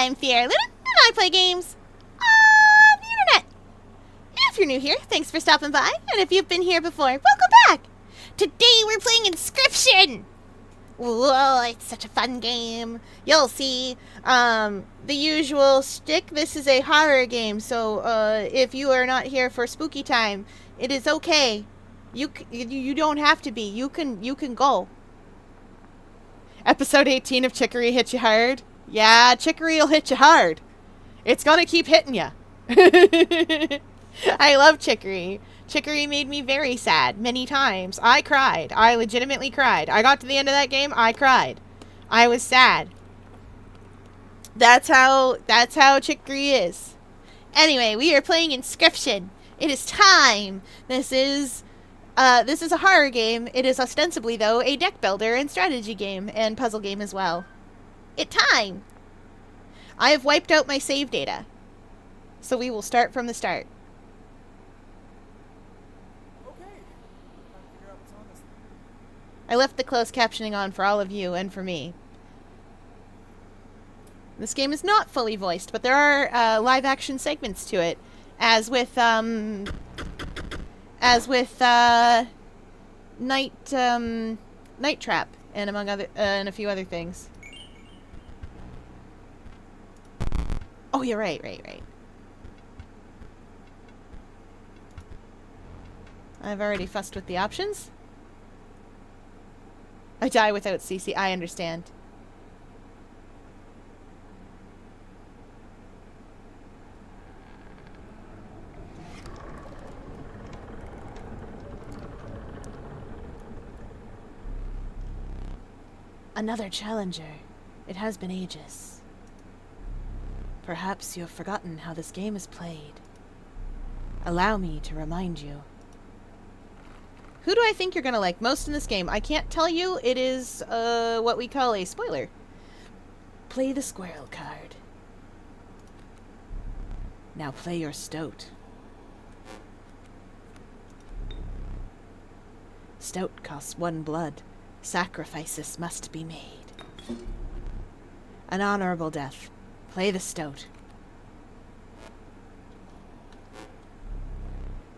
I'm Fiera Luna, and I play games on the internet. If you're new here, thanks for stopping by, and if you've been here before, welcome back. Today we're playing Inscryption. Whoa, it's such a fun game. You'll see. The usual shtick. This is a horror game, so if you are not here for spooky time, it is okay. You don't have to be. You can go. Episode 18 of Chicory hit you hard. Yeah, Chicory will hit you hard. It's gonna keep hitting you. I love Chicory. Chicory made me very sad many times. I cried. I legitimately cried. I got to the end of that game, I cried. I was sad. That's how Chicory is. Anyway, we are playing Inscryption. It is time. This is a horror game. It is ostensibly, though, a deck builder and strategy game and puzzle game as well. It's time! I have wiped out my save data. So we will start from the start. Okay. Trying to figure out what's on this thing. I left the closed captioning on for all of you and for me. This game is not fully voiced, but there are live action segments to it. As with Night Trap and among other and a few other things. Oh, you're right. I've already fussed with the options. I die without CC. I understand. Another challenger. It has been ages. Perhaps you have forgotten how this game is played. Allow me to remind you. Who do I think you're gonna like most in this game? I can't tell you. It is, what we call a spoiler. Play the squirrel card. Now play your stoat. Stoat costs 1 blood. Sacrifices must be made. An honorable death. Play the stoat.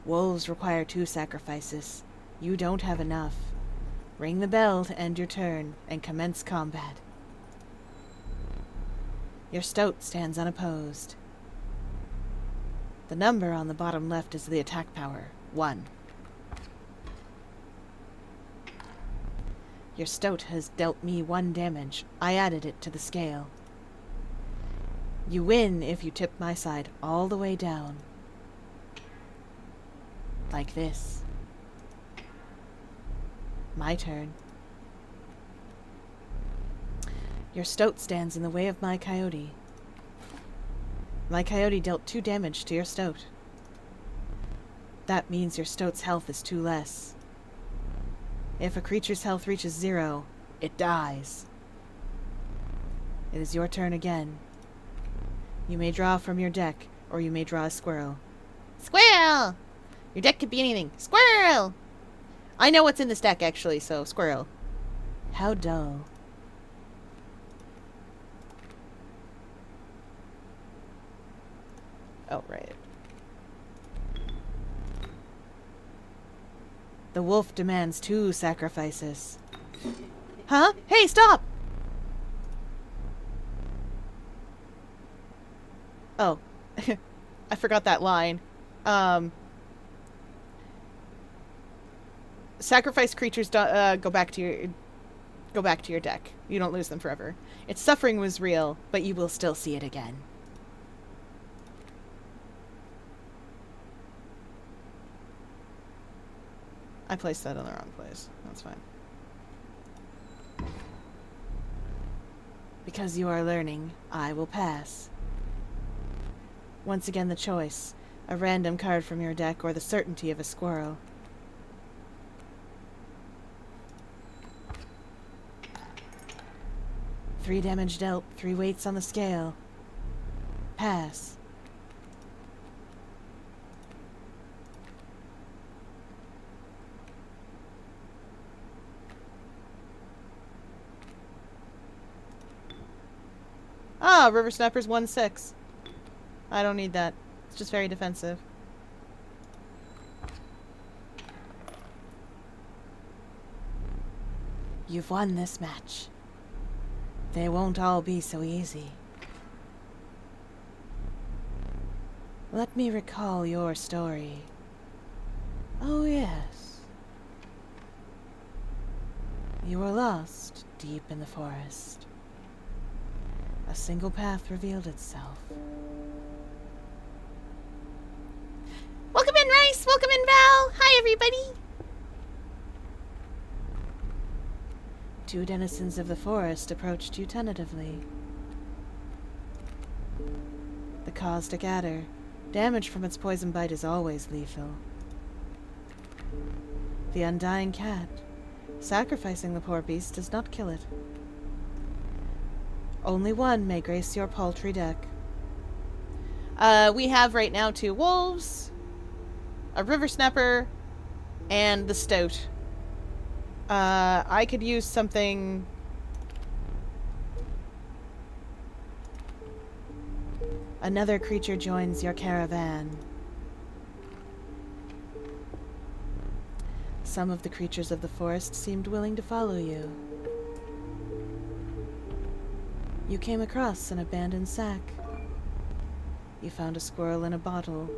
Wolves require 2 sacrifices. You don't have enough. Ring the bell to end your turn and commence combat. Your stoat stands unopposed. The number on the bottom left is the attack power, 1. Your stoat has dealt me 1 damage. I added it to the scale. You win if you tip my side all the way down. Like this. My turn. Your stoat stands in the way of my coyote. My coyote dealt 2 damage to your stoat. That means your stoat's health is 2 less. If a creature's health reaches 0, it dies. It is your turn again. You may draw from your deck, or you may draw a squirrel. Squirrel! Your deck could be anything. Squirrel! I know what's in this deck, actually, so squirrel. How dull. Oh, right. The wolf demands 2 sacrifices. Huh? Hey, stop! Oh. I forgot that line. Sacrifice creatures go back to your deck. You don't lose them forever. Its suffering was real, but you will still see it again. I placed that in the wrong place. That's fine. Because you are learning, I will pass. Once again the choice. A random card from your deck or the certainty of a squirrel. Three damage dealt, 3 weights on the scale. Pass. Ah, River Snapper's 1/6. I don't need that. It's just very defensive. You've won this match. They won't all be so easy. Let me recall your story. Oh, yes. You were lost deep in the forest. A single path revealed itself. Welcome in, Rice! Welcome in, Val! Hi, everybody! 2 denizens of the forest approached you tentatively. The caustic adder. Damage from its poison bite is always lethal. The undying cat. Sacrificing the poor beast does not kill it. Only one may grace your paltry deck. We have right now 2 wolves, a river snapper, and the stoat. I could use something... Another creature joins your caravan. Some of the creatures of the forest seemed willing to follow you. You came across an abandoned sack. You found a squirrel in a bottle.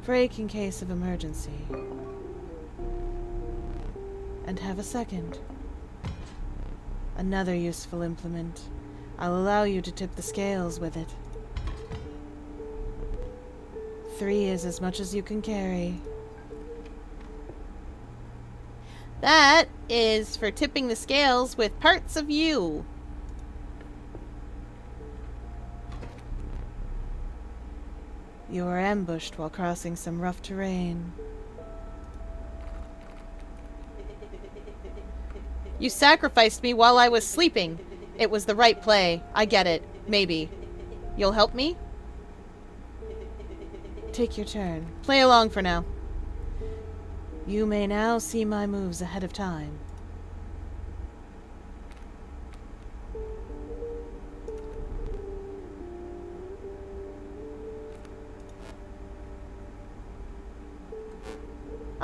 Break in case of emergency. And have a second. Another useful implement. I'll allow you to tip the scales with it. 3 is as much as you can carry. That is for tipping the scales with parts of you. You were ambushed while crossing some rough terrain. You sacrificed me while I was sleeping. It was the right play. I get it. Maybe. You'll help me? Take your turn. Play along for now. You may now see my moves ahead of time.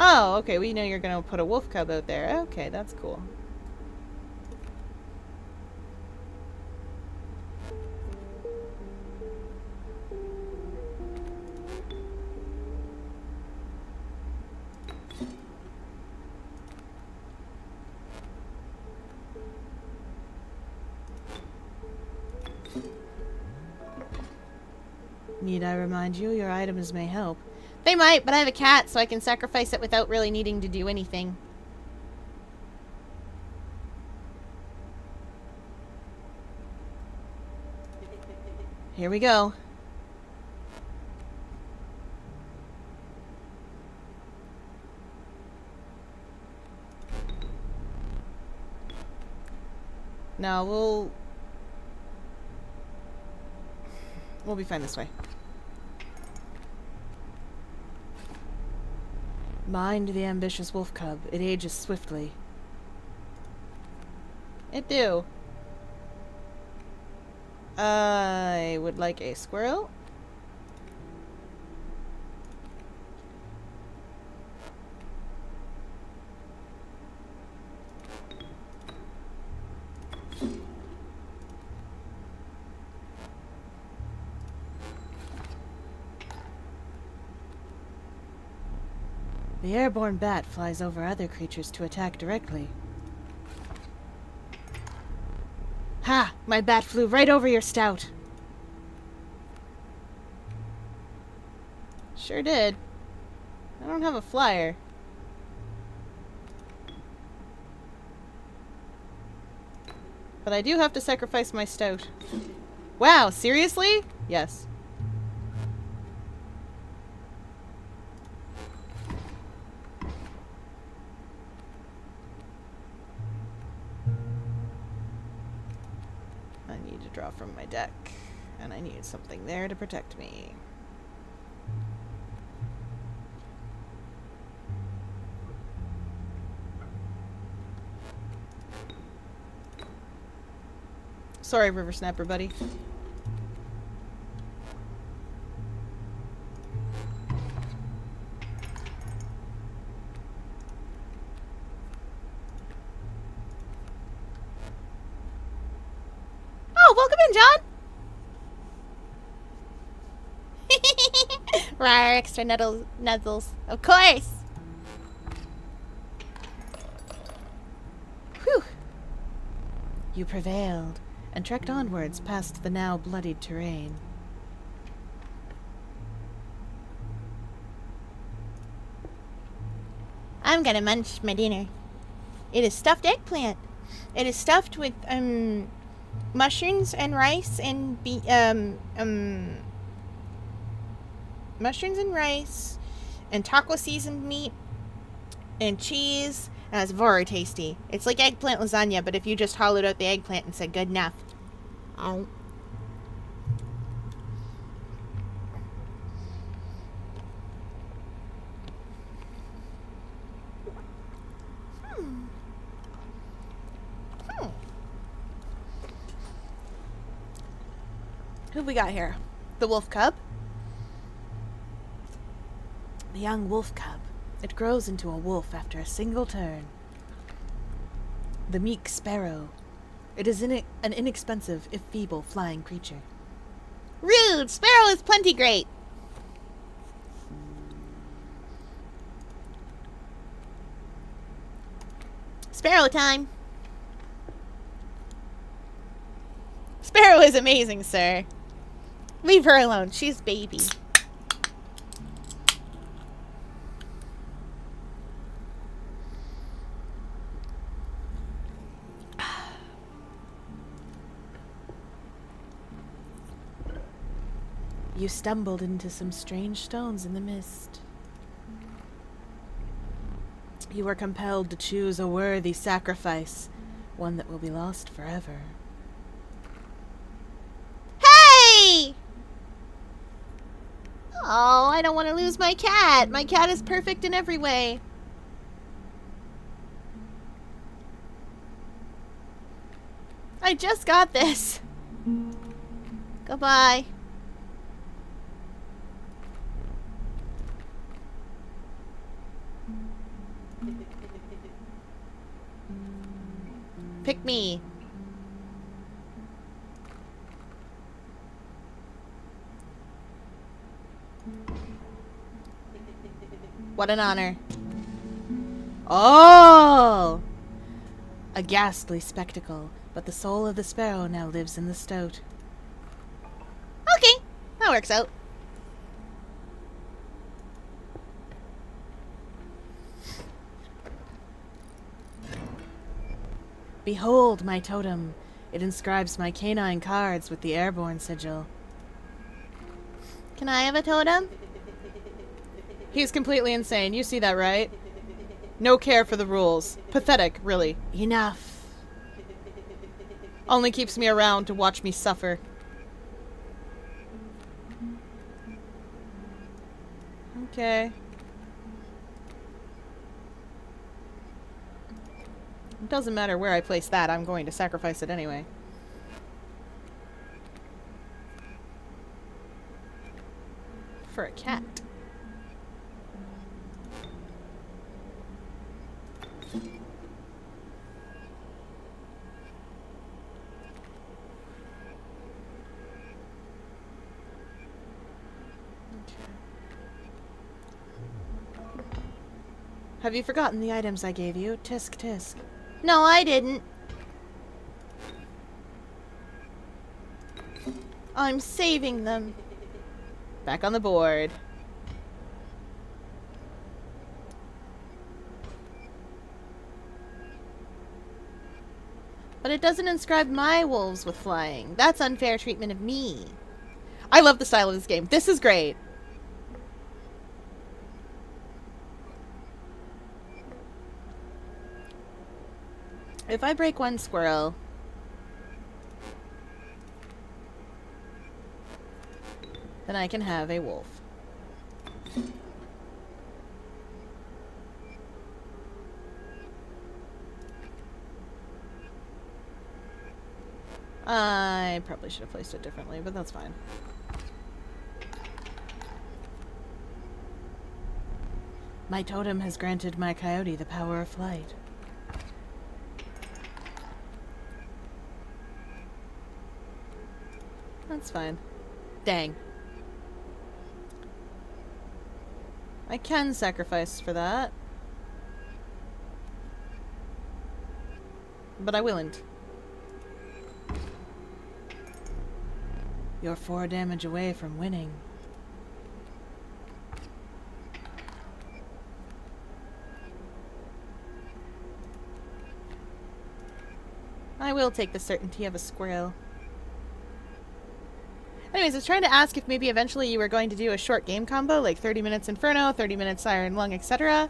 Oh, okay, we know you're gonna put a wolf cub out there. Okay, that's cool. Need I remind you, your items may help. They might, but I have a cat, so I can sacrifice it without really needing to do anything. Here we go. Now we'll be fine this way. Mind the ambitious wolf cub. It ages swiftly. It do. I would like a squirrel. The airborne bat flies over other creatures to attack directly. Ha! My bat flew right over your stout. Sure did. I don't have a flyer. But I do have to sacrifice my stout. Wow, seriously? Yes. I need to draw from my deck. And I need something there to protect me. Sorry, River Snapper, buddy. Oh, welcome in, John! Rawr, extra nuzzles. Of course! Whew! You prevailed, and trekked onwards past the now bloodied terrain. I'm gonna munch my dinner. It is stuffed eggplant. It is stuffed with, mushrooms and rice and mushrooms and rice and taco seasoned meat and cheese. And it's very tasty. It's like eggplant lasagna, but if you just hollowed out the eggplant and said good enough. Oh. Who have we got here? The wolf cub? The young wolf cub. It grows into a wolf after a single turn. The meek sparrow. It is an inexpensive, if feeble, flying creature. Rude! Sparrow is plenty great! Sparrow time! Sparrow is amazing, sir. Leave her alone. She's baby. You stumbled into some strange stones in the mist. You were compelled to choose a worthy sacrifice, one that will be lost forever. Hey! Oh, I don't want to lose my cat. My cat is perfect in every way. I just got this. Goodbye. Pick me. What an honor. Oh! A ghastly spectacle, but the soul of the sparrow now lives in the stoat. Okay, that works out. Behold my totem. It inscribes my canine cards with the airborne sigil. Can I have a totem? He's completely insane. You see that, right? No care for the rules. Pathetic, really. Enough. Only keeps me around to watch me suffer. Okay. It doesn't matter where I place that, I'm going to sacrifice it anyway. For a cat. Have you forgotten the items I gave you? Tisk tisk. No, I didn't. I'm saving them. Back on the board. But it doesn't inscribe my wolves with flying. That's unfair treatment of me. I love the style of this game. This is great. If I break one squirrel... then I can have a wolf. I probably should have placed it differently, but that's fine. My totem has granted my coyote the power of flight. That's fine. Dang. I can sacrifice for that. But I willn't. You're 4 damage away from winning. I will take the certainty of a squirrel. Anyways, I was trying to ask if maybe eventually you were going to do a short game combo, like 30 minutes Inferno, 30 minutes Iron Lung, etc.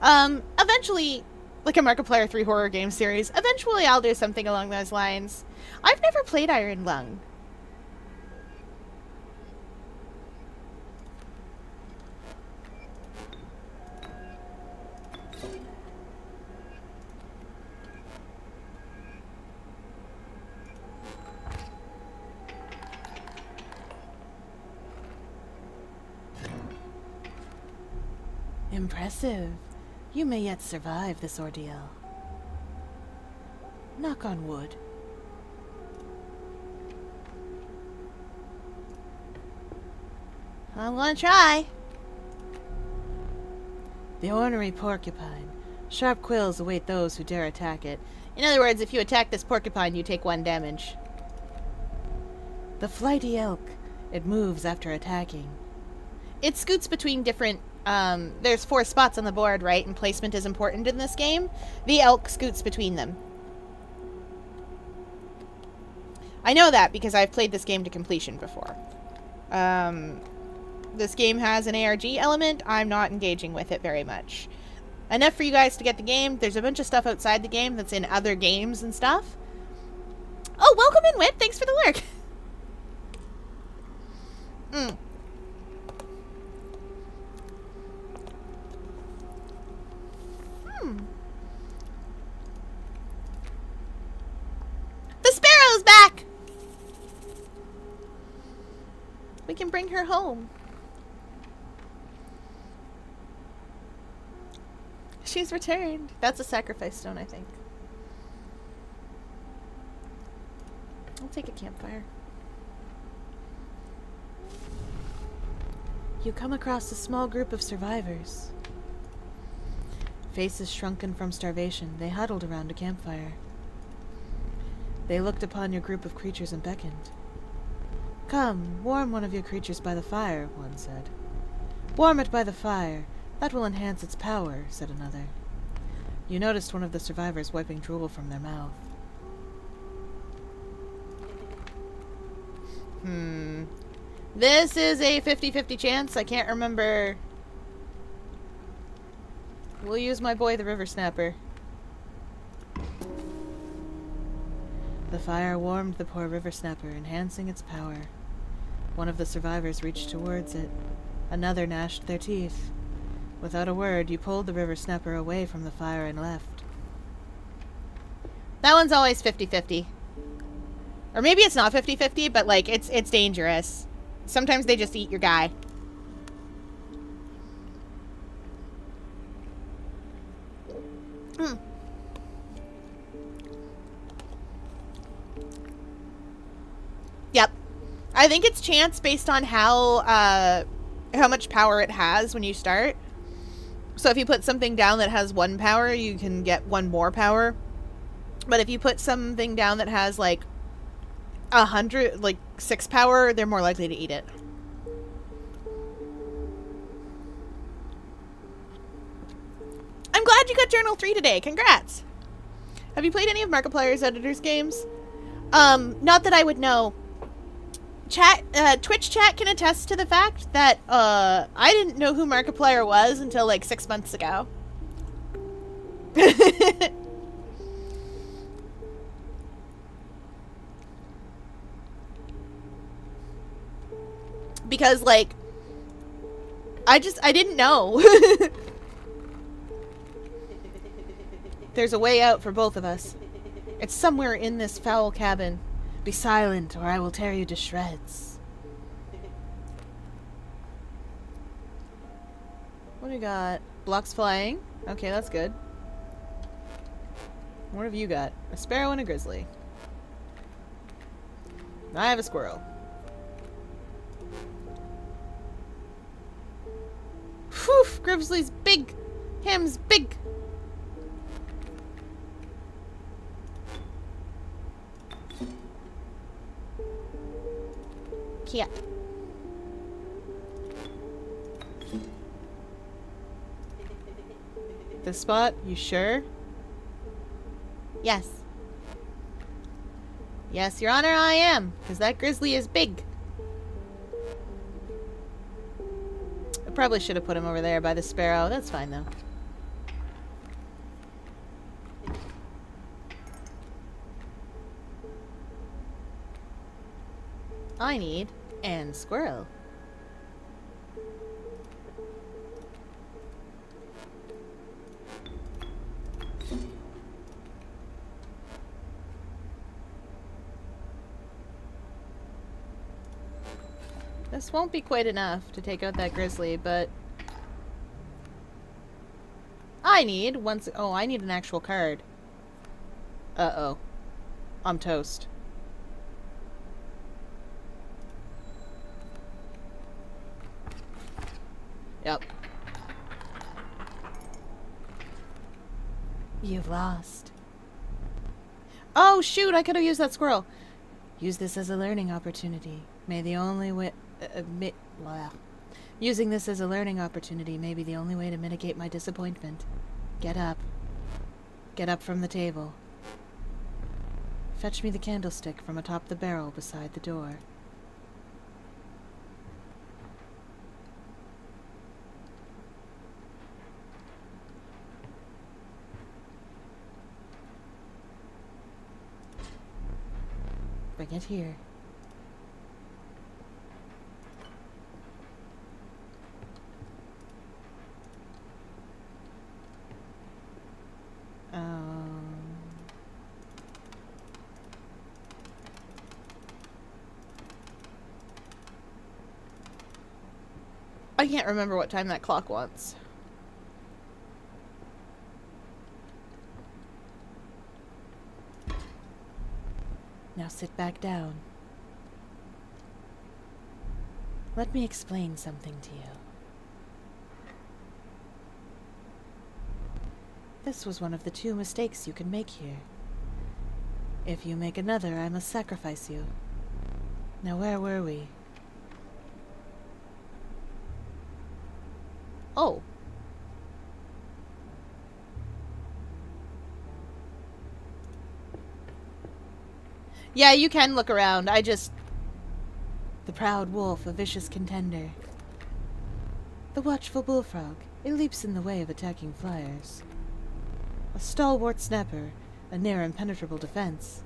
Eventually, like a Markiplier 3 horror game series, eventually I'll do something along those lines. I've never played Iron Lung. Impressive. You may yet survive this ordeal. Knock on wood. I'm gonna try. The ornery porcupine. Sharp quills await those who dare attack it. In other words, if you attack this porcupine, you take 1 damage. The flighty elk. It moves after attacking. It scoots between different... there's 4 spots on the board, right? And placement is important in this game. The elk scoots between them. I know that because I've played this game to completion before. This game has an ARG element. I'm not engaging with it very much. Enough for you guys to get the game. There's a bunch of stuff outside the game that's in other games and stuff. Oh, welcome in, Whip. Thanks for the lurk. The sparrow's back! We can bring her home. She's returned. That's a sacrifice stone, I think. I'll take a campfire. You come across a small group of survivors. Faces shrunken from starvation, they huddled around a campfire. They looked upon your group of creatures and beckoned. Come, warm one of your creatures by the fire, one said. Warm it by the fire. That will enhance its power, said another. You noticed one of the survivors wiping drool from their mouth. This is a 50-50 chance. I can't remember. We'll use my boy, the river snapper. The fire warmed the poor river snapper, enhancing its power. One of the survivors reached towards it. Another gnashed their teeth. Without a word, you pulled the river snapper away from the fire and left. That one's always 50-50. Or maybe it's not 50-50, but like it's dangerous. Sometimes they just eat your guy. Yep. I think it's chance based on how much power it has when you start. So if you put something down that has 1 power, you can get 1 more power. But if you put something down that has like 100, like 6 power, they're more likely to eat it. I'm glad you got Journal 3 today. Congrats. Have you played any of Markiplier's Editor's games? Not that I would know. Twitch chat can attest to the fact that, I didn't know who Markiplier was until, like, 6 months ago. Because, like, I didn't know. There's a way out for both of us. It's somewhere in this foul cabin. Be silent, or I will tear you to shreds. What do we got? Blocks flying. Okay, that's good. What have you got? A sparrow and a grizzly. I have a squirrel. Whew! Grizzly's big! Him's big! Cat. This spot? You sure? Yes. Yes, Your Honor, I am. Because that grizzly is big. I probably should have put him over there by the sparrow. That's fine, though. I need and squirrel. This won't be quite enough to take out that grizzly, but I need once. Oh, I need an actual card. Uh-oh. I'm toast. Yep. You've lost. Oh, shoot! I could have used that squirrel. Use this as a learning opportunity. May the only way... Using this as a learning opportunity may be the only way to mitigate my disappointment. Get up. Get up from the table. Fetch me the candlestick from atop the barrel beside the door. Bring it here. I can't remember what time that clock wants. Now sit back down. Let me explain something to you. This was one of the 2 mistakes you can make here. If you make another, I must sacrifice you. Now where were we? Oh. Yeah, you can look around. The proud wolf, a vicious contender. The watchful bullfrog, it leaps in the way of attacking flyers. A stalwart snapper, a near impenetrable defense.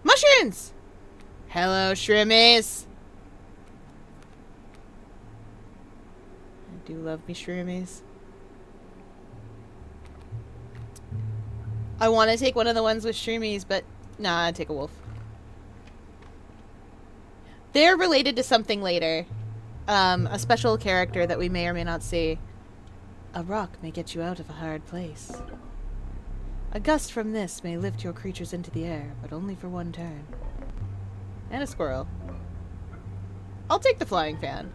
Mushrooms! Hello, shroomies! I do love me shroomies. I want to take one of the ones with shroomies, but nah, I'd take a wolf. They're related to something later. A special character that we may or may not see. A rock may get you out of a hard place. A gust from this may lift your creatures into the air, but only for one turn. And a squirrel. I'll take the flying fan.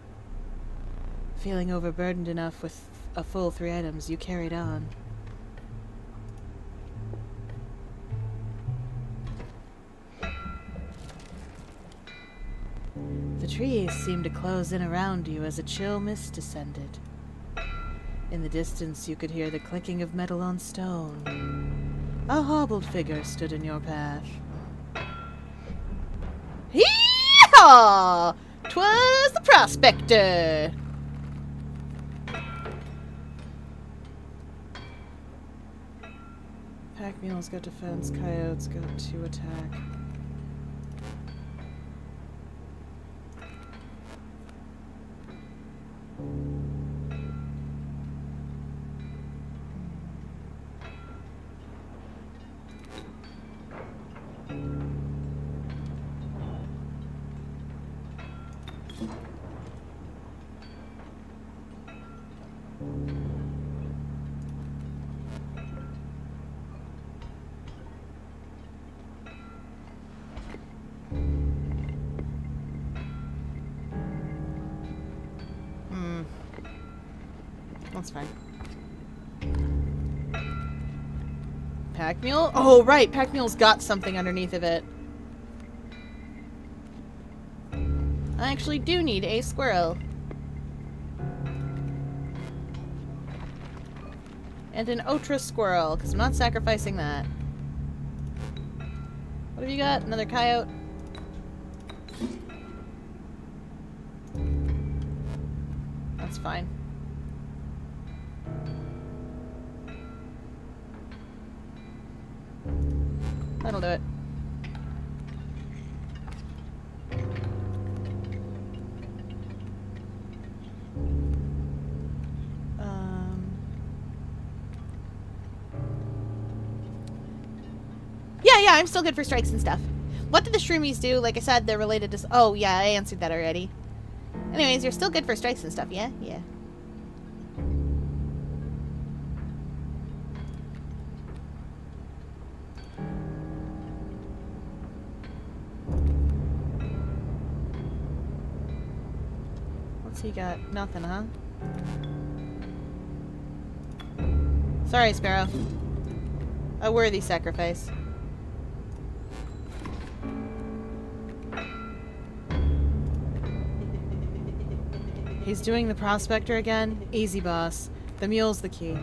Feeling overburdened enough with a full 3 items, you carried on. The trees seemed to close in around you as a chill mist descended. In the distance, you could hear the clicking of metal on stone, A hobbled figure stood in your path. Hee-haw! 'Twas the prospector! Pack mules got defense, coyotes got 2 attack. That's fine. Pack mule? Oh, right. Pack mule's got something underneath of it. I actually do need a squirrel. And an Otra squirrel, because I'm not sacrificing that. What have you got? Another coyote? That's fine. That'll do it. Yeah, I'm still good for strikes and stuff. What did the shroomies do? Like I said, they're related to... Oh, yeah, I answered that already. Anyways, you're still good for strikes and stuff, yeah? Yeah. What's he got? Nothing, huh? Sorry, Sparrow. A worthy sacrifice. He's doing the prospector again? Easy, boss. The mule's the key.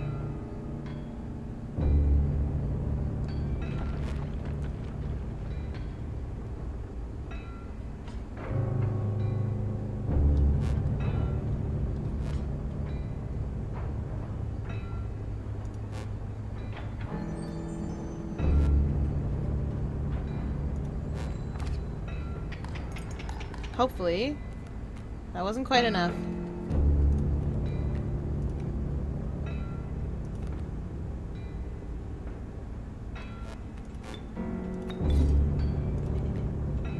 Hopefully. That wasn't quite enough.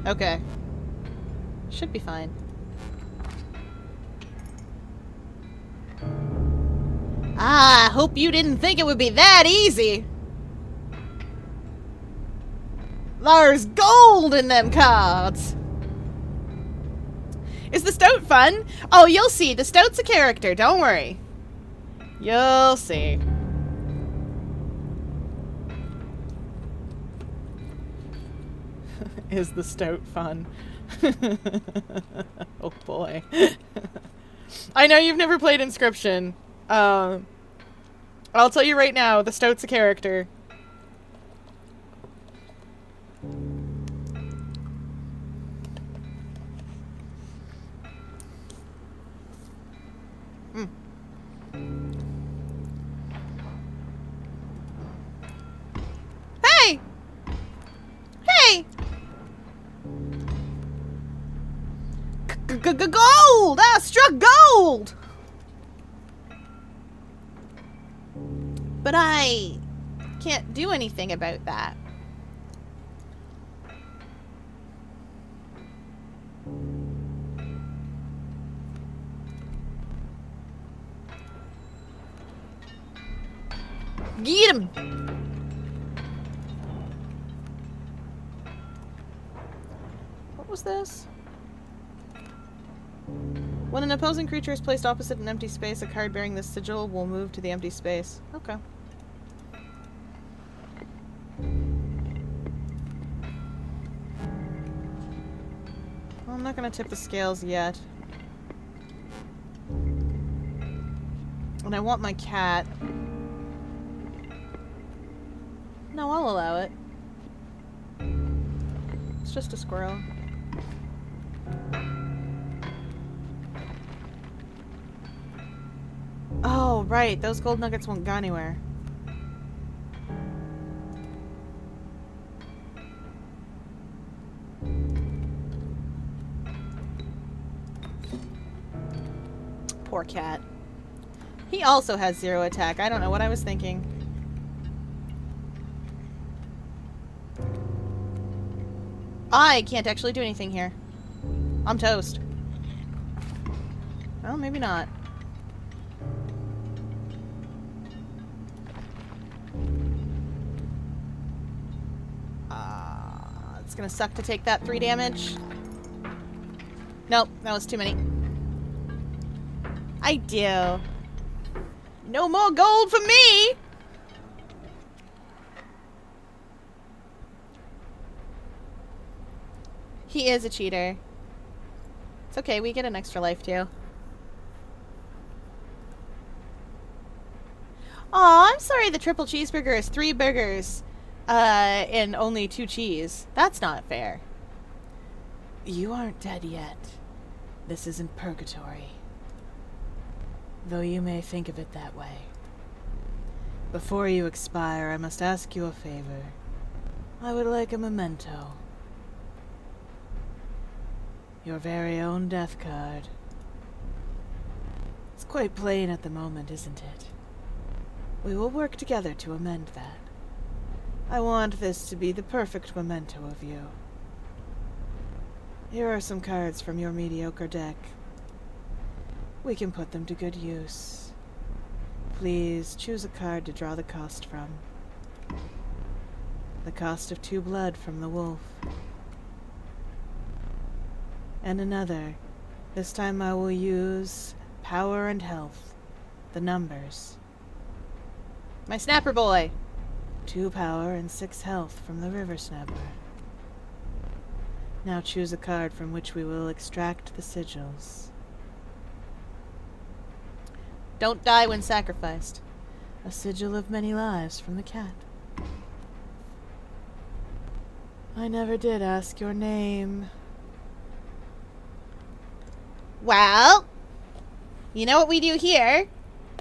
Okay. Should be fine. Ah, hope you didn't think it would be that easy. There's gold in them cards. Is the Stoat fun? Oh, you'll see. The Stoat's a character. Don't worry. You'll see. Is the Stoat fun? Oh boy. I know you've never played Inscryption. I'll tell you right now, the Stoat's a character. Hey! Hey! Gold! I struck gold! But I can't do anything about that. Get him! What was this? When an opposing creature is placed opposite an empty space, a card bearing this sigil will move to the empty space. Okay. Well, I'm not gonna tip the scales yet. And I want my cat. No, I'll allow it. It's just a squirrel. Oh, right. Those gold nuggets won't go anywhere. Poor cat. He also has 0 attack. I don't know what I was thinking. I can't actually do anything here. I'm toast. Well, maybe not. It's gonna suck to take that 3 damage. Nope, that was too many. I do. No more gold for me! He is a cheater. It's okay, we get an extra life too. Aw, I'm sorry the triple cheeseburger is 3 burgers, and only 2 cheese. That's not fair. You aren't dead yet. This isn't purgatory. Though you may think of it that way. Before you expire, I must ask you a favor. I would like a memento. Your very own death card. It's quite plain at the moment, isn't it? We will work together to amend that. I want this to be the perfect memento of you. Here are some cards from your mediocre deck. We can put them to good use. Please choose a card to draw the cost from. The cost of 2 blood from the wolf. And another. This time I will use power and health. The numbers. My snapper boy! 2 power and 6 health from the river snapper. Now choose a card from which we will extract the sigils. Don't die when sacrificed. A sigil of many lives from the cat. I never did ask your name. Well, you know what we do here?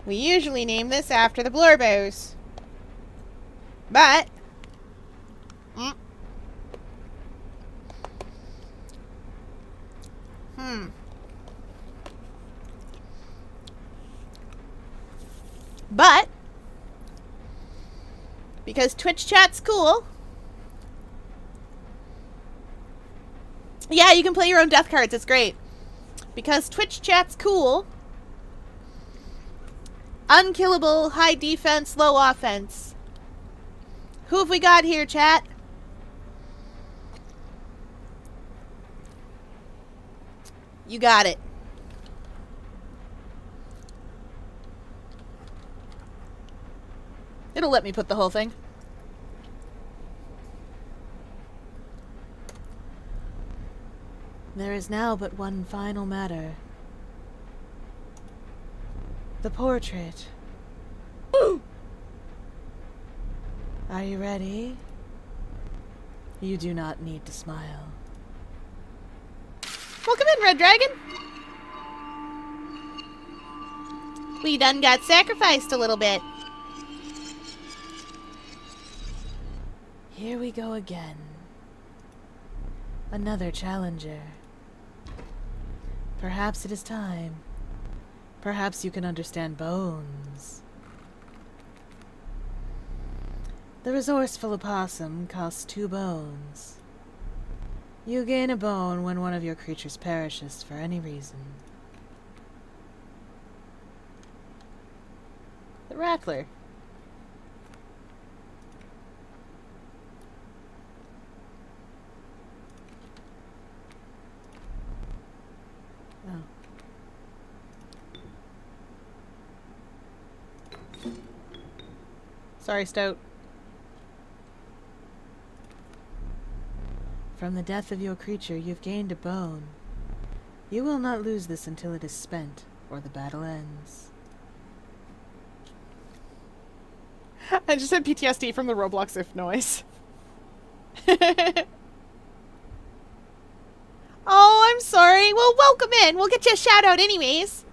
We usually name this after the Blorbows. But... But, because Twitch chat's cool, yeah, you can play your own death cards, it's great. Because Twitch chat's cool, unkillable, high defense, low offense. Who have we got here, chat? You got it. It'll let me put the whole thing. There is now but one final matter. The portrait. Woo! Are you ready? You do not need to smile. Welcome in, Red Dragon! We done got sacrificed a little bit. Here we go again. Another challenger. Perhaps it is time. Perhaps you can understand bones. The resourceful opossum costs 2 bones. You gain a bone when one of your creatures perishes for any reason. The Rattler. Oh. Sorry, Stout. From the death of your creature, you've gained a bone. You will not lose this until it is spent, or the battle ends. I just had PTSD from the Roblox if noise. Oh, I'm sorry. Well, welcome in. We'll get you a shout out anyways.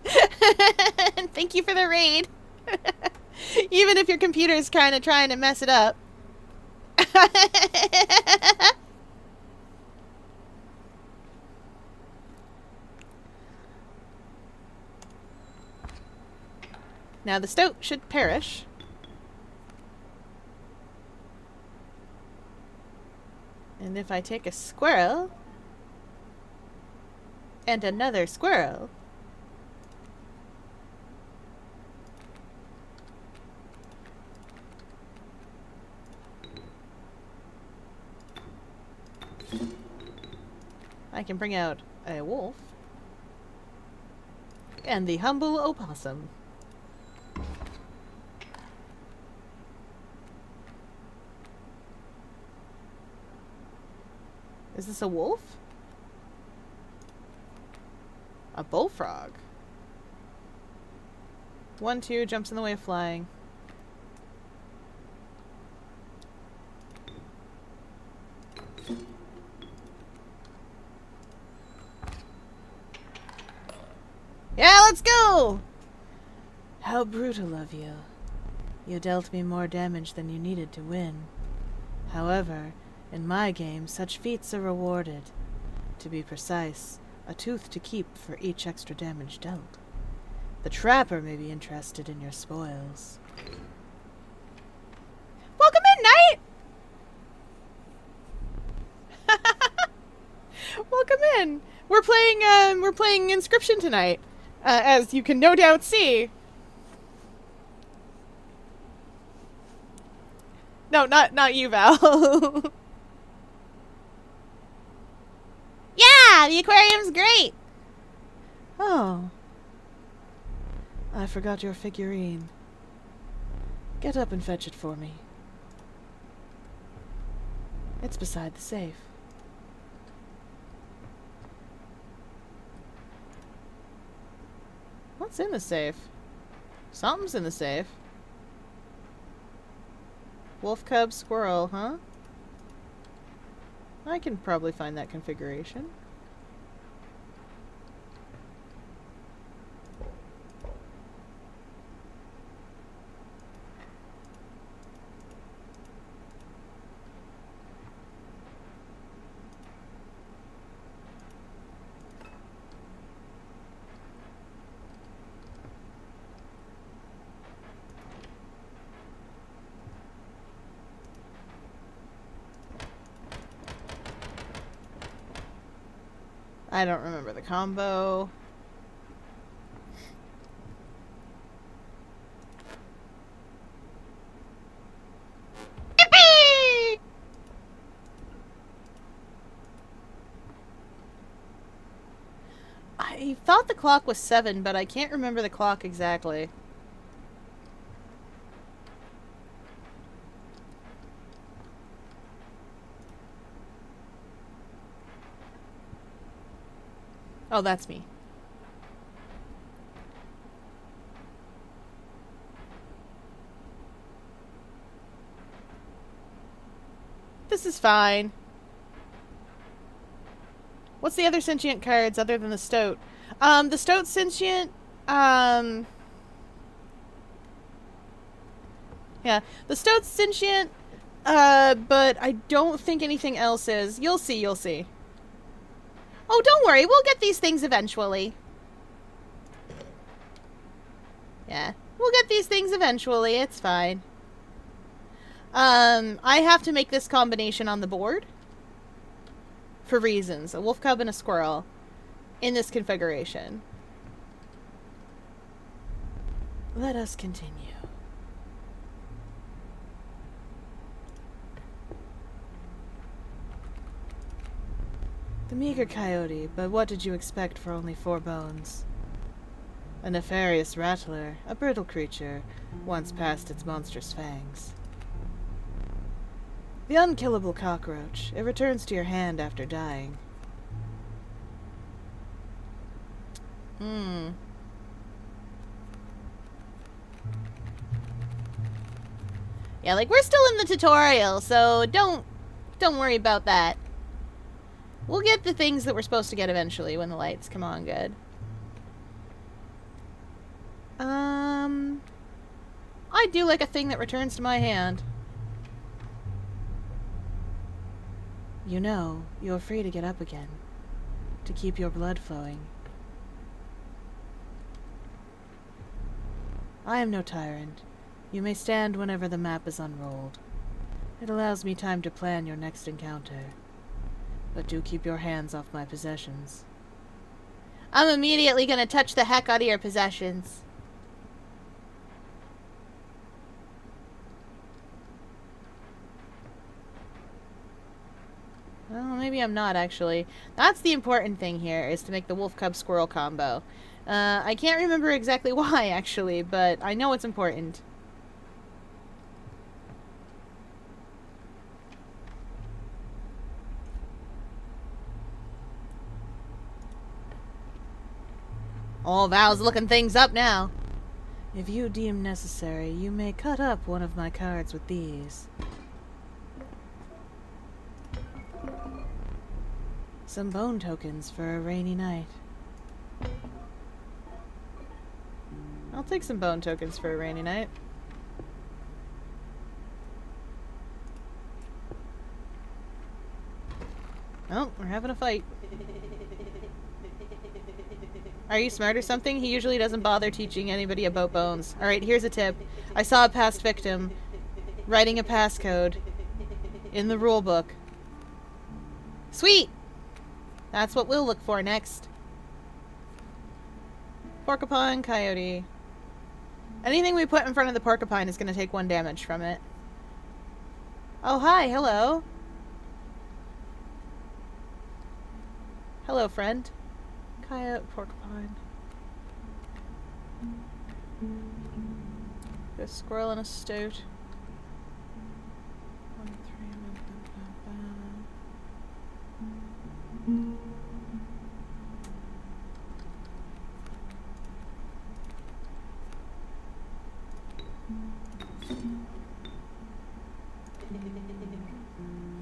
And thank you for the raid. Even if your computer's kind of trying to mess it up. Now the stoat should perish. And if I take a squirrel and another squirrel, I can bring out a wolf and the humble opossum. Is this a wolf? A bullfrog. 1-2 jumps in the way of flying. Yeah, let's go! How brutal of you. You dealt me more damage than you needed to win. However, in my game, such feats are rewarded. To be precise, a tooth to keep for each extra damage dealt. The trapper may be interested in your spoils. Welcome in, Knight! Welcome in! We're playing Inscryption tonight, as you can no doubt see. No, not you, Val. Yeah, the aquarium's great. Oh. I forgot your figurine. Get up and fetch it for me. It's beside the safe. What's in the safe? Something's in the safe. Wolf, cub, squirrel, huh? I can probably find that configuration. I don't remember the combo. I thought the clock was 7, but I can't remember the clock exactly. Oh, that's me. This is fine. What's the other sentient cards other than the stoat? The stoat's sentient. Yeah, the stoat's sentient. But I don't think anything else is. You'll see, you'll see. Oh, don't worry. We'll get these things eventually. Yeah. We'll get these things eventually. It's fine. I have to make this combination on the board. For reasons. A wolf cub and a squirrel. In this configuration. Let us continue. The meager coyote, but what did you expect for only 4 bones? A nefarious rattler, a brittle creature, once past its monstrous fangs. The unkillable cockroach, it returns to your hand after dying. Yeah, like, we're still in the tutorial, so don't worry about that. We'll get the things that we're supposed to get eventually when the lights come on good. I do like a thing that returns to my hand. You know, you're free to get up again. To keep your blood flowing. I am no tyrant. You may stand whenever the map is unrolled. It allows me time to plan your next encounter. But do keep your hands off my possessions. I'm immediately gonna touch the heck out of your possessions. Well, maybe I'm not, actually. That's the important thing here, is to make the wolf cub squirrel combo. I can't remember exactly why, actually, but I know it's important. Oh, Val's looking things up now. If you deem necessary, you may cut up one of my cards with these. Some bone tokens for a rainy night. I'll take some bone tokens for a rainy night. Oh, we're having a fight. Are you smart or something? He usually doesn't bother teaching anybody about bones. Alright, here's a tip. I saw a past victim writing a passcode in the rule book. Sweet! That's what we'll look for next. Porcupine, coyote. Anything we put in front of the porcupine is going to take 1 damage from it. Oh, hi, hello. Hello, friend. Coyote, porcupine. A squirrel and a stoat. 1, 3,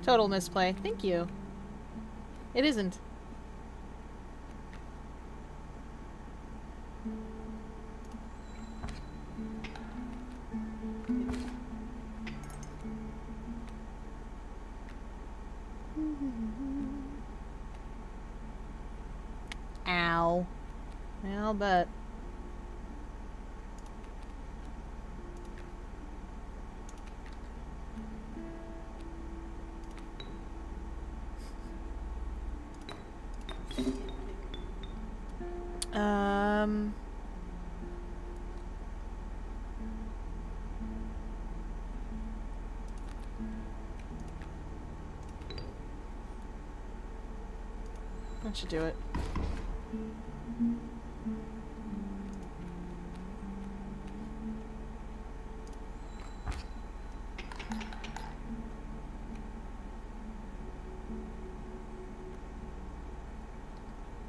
Total misplay. Thank you. It isn't. Ow. I'll bet. That should do it.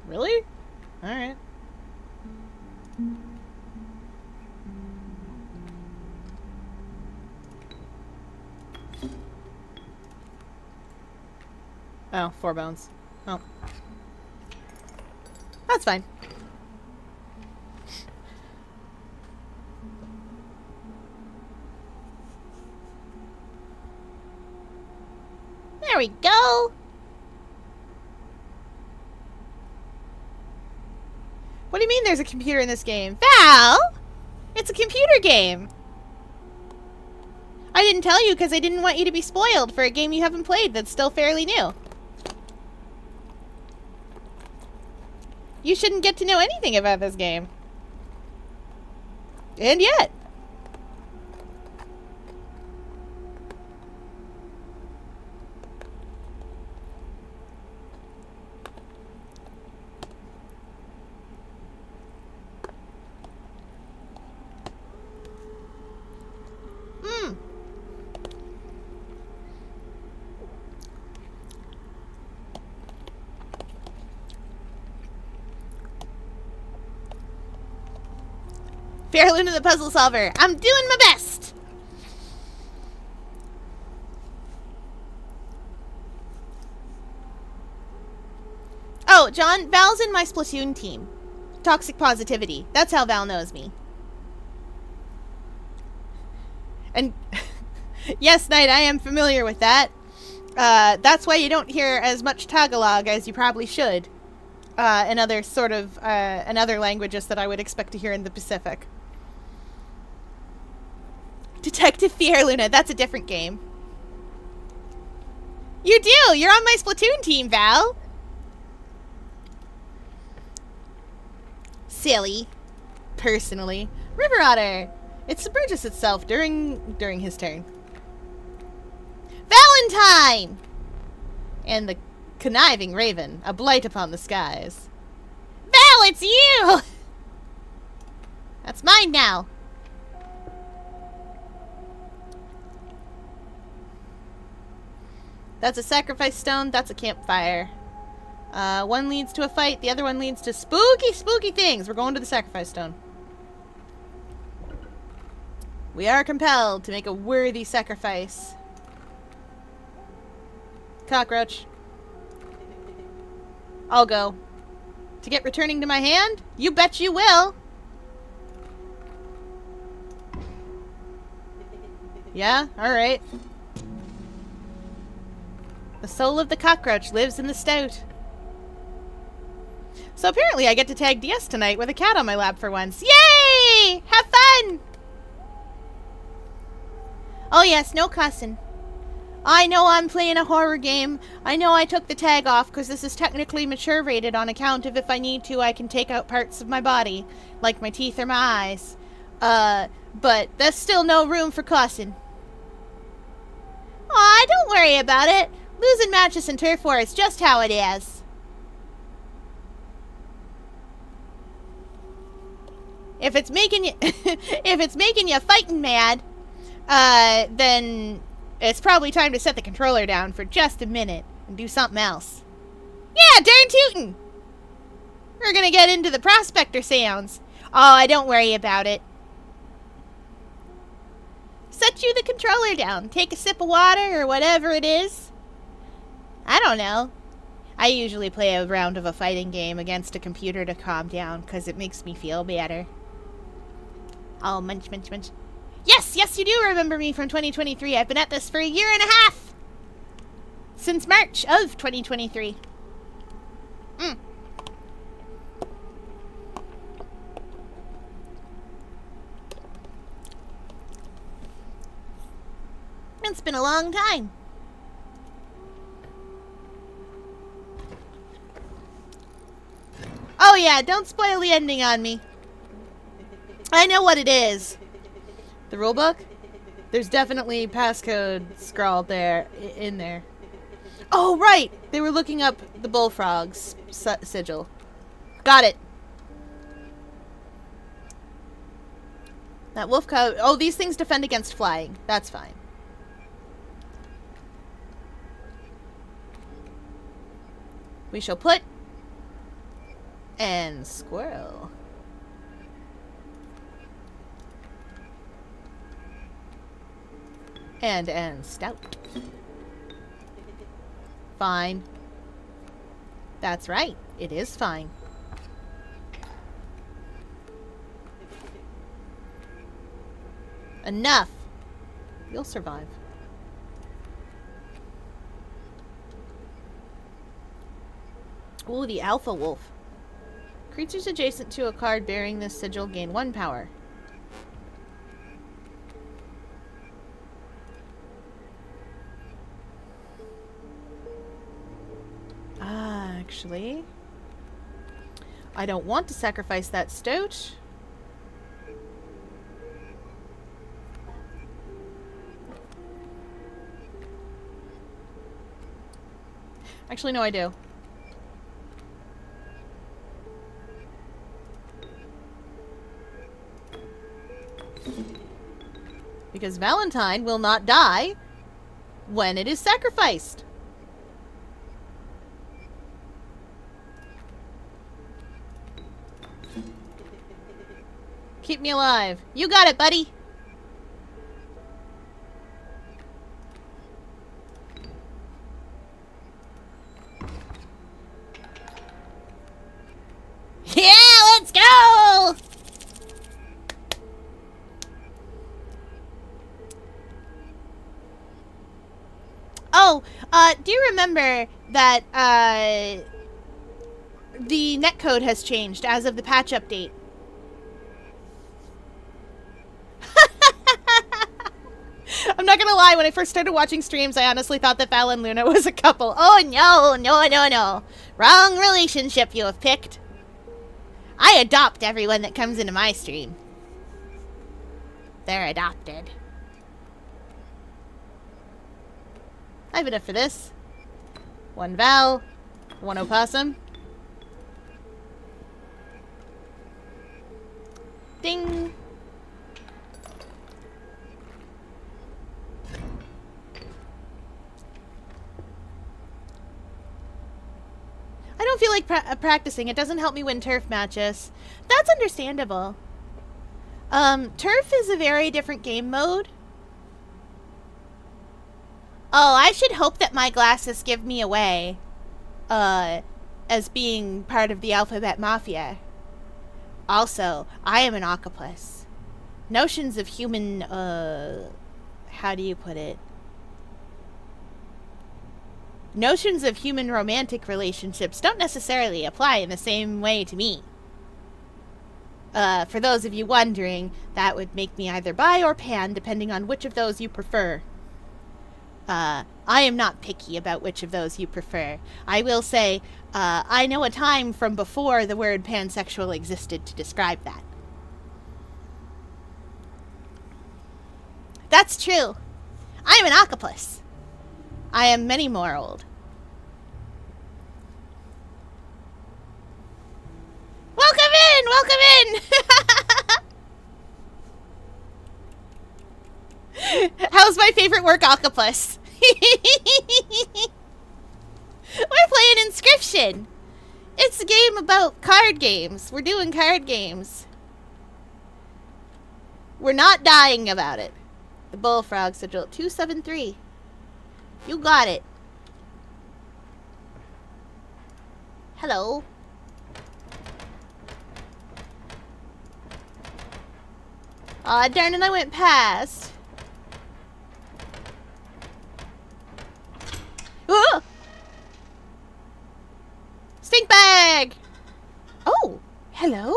Really? Alright. Oh, 4 bones. Oh. That's fine. There we go! What do you mean there's a computer in this game? Val! It's a computer game! I didn't tell you because I didn't want you to be spoiled for a game you haven't played that's still fairly new. You shouldn't get to know anything about this game. And yet. Fair Luna the puzzle solver. I'm doing my best. Oh, John, Val's in my Splatoon team. Toxic positivity. That's how Val knows me. And yes, Knight, I am familiar with that. That's why you don't hear as much Tagalog as you probably should. In other in other languages that I would expect to hear in the Pacific. Detective Fear, Luna, that's a different game. You do! You're on my Splatoon team, Val! Silly. Personally. River Otter! It submerges itself during his turn. Valentine! And the conniving raven, a blight upon the skies. Val, it's you! That's mine now. That's a sacrifice stone, that's a campfire. One leads to a fight, the other one leads to spooky, spooky things. We're going to the sacrifice stone. We are compelled to make a worthy sacrifice. Cockroach. I'll go. To get returning to my hand? You bet you will. Yeah, alright. The soul of the cockroach lives in the stout. So apparently I get to tag DS tonight with a cat on my lap for once. Yay! Have fun! Oh yes, no cussing. I know I'm playing a horror game. I know I took the tag off because this is technically mature rated on account of if I need to, I can take out parts of my body, like my teeth or my eyes. But there's still no room for cussing. Aw, don't worry about it. Losing matches in Turf War is just how it is. If it's making you, if it's making you fighting mad, then it's probably time to set the controller down for just a minute and do something else. Yeah, darn tootin'! We're gonna get into the prospector sounds. Oh, don't worry about it. Set you the controller down. Take a sip of water or whatever it is. I don't know. I usually play a round of a fighting game against a computer to calm down because it makes me feel better. Oh, munch, munch, munch. Yes, yes, you do remember me from 2023. I've been at this for a year and a half. Since March of 2023. It's been a long time. Oh yeah, don't spoil the ending on me. I know what it is. The rulebook? There's definitely passcode scrawled there, in there. Oh, right! They were looking up the bullfrog's sigil. Got it. That wolf coat. Oh, these things defend against flying. That's fine. We shall put... and squirrel. And stout. Fine. That's right. It is fine. Enough. You'll survive. Ooh, the alpha wolf. Creatures adjacent to a card bearing this sigil gain 1 power. Actually, I don't want to sacrifice that stout. Actually, no, I do. Because Valentine will not die when it is sacrificed. Keep me alive. You got it, buddy. Oh, do you remember that, the netcode has changed as of the patch update? I'm not gonna lie, when I first started watching streams, I honestly thought that Val and Luna was a couple. Oh, no. Wrong relationship you have picked. I adopt everyone that comes into my stream. They're adopted. I have enough for this. 1 Val, 1 opossum. Ding. I don't feel like practicing. It doesn't help me win turf matches. That's understandable. Turf is a very different game mode. Oh, I should hope that my glasses give me away, as being part of the Alphabet Mafia. Also, I am an octopus. Notions of human, how do you put it? Notions of human romantic relationships don't necessarily apply in the same way to me. For those of you wondering, that would make me either bi or pan, depending on which of those you prefer. I am not picky about which of those you prefer. I will say, I know a time from before the word pansexual existed to describe that. That's true. I am an octopus. I am many more old. Welcome in! Welcome in! How's my favorite work, octopus? We're playing Inscryption. It's a game about card games. We're doing card games. We're not dying about it. The bullfrog sigil 273. You got it. Hello. Aw, darn it, I went past. Ooh! Stink bag! Oh, hello.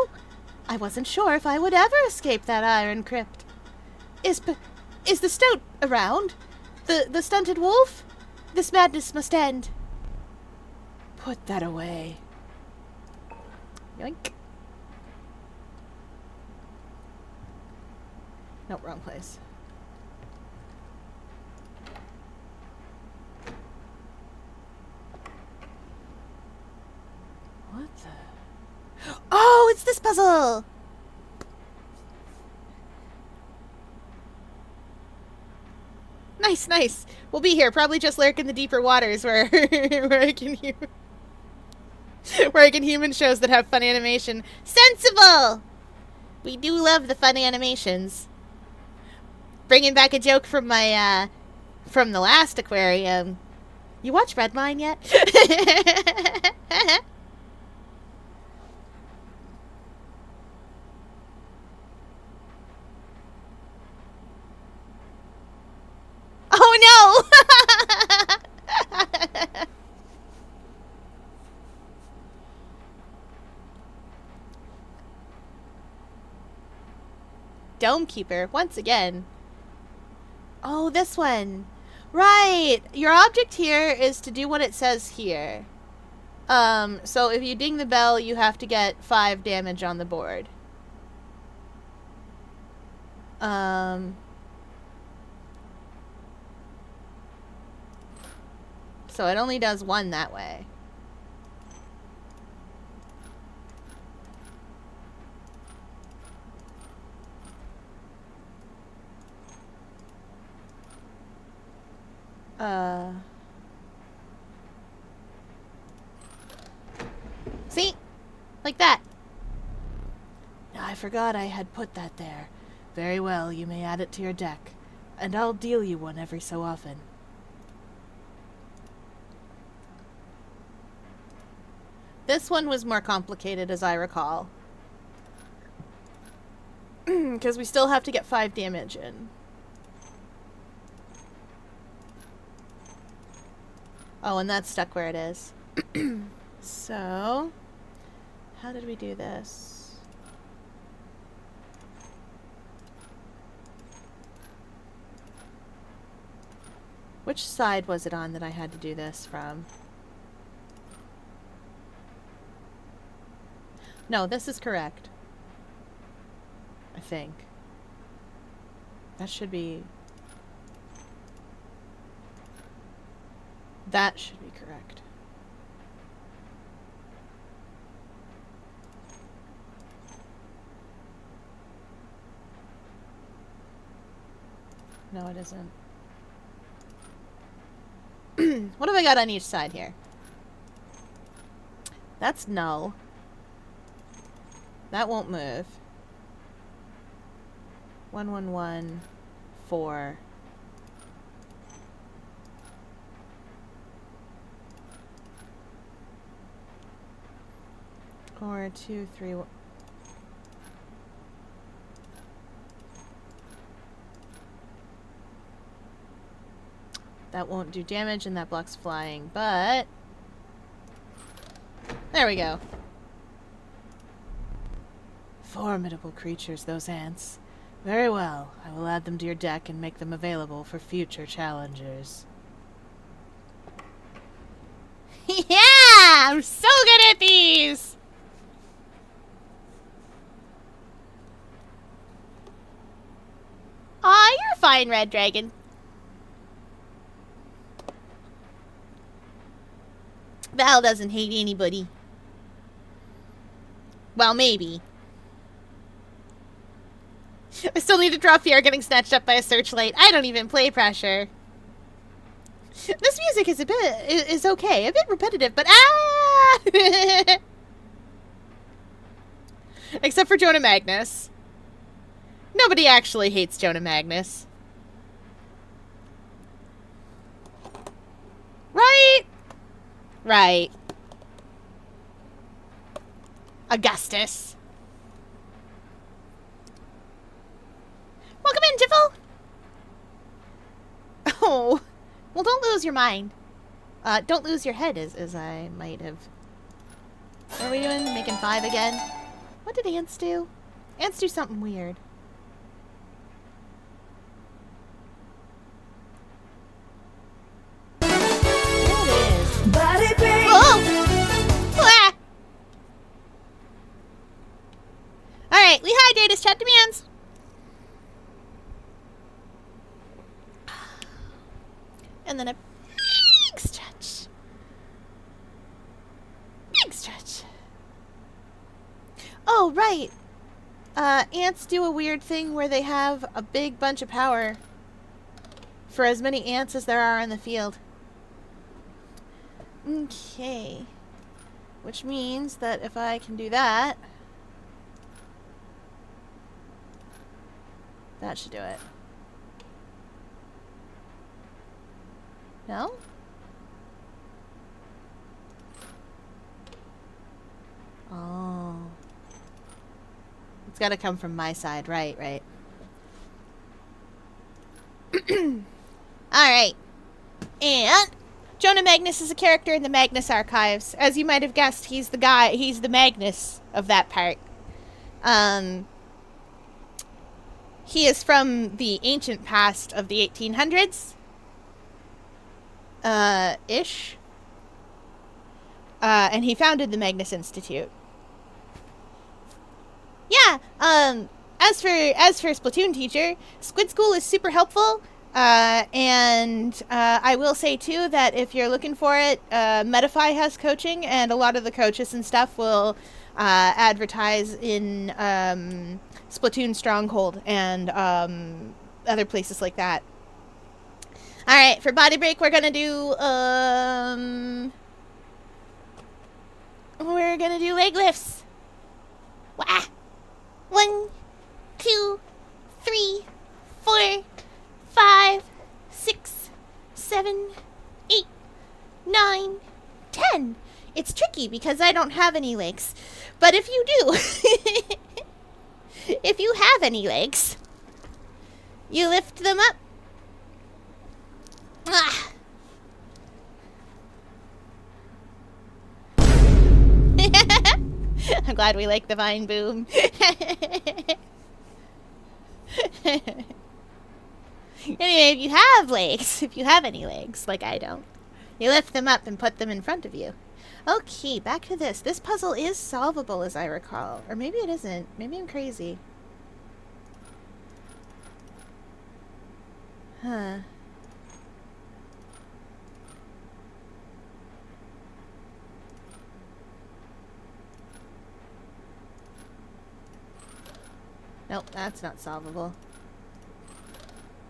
I wasn't sure if I would ever escape that iron crypt. Is the stoat around? The stunted wolf? This madness must end. Put that away. Yoink. Nope, wrong place. What the? Oh, it's this puzzle! Nice, nice. We'll be here. Probably just lurk in the deeper waters where where I can hear human shows that have fun animation. Sensible! We do love the fun animations. Bringing back a joke from my from the last aquarium. You watch Redmine yet? Oh no! Dome Keeper, once again. Oh, this one. Right. Your object here is to do what it says here. So if you ding the bell, you have to get 5 damage on the board. So it only does 1 that way. See? Like that. I forgot I had put that there. Very well, you may add it to your deck. And I'll deal you one every so often. This one was more complicated, as I recall. Because we still have to get 5 damage in. Oh, and that's stuck where it is. So, how did we do this? Which side was it on that I had to do this from? No, this is correct. I think. That should be... That should be correct. No, it isn't. What have I got on each side here? That's null. That won't move. 1, 1, 1, 4. Or 2, 3, 1. That won't do damage and that blocks flying, but... There we go. Formidable creatures, those ants. Very well. I will add them to your deck and make them available for future challengers. Yeah! I'm so good at these! Aw, you're fine, Red Dragon. Val doesn't hate anybody. Well, maybe. I still need to draw fear getting snatched up by a searchlight. I don't even play pressure. This music is is okay. A bit repetitive, but except for Jonah Magnus. Nobody actually hates Jonah Magnus. Right? Right. Augustus. Welcome in, Jiffle! Oh. Well, don't lose your mind. Don't lose your head, as I might have. What are we doing? Making 5 again? What did ants do? Ants do something weird. Body bang. Oh! Ah! Alright, we hydrate as chat demands. And then a big stretch. Big stretch. Oh, right. Ants do a weird thing where they have a big bunch of power for as many ants as there are in the field. Okay. Which means that if I can do that, that should do it. No? Oh. It's gotta come from my side. Right, right. Alright. And Jonah Magnus is a character in the Magnus Archives. As you might have guessed, he's the guy, he's the Magnus of that part. He is from the ancient past of the 1800s. Ish. And he founded the Magnus Institute. Yeah, as for Splatoon teacher, Squid School is super helpful. And I will say too that if you're looking for it, Metafy has coaching, and a lot of the coaches and stuff will advertise in Splatoon Stronghold and other places like that. All right, for body break, we're gonna do leg lifts. Wah! 1, 2, 3, 4, 5, 6, 7, 8, 9, 10. It's tricky because I don't have any legs. But if you do, if you have any legs, you lift them up. Ah. I'm glad we like the vine boom. Anyway, if you have legs, if you have any legs, like I don't, you lift them up and put them in front of you. Okay, back to this. This puzzle is solvable, as I recall. Or maybe it isn't. Maybe I'm crazy. Huh. Nope, that's not solvable.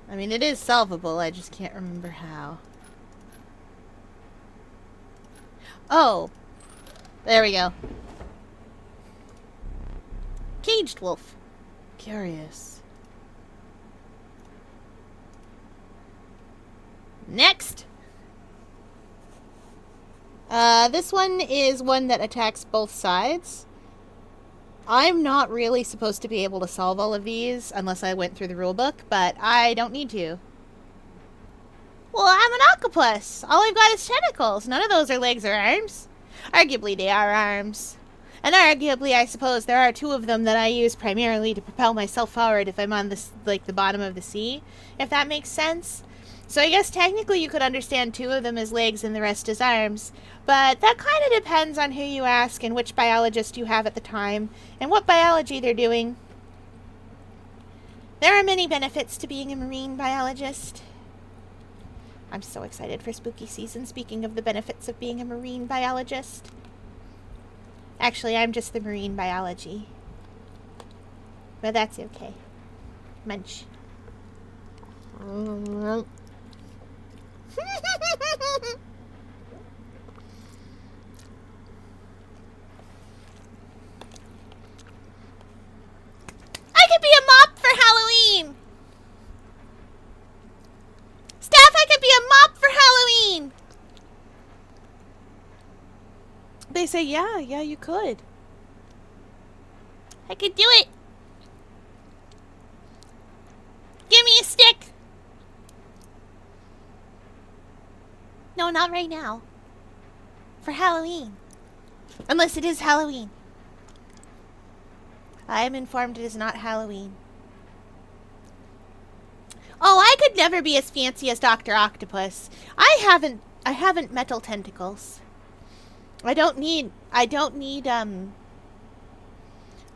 I mean, it is solvable, I just can't remember how. Oh! There we go. Caged wolf. Curious. Next! This one is one that attacks both sides. I'm not really supposed to be able to solve all of these unless I went through the rulebook, but I don't need to. Well, I'm an octopus. All I've got is tentacles. None of those are legs or arms. Arguably, they are arms. And arguably, I suppose, there are two of them that I use primarily to propel myself forward if I'm on this, like, the bottom of the sea, if that makes sense. So I guess technically you could understand two of them as legs and the rest as arms, but that kind of depends on who you ask and which biologist you have at the time, and what biology they're doing. There are many benefits to being a marine biologist. I'm so excited for spooky season, speaking of the benefits of being a marine biologist. Actually, I'm just the marine biology. But that's okay. Munch. I could be a mop for Halloween! Steph, I could be a mop for Halloween! They say, yeah, you could. I could do it! Give me a stick! No, not right now. For Halloween. Unless it is Halloween. I am informed it is not Halloween. Oh, I could never be as fancy as Dr. Octopus. I haven't metal tentacles. I don't need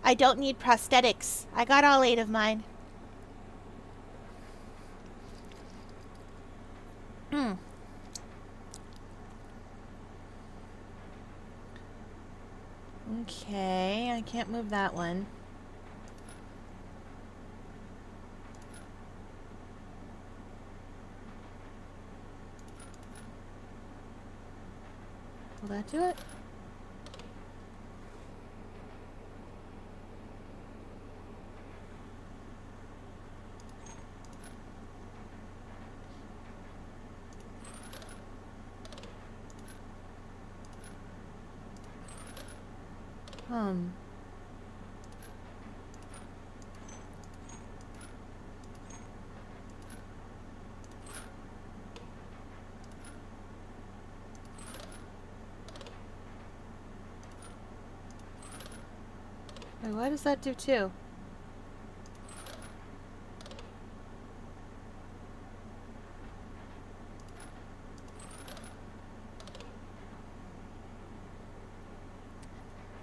prosthetics. I got all 8 of mine. Okay, I can't move that one. Will that do it? Wait, why does that do too?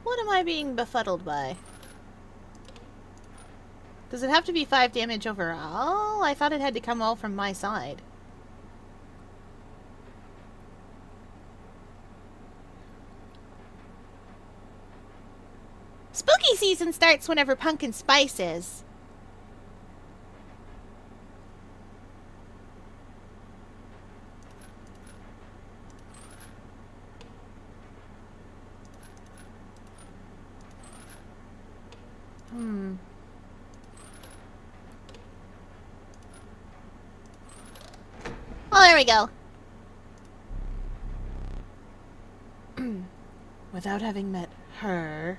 What am I being befuddled by? Does it have to be 5 damage overall? I thought it had to come all from my side. Spooky season starts whenever pumpkin spice is. Oh, there we go. Without having met her,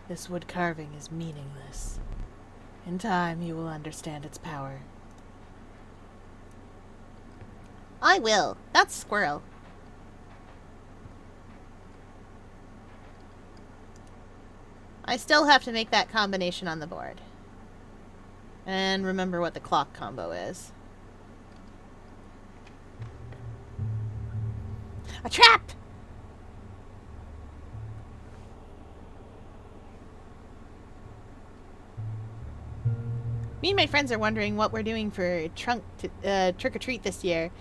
this wood carving is meaningless. In time, you will understand its power. I will. That's squirrel. I still have to make that combination on the board. And remember what the clock combo is. A trap! Me and my friends are wondering what we're doing for trick-or-treat this year.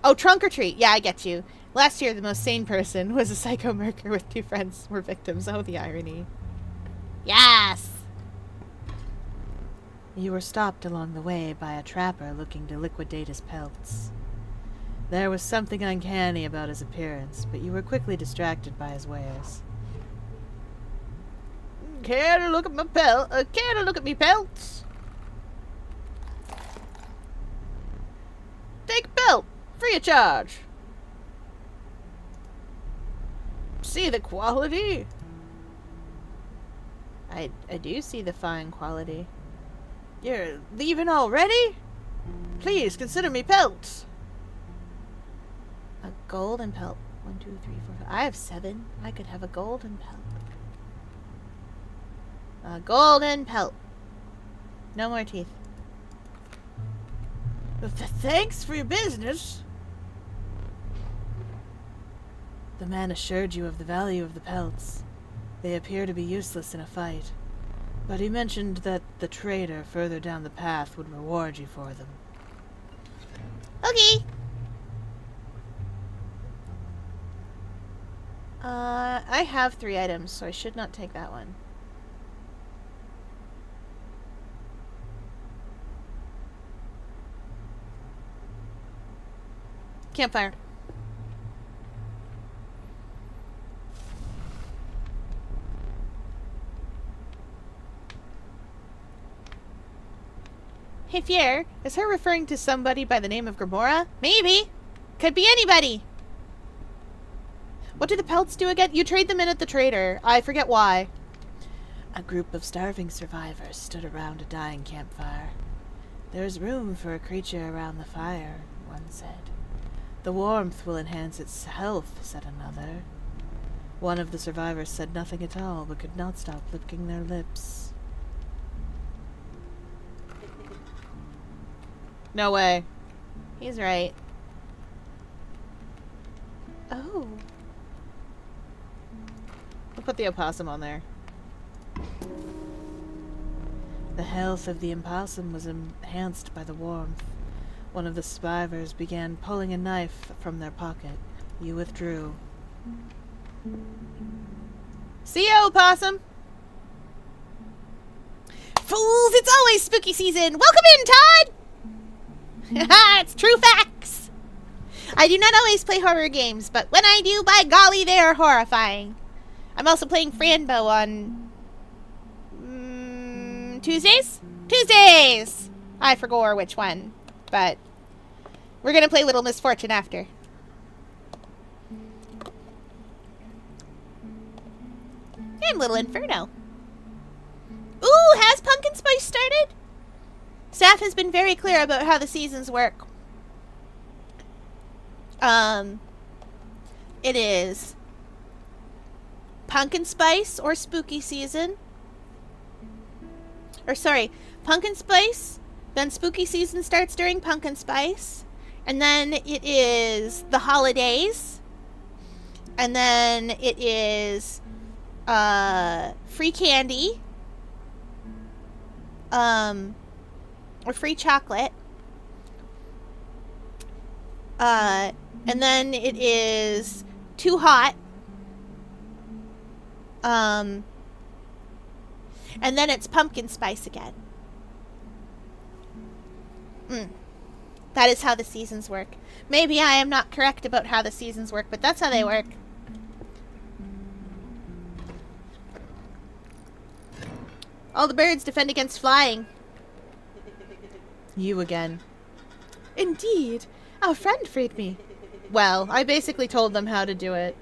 Oh, trunk or treat. Yeah, I get you. Last year, the most sane person was a psycho murderer with 2 friends were victims. Oh, the irony. Yes! You were stopped along the way by a trapper looking to liquidate his pelts. There was something uncanny about his appearance, but you were quickly distracted by his wares. Care to look at my care to look at me pelts? Take a pelt, free of charge. See the quality? I do see the fine quality. You're leaving already? Please consider me pelts. A golden pelt. 1, 2, 3, 4, 5. I have 7. I could have a golden pelt. A golden pelt. No more teeth. Thanks for your business. The man assured you of the value of the pelts. They appear to be useless in a fight, but he mentioned that the trader further down the path would reward you for them. Okay. I have 3 items, so I should not take that one. Campfire. Hey, Fier, is her referring to somebody by the name of Grimora? Maybe. Could be anybody. What do the pelts do again? You trade them in at the trader. I forget why. A group of starving survivors stood around a dying campfire. There's room for a creature around the fire, one said. The warmth will enhance its health, said another. One of the survivors said nothing at all, but could not stop licking their lips. No way. He's right. Oh. I'll put the opossum on there. The health of the opossum was enhanced by the warmth. One of the survivors began pulling a knife from their pocket. You withdrew. See ya, opossum! Fools, it's always spooky season! Welcome in, Todd! Haha, it's true facts! I do not always play horror games, but when I do, by golly, they are horrifying. I'm also playing Franbo on... Tuesdays? Tuesdays! I forgot which one, but we're gonna play Little Misfortune after. And Little Inferno. Ooh, has Pumpkin Spice started? Staff has been very clear about how the seasons work. It is Pumpkin Spice or Spooky Season. Or sorry, Pumpkin Spice, then Spooky Season starts during Pumpkin Spice, and then it is the holidays, and then it is free candy, or free chocolate, and then it is too hot, and then it's pumpkin spice again. That is how the seasons work. Maybe I am not correct about how the seasons work, but that's how they work. All the birds defend against flying. You again. Indeed. Our friend freed me. Well, I basically told them how to do it.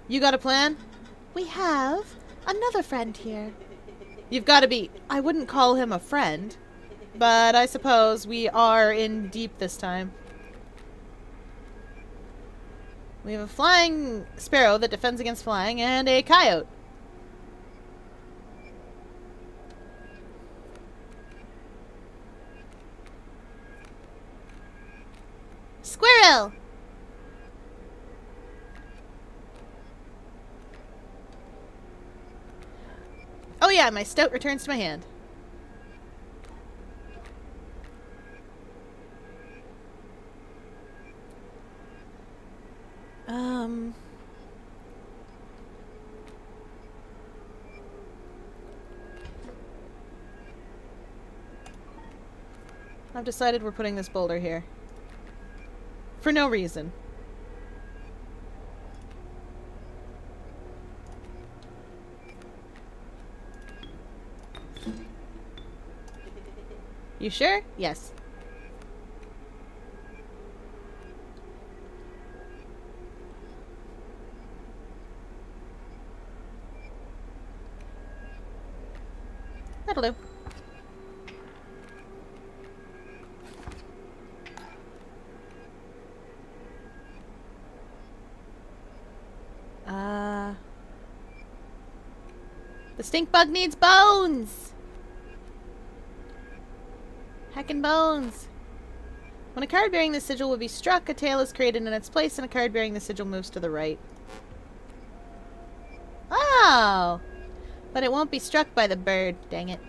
You got a plan? We have another friend here. You've got to be... I wouldn't call him a friend, but I suppose we are in deep this time. We have a flying sparrow that defends against flying and a coyote. still. Oh yeah, my stoat returns to my hand. I've decided we're putting this boulder here. For no reason. You sure? Yes. That'll do. The stink bug needs bones. Heckin' bones. When a card bearing the sigil will be struck, a tail is created in its place, and a card bearing the sigil moves to the right. Oh! But it won't be struck by the bird. Dang it.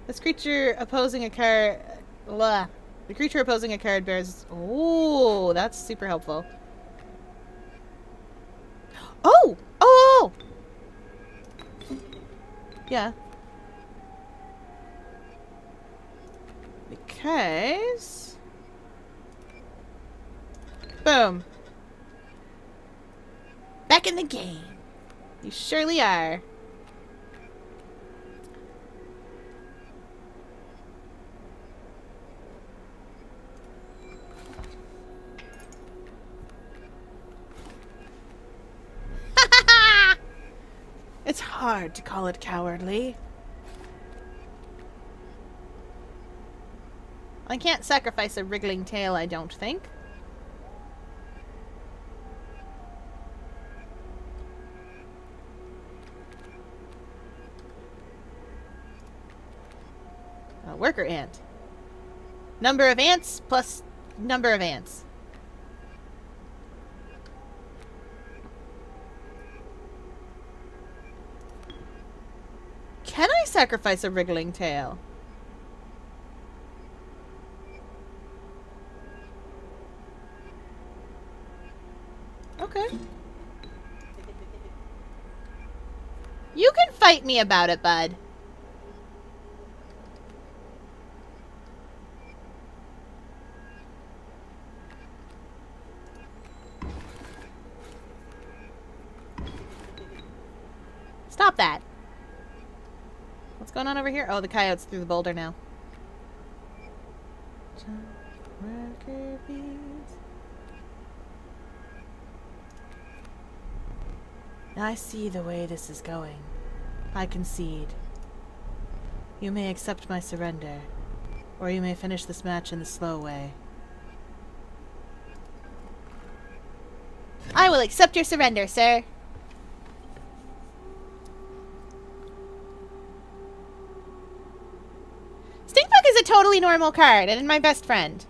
This creature opposing a card... The creature opposing a card bears... Oh, that's super helpful. Oh! Oh! Yeah. Because... Boom. Back in the game. You surely are. It's hard to call it cowardly. I can't sacrifice a wriggling tail, I don't think. A worker ant. Number of ants plus number of ants. Can I sacrifice a wriggling tail? Okay. You can fight me about it, bud. Stop that. What's going on over here? Oh, the coyote's through the boulder now. Worker bees. I see the way this is going. I concede. You may accept my surrender, or you may finish this match in the slow way. I will accept your surrender, sir. Stinkbug is a totally normal card and my best friend.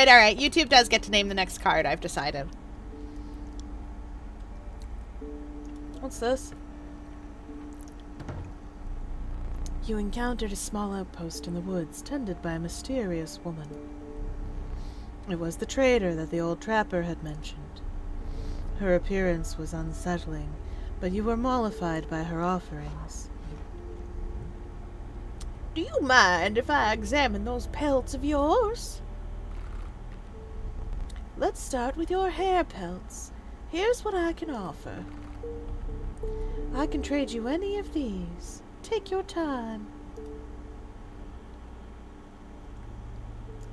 Alright. YouTube does get to name the next card, I've decided. What's this? You encountered a small outpost in the woods, tended by a mysterious woman. It was the trader that the old trapper had mentioned. Her appearance was unsettling, but you were mollified by her offerings. Do you mind if I examine those pelts of yours? Let's start with your hair pelts. Here's what I can offer. I can trade you any of these. Take your time.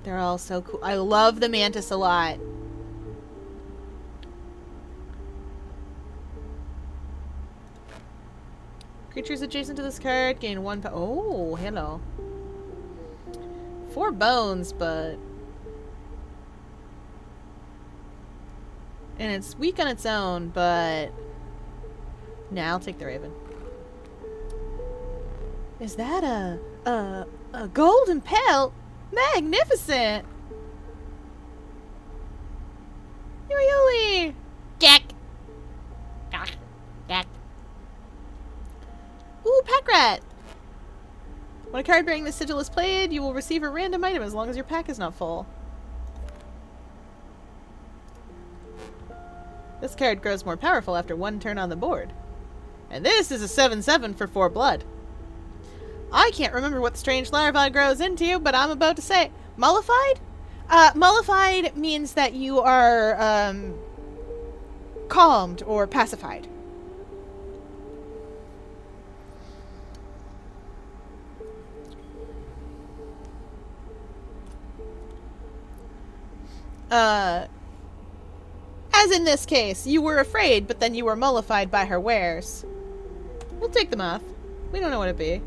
They're all so cool. I love the mantis a lot. Creatures adjacent to this card gain 1 oh, hello. 4 bones, but... And it's weak on its own, but... Nah, I'll take the Raven. Is that a golden pelt? Magnificent! Yuli! Jack. Jack. Jack. Ooh, pack rat! When a card bearing this sigil is played, you will receive a random item as long as your pack is not full. This card grows more powerful after 1 turn on the board. And this is a 7/7 for 4 blood. I can't remember what the strange larva grows into, but I'm about to say... Mollified? Mollified means that you are, calmed or pacified. As in this case, you were afraid, but then you were mollified by her wares. We'll take them off. We don't know what it be.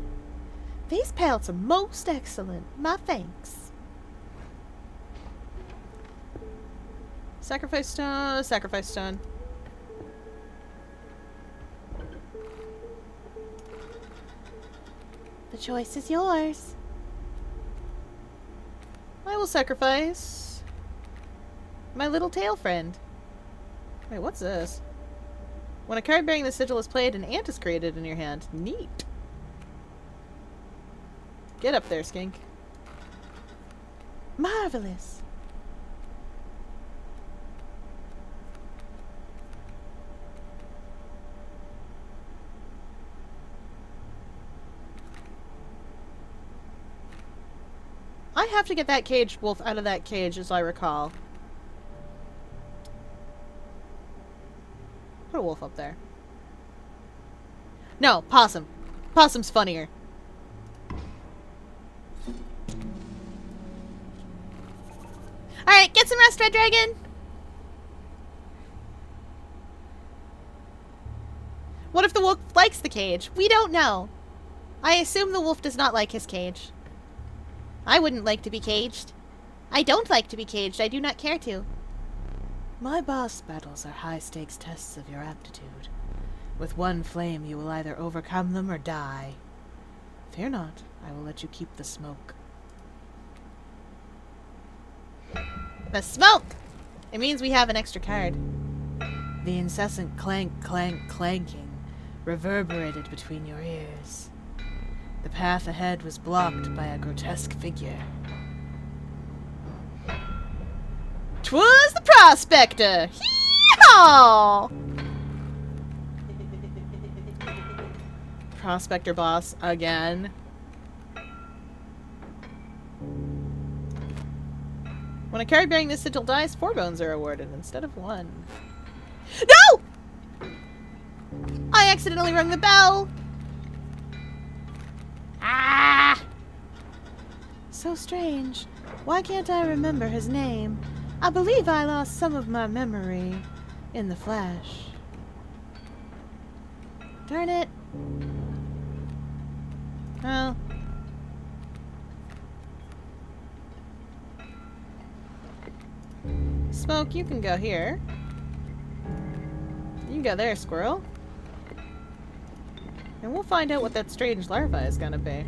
These pelts are most excellent. My thanks. Sacrifice stone, sacrifice stone. The choice is yours. I will sacrifice my little tail friend. Wait, what's this? When a card bearing the sigil is played, an ant is created in your hand. Neat. Get up there, skink. Marvelous. I have to get that cage wolf out of that cage, as I recall. Put a wolf up there. No, possum. Possum's funnier. Alright, get some rest, Red Dragon. What if the wolf likes the cage? We don't know. I assume the wolf does not like his cage. I wouldn't like to be caged. I don't like to be caged. I do not care to. My boss battles are high-stakes tests of your aptitude. With one flame, you will either overcome them or die. Fear not, I will let you keep the smoke. The smoke! It means we have an extra card. The incessant clank, clank, clanking reverberated between your ears. The path ahead was blocked by a grotesque figure. 'Twas the prospector! Hee-haw! Prospector boss again. When a card bearing this sigil dies, 4 bones are awarded instead of 1. No! I accidentally rung the bell! Ah! So strange. Why can't I remember his name? I believe I lost some of my memory in the flash. Darn it. Well. Smoke, you can go here. You can go there, squirrel. And we'll find out what that strange larva is gonna be.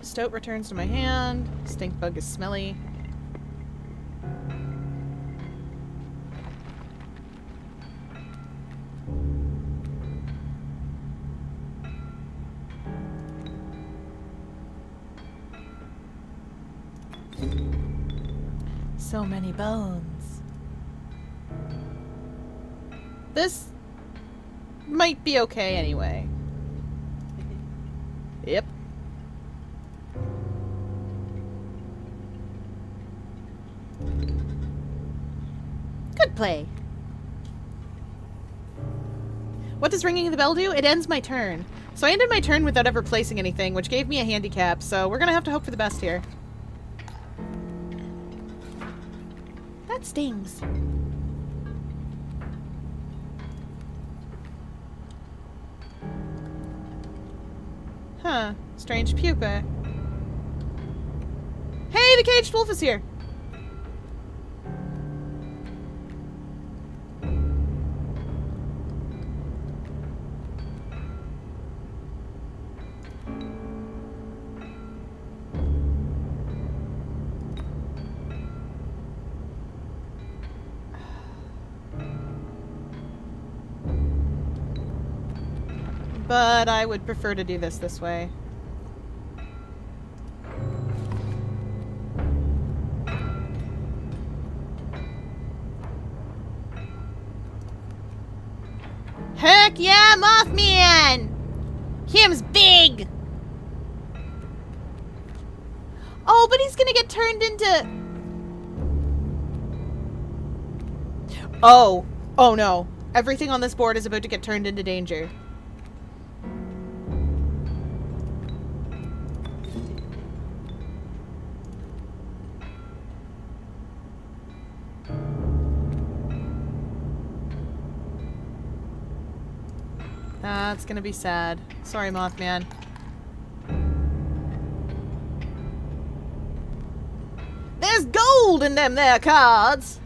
Stoat returns to my hand. Stink bug is smelly. So many bones. This might be okay anyway. Yep. Good play. What does ringing the bell do? It ends my turn. So I ended my turn without ever placing anything, which gave me a handicap, so we're gonna have to hope for the best here. That stings. Huh. Strange pupa. Hey, the caged wolf is here! But I would prefer to do this way. Heck yeah, Mothman! Him's big! Oh, but he's gonna get turned into... Oh! Oh no. Everything on this board is about to get turned into danger. That's gonna be sad. Sorry, Mothman. There's gold in them there cards!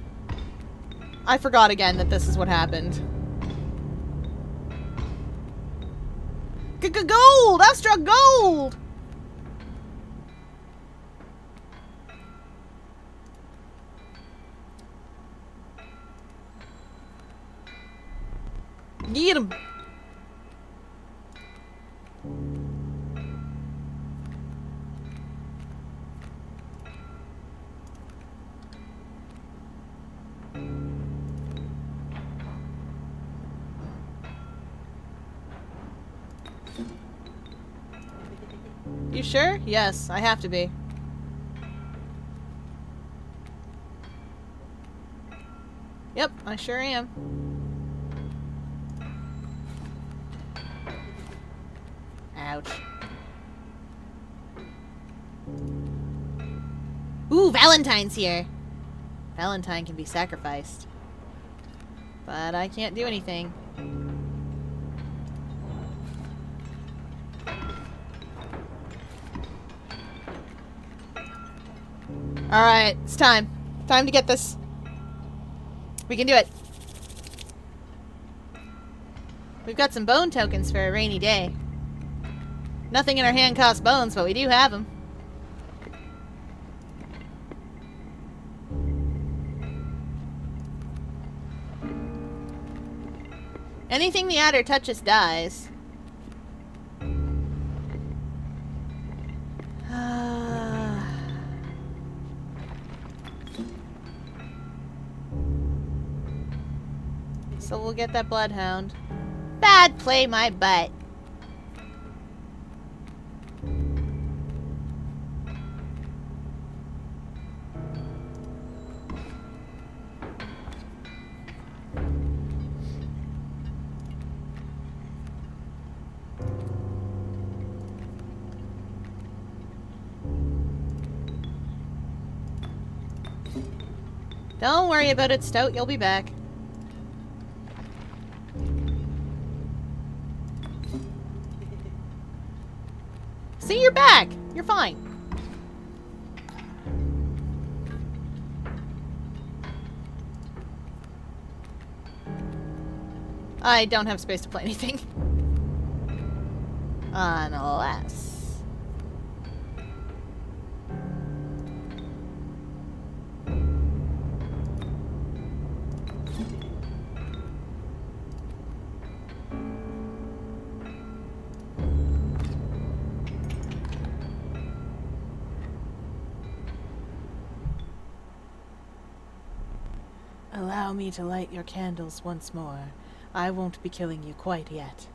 I forgot again that this is what happened. Gold! I struck gold! Get him! You sure? Yes, I have to be. Yep, I sure am. Ouch. Ooh, Valentine's here. Valentine can be sacrificed. But I can't do anything. Alright, it's time. Time to get this. We can do it. We've got some bone tokens for a rainy day. Nothing in our hand costs bones, but we do have them. Anything the adder touches dies. So we'll get that bloodhound. Bad play, my butt. Don't worry about it, Stout. You'll be back. See, you're back. You're fine. I don't have space to play anything. Unless... Allow me to light your candles once more. I won't be killing you quite yet.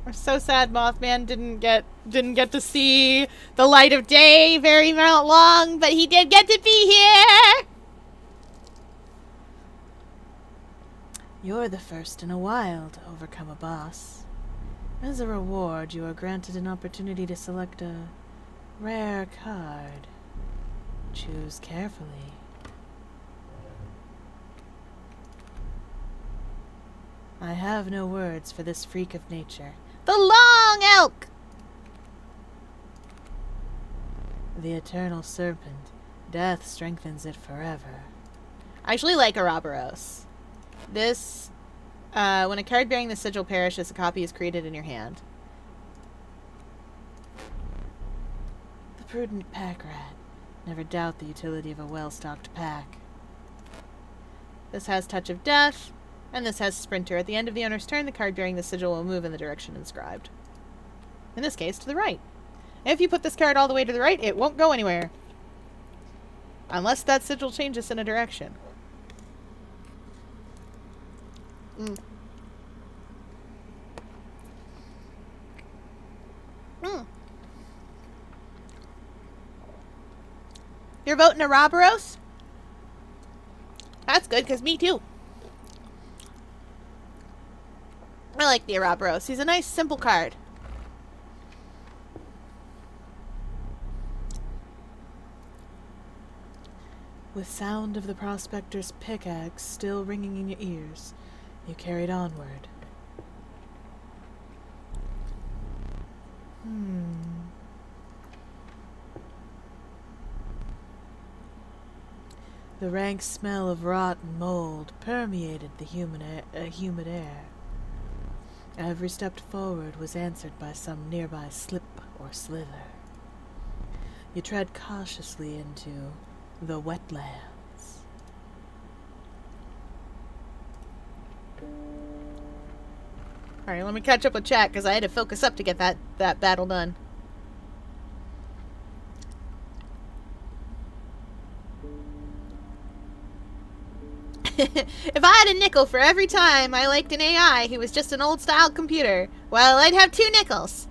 We're so sad Mothman didn't get to see the light of day very long, but he did get to be here! You're the first in a while to overcome a boss. As a reward, you are granted an opportunity to select a rare card. Choose carefully. I have no words for this freak of nature. The long elk! The eternal serpent. Death strengthens it forever. I actually like Ouroboros. This, when a card bearing the sigil perishes, a copy is created in your hand. The prudent pack rat. Never doubt the utility of a well-stocked pack. This has Touch of Death, and this has Sprinter. At the end of the owner's turn, the card bearing the sigil will move in the direction inscribed. In this case, to the right. If you put this card all the way to the right, it won't go anywhere. Unless that sigil changes in a direction. You're voting Ouroboros? That's good, because me too. I like the Ouroboros. He's a nice, simple card. With sound of the prospector's pickaxe still ringing in your ears, you carried onward. The rank smell of rot and mold permeated the humid air. Every step forward was answered by some nearby slip or slither. You tread cautiously into the wetlands. Alright, let me catch up with chat, because I had to focus up to get that battle done. If I had a nickel for every time I liked an AI who was just an old-style computer, well, I'd have 2 nickels.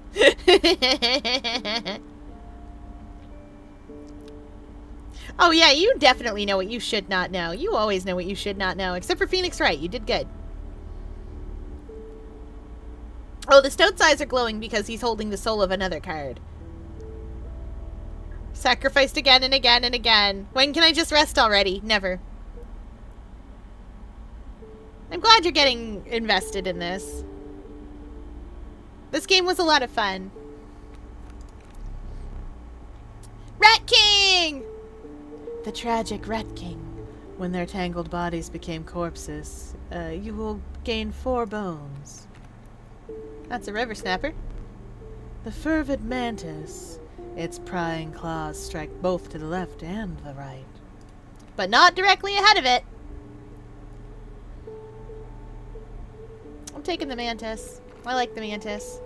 Oh yeah, you definitely know what you should not know. You always know what you should not know, except for Phoenix Wright. You did good. Oh, the Stoat's eyes are glowing because he's holding the soul of another card. Sacrificed again and again and again. When can I just rest already? Never. I'm glad you're getting invested in this. This game was a lot of fun. Rat King! The tragic Rat King. When their tangled bodies became corpses, you will gain 4 bones. That's a river snapper. The fervid mantis. Its prying claws strike both to the left and the right. But not directly ahead of it. I'm taking the mantis. I like the mantis.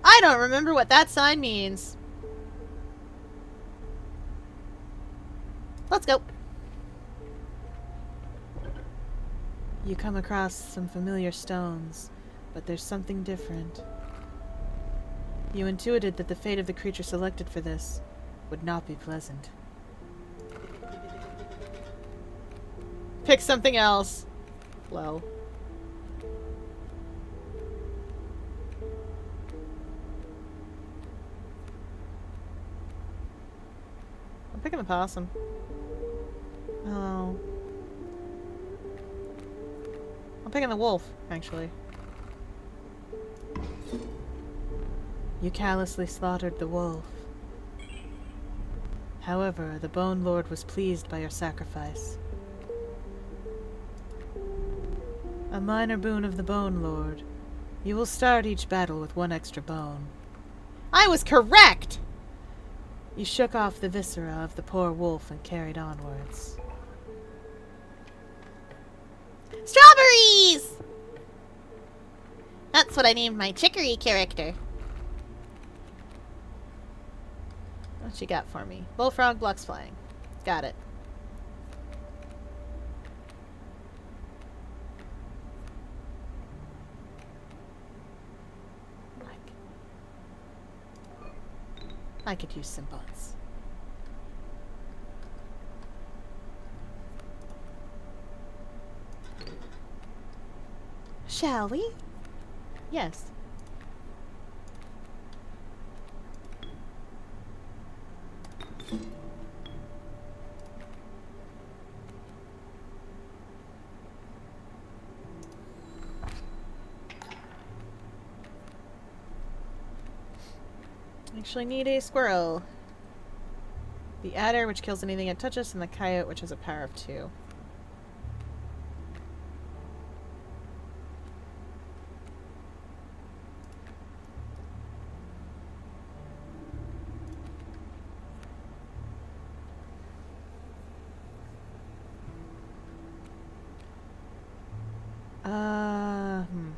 I don't remember what that sign means. Let's go. You come across some familiar stones, but there's something different. You intuited that the fate of the creature selected for this would not be pleasant. Pick something else. Low. I'm picking the possum. Oh. I'm picking the wolf, actually. You callously slaughtered the wolf. However, the Bone Lord was pleased by your sacrifice. A minor boon of the Bone Lord. You will start each battle with 1 extra bone. I was correct! You shook off the viscera of the poor wolf and carried onwards. Strawberries! That's what I named my chicory character. What you got for me? Bullfrog blocks flying. Got it. I could use some buns. Shall we? Yes. Actually need a squirrel. The adder, which kills anything it touches, and the coyote, which has a power of 2. Hmm.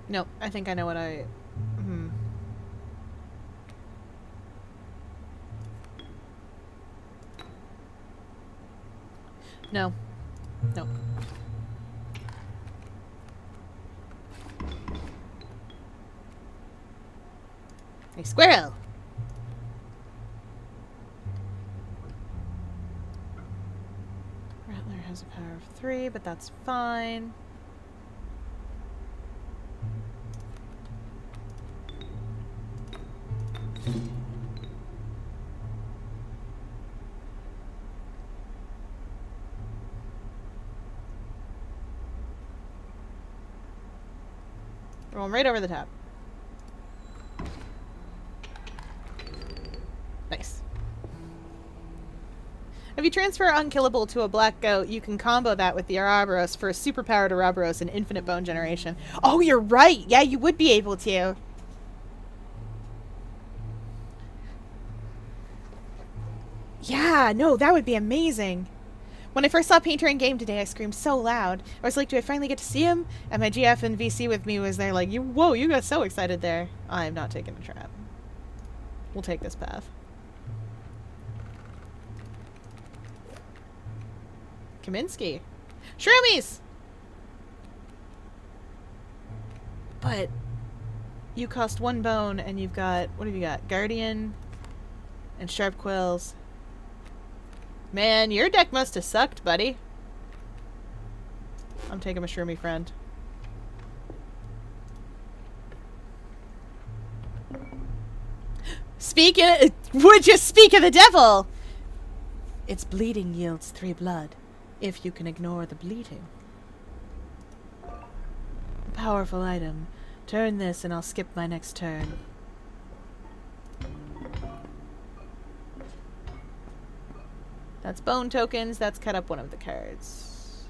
No, I think I know what I... No. No. A squirrel! Rattler has a power of 3, but that's fine. Rolling right over the top. Nice. If you transfer Unkillable to a black goat, you can combo that with the Ouroboros for a superpowered Ouroboros and infinite bone generation. Oh, you're right! Yeah, you would be able to. Yeah, no, that would be amazing. When I first saw Painter in game today, I screamed so loud. I was like, do I finally get to see him? And my GF and VC with me was there like, whoa, you got so excited there. I'm not taking the trap. We'll take this path. Kaminsky. Shroomies! But you cost 1 bone and you've got, what have you got? Guardian and Sharp Quills. Man, your deck must have sucked, buddy. I'm taking my shroomy friend. Would you speak of the devil? Its bleeding yields 3 blood, if you can ignore the bleeding. A powerful item. Turn this and I'll skip my next turn. That's bone tokens. That's cut up one of the cards.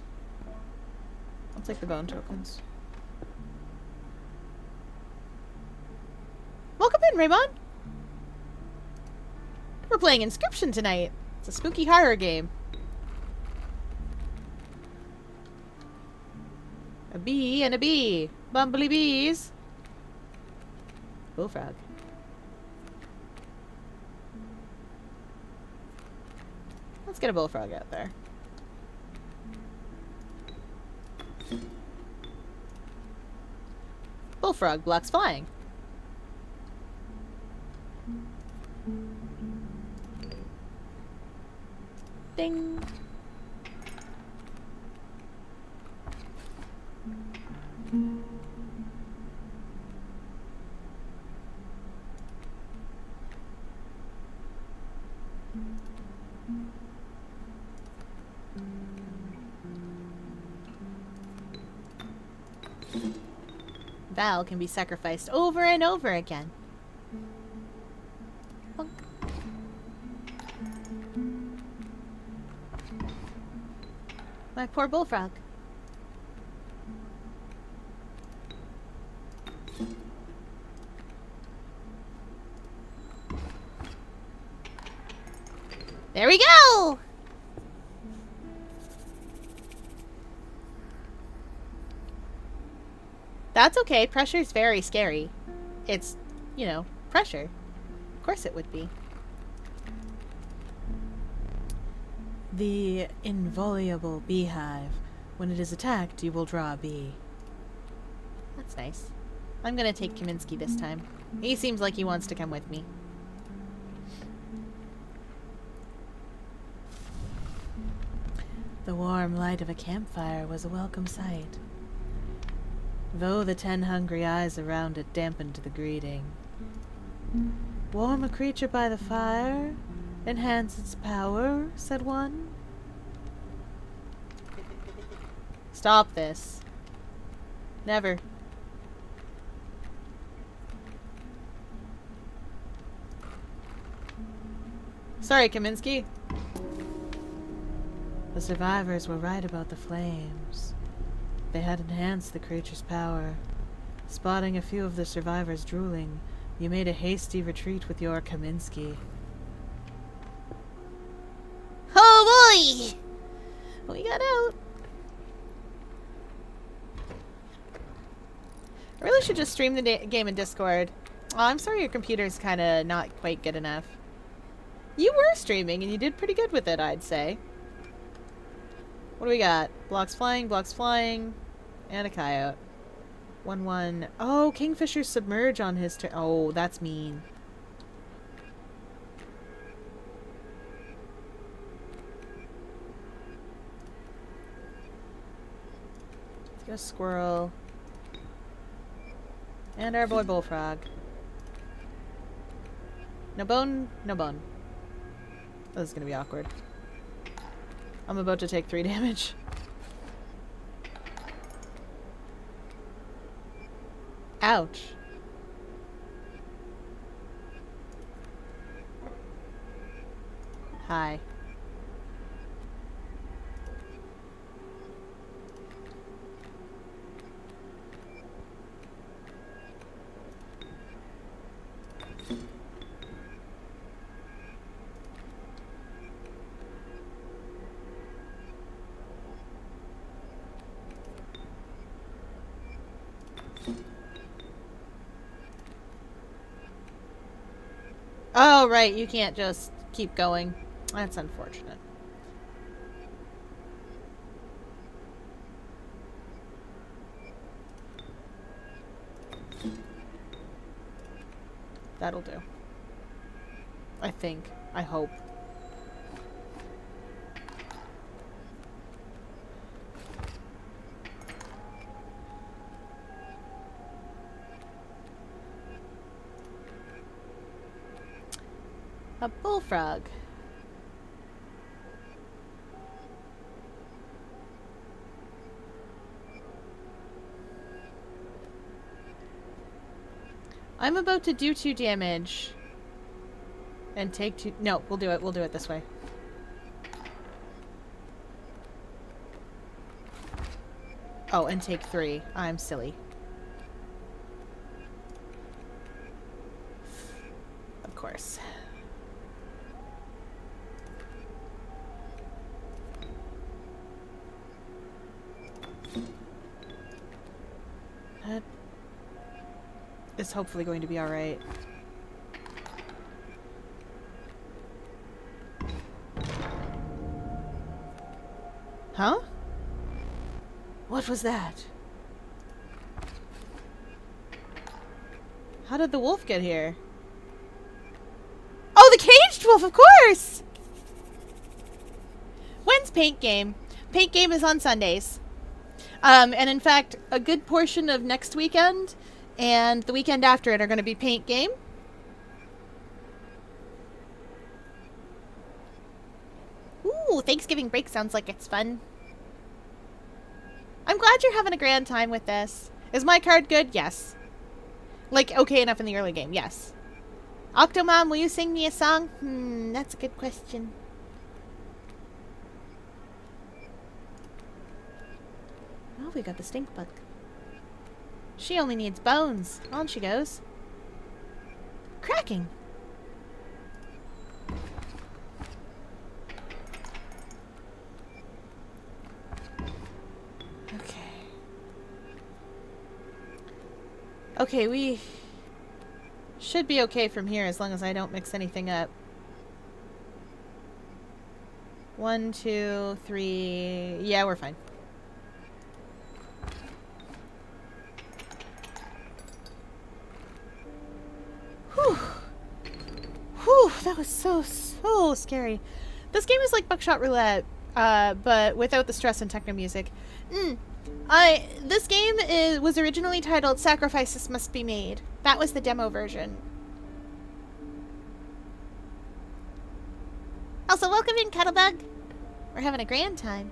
I'll take the bone tokens. Welcome in, Raymond. We're playing Inscryption tonight. It's a spooky horror game. A bee and a bee. Bumbly bees. Bullfrog. Let's get a bullfrog out there. Bullfrog blocks flying. Ding. Val can be sacrificed over and over again. Bonk. My poor bullfrog. There we go! That's okay. Pressure's very scary. It's, you know, pressure. Of course it would be. The inviolable beehive. When it is attacked, you will draw a bee. That's nice. I'm gonna take Kaminsky this time. He seems like he wants to come with me. The warm light of a campfire was a welcome sight, though the 10 hungry eyes around it dampened the greeting. Warm a creature by the fire, enhance its power, said one. Stop this. Never. Sorry, Kaminsky. The survivors were right about the flames. They had enhanced the creature's power. Spotting a few of the survivors drooling, you made a hasty retreat with your Kaminsky. Oh boy! We got out. I really should just stream the game in Discord. Oh, I'm sorry your computer's kind of not quite good enough. You were streaming and you did pretty good with it, I'd say. What do we got? Blocks flying, and a coyote. 1-1. Oh, Kingfisher submerge on his turn. Oh, that's mean. Let's get a squirrel. And our boy bullfrog. No bone, no bone. This is gonna be awkward. I'm about to take 3 damage. Ouch. Hi. Oh, right, you can't just keep going. That's unfortunate. That'll do. I think. I hope. A bullfrog. I'm about to do 2 damage. And take 2... No, we'll do it. We'll do it this way. Oh, and take 3. I'm silly. Of course. That is hopefully going to be alright. Huh? What was that? How did the wolf get here? Oh, the caged wolf, of course! When's paint game? Paint game is on Sundays. And in fact, a good portion of next weekend and the weekend after it are going to be paint game. Ooh, Thanksgiving break sounds like it's fun. I'm glad you're having a grand time with this. Is my card good? Yes. Like, okay enough in the early game? Yes. Octomom, will you sing me a song? That's a good question. Oh, we got the stink bug. She only needs bones. On she goes. Cracking. Okay. Okay, we should be okay from here as long as I don't mix anything up. 1, 2, 3. Yeah, we're fine. Whew. Whew, that was so scary. This game is like Buckshot Roulette, but without the stress and techno music. This game was originally titled Sacrifices Must Be Made. That was the demo version. Also, welcome in, Kettlebug. We're having a grand time.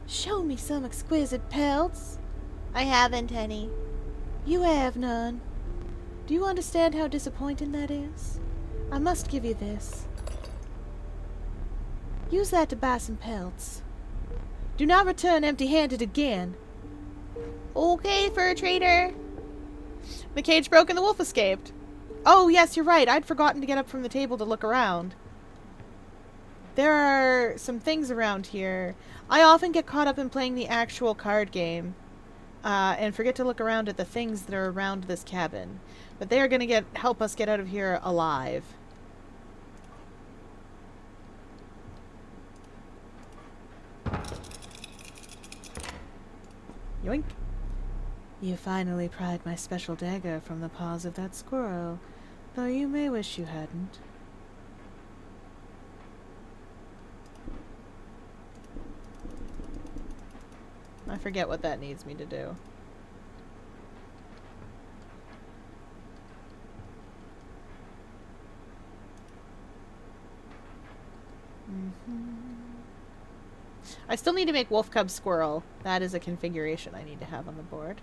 Show me some exquisite pelts. I haven't any. You have none. Do you understand how disappointing that is? I must give you this. Use that to buy some pelts. Do not return empty-handed again. Okay, fur trader. The cage broke and the wolf escaped. Oh, yes, you're right. I'd forgotten to get up from the table to look around. There are some things around here. I often get caught up in playing the actual card game and forget to look around at the things that are around this cabin. But they are going to help us get out of here alive. Yoink. You finally pried my special dagger from the paws of that squirrel, though you may wish you hadn't. I forget what that needs me to do. I still need to make wolf cub squirrel. That is a configuration I need to have on the board.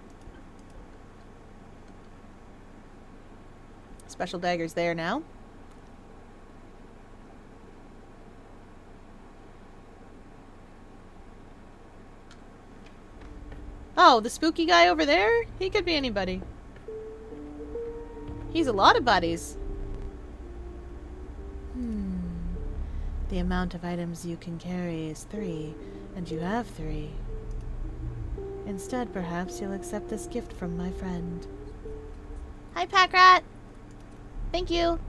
Special dagger's there now. Oh, the spooky guy over there? He could be anybody. He's a lot of buddies. The amount of items you can carry is 3, and you have 3. Instead, perhaps you'll accept this gift from my friend. Hi, pack rat. Thank you.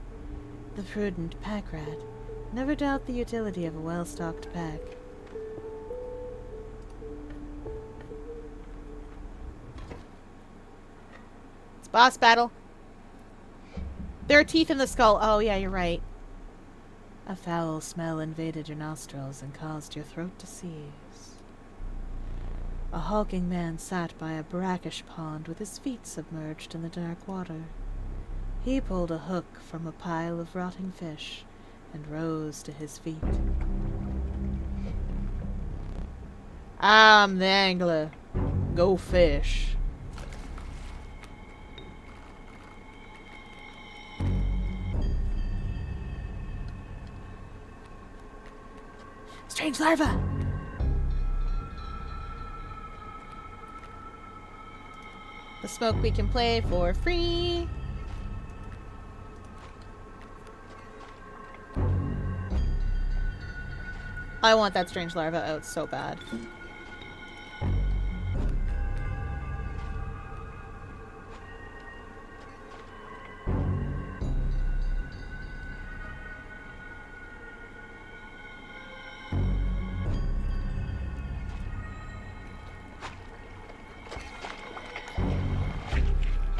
The prudent pack rat. Never doubt the utility of a well-stocked pack. It's boss battle. There are teeth in the skull. Oh, yeah, you're right. A foul smell invaded your nostrils and caused your throat to seize. A hulking man sat by a brackish pond with his feet submerged in the dark water. He pulled a hook from a pile of rotting fish and rose to his feet. I'm the angler. Go fish. Strange larva! The smoke we can play for free. I want that strange larva out so bad.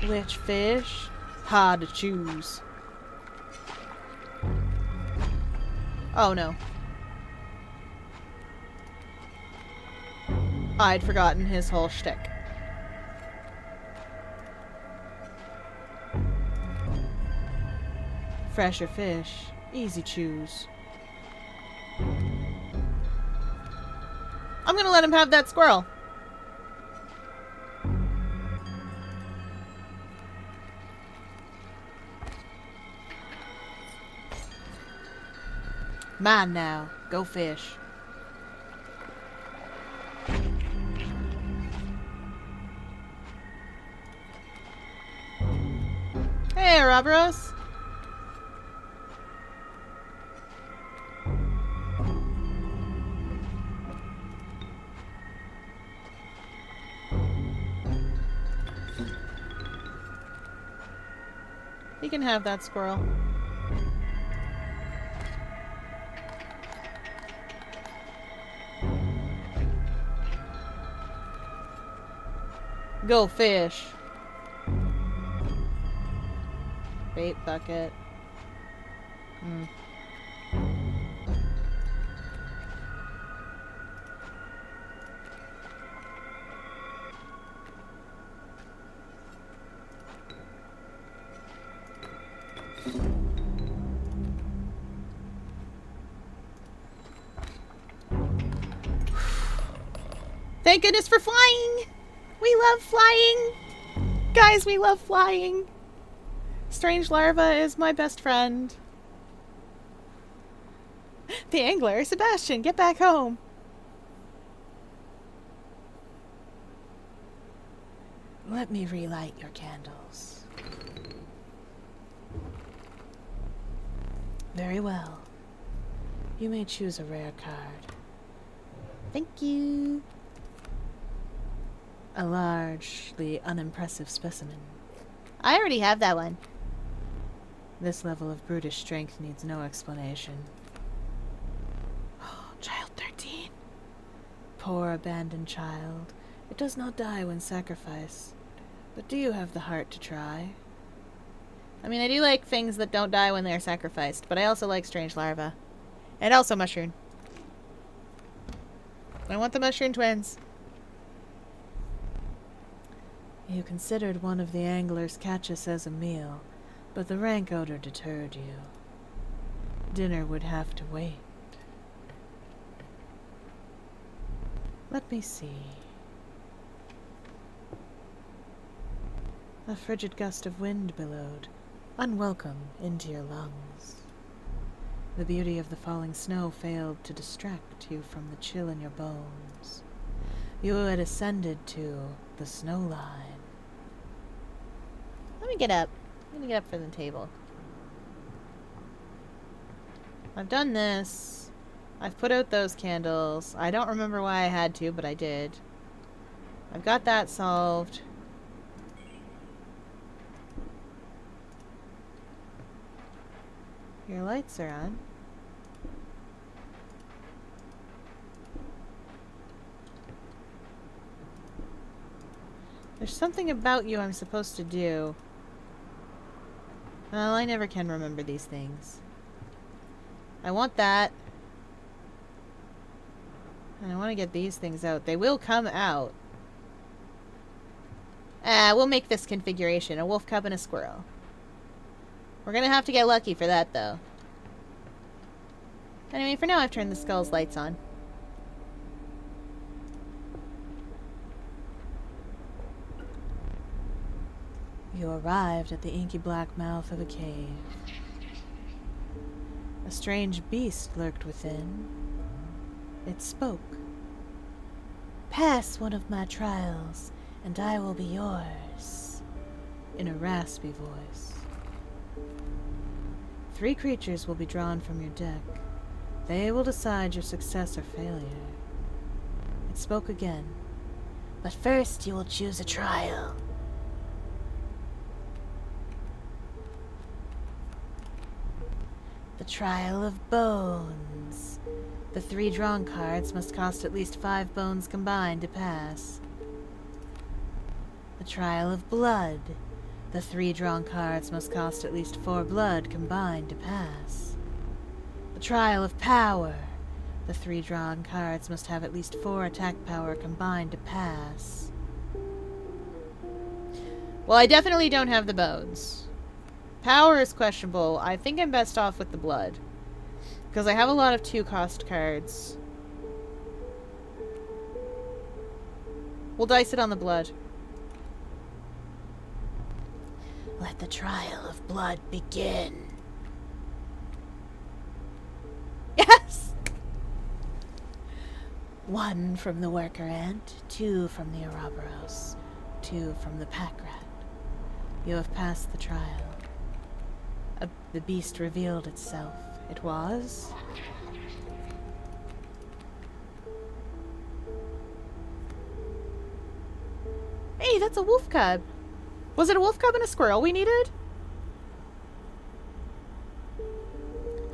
Which fish? Hard to choose. Oh no. I'd forgotten his whole shtick. Fresher fish. Easy choose. I'm gonna let him have that squirrel. Mine now. Go fish. Hey, Robros. You can have that squirrel. Go fish. Bait bucket. Thank goodness for flying! We love flying! Guys, we love flying! Strange larva is my best friend. The angler, Sebastian, get back home! Let me relight your candles. Very well. You may choose a rare card. Thank you. A largely unimpressive specimen. I already have that one. This level of brutish strength needs no explanation. Oh, child 13. Poor abandoned child. It does not die when sacrificed. But do you have the heart to try? I mean, I do like things that don't die when they are sacrificed, but I also like strange larva. And also mushroom. I want the mushroom twins. You considered one of the angler's catches as a meal, but the rank odor deterred you. Dinner would have to wait. Let me see. A frigid gust of wind billowed, unwelcome, into your lungs. The beauty of the falling snow failed to distract you from the chill in your bones. You had ascended to the snow line. Let me get up. I'm gonna get up from the table. I've done this. I've put out those candles. I don't remember why I had to, but I did. I've got that solved. Your lights are on. There's something about you I'm supposed to do. Well, I never can remember these things. I want that. And I want to get these things out. They will come out. We'll make this configuration. A wolf cub and a squirrel. We're gonna have to get lucky for that, though. Anyway, for now I've turned the skull's lights on. You arrived at the inky black mouth of a cave. A strange beast lurked within. It spoke. "Pass one of my trials, and I will be yours," in a raspy voice. 3 creatures will be drawn from your deck. They will decide your success or failure. It spoke again. "But first you will choose a trial." The Trial of Bones. The 3 drawn cards must cost at least 5 bones combined to pass. The Trial of Blood. The 3 drawn cards must cost at least 4 blood combined to pass. The Trial of Power. The 3 drawn cards must have at least 4 attack power combined to pass. Well, I definitely don't have the bones. Power is questionable. I think I'm best off with the blood. Because I have a lot of 2-cost cards. We'll dice it on the blood. Let the trial of blood begin. Yes! 1 from the worker ant, 2 from the Ouroboros, 2 from the pack rat. You have passed the trial. The beast revealed itself. It was... Hey, that's a wolf cub. Was it a wolf cub and a squirrel we needed?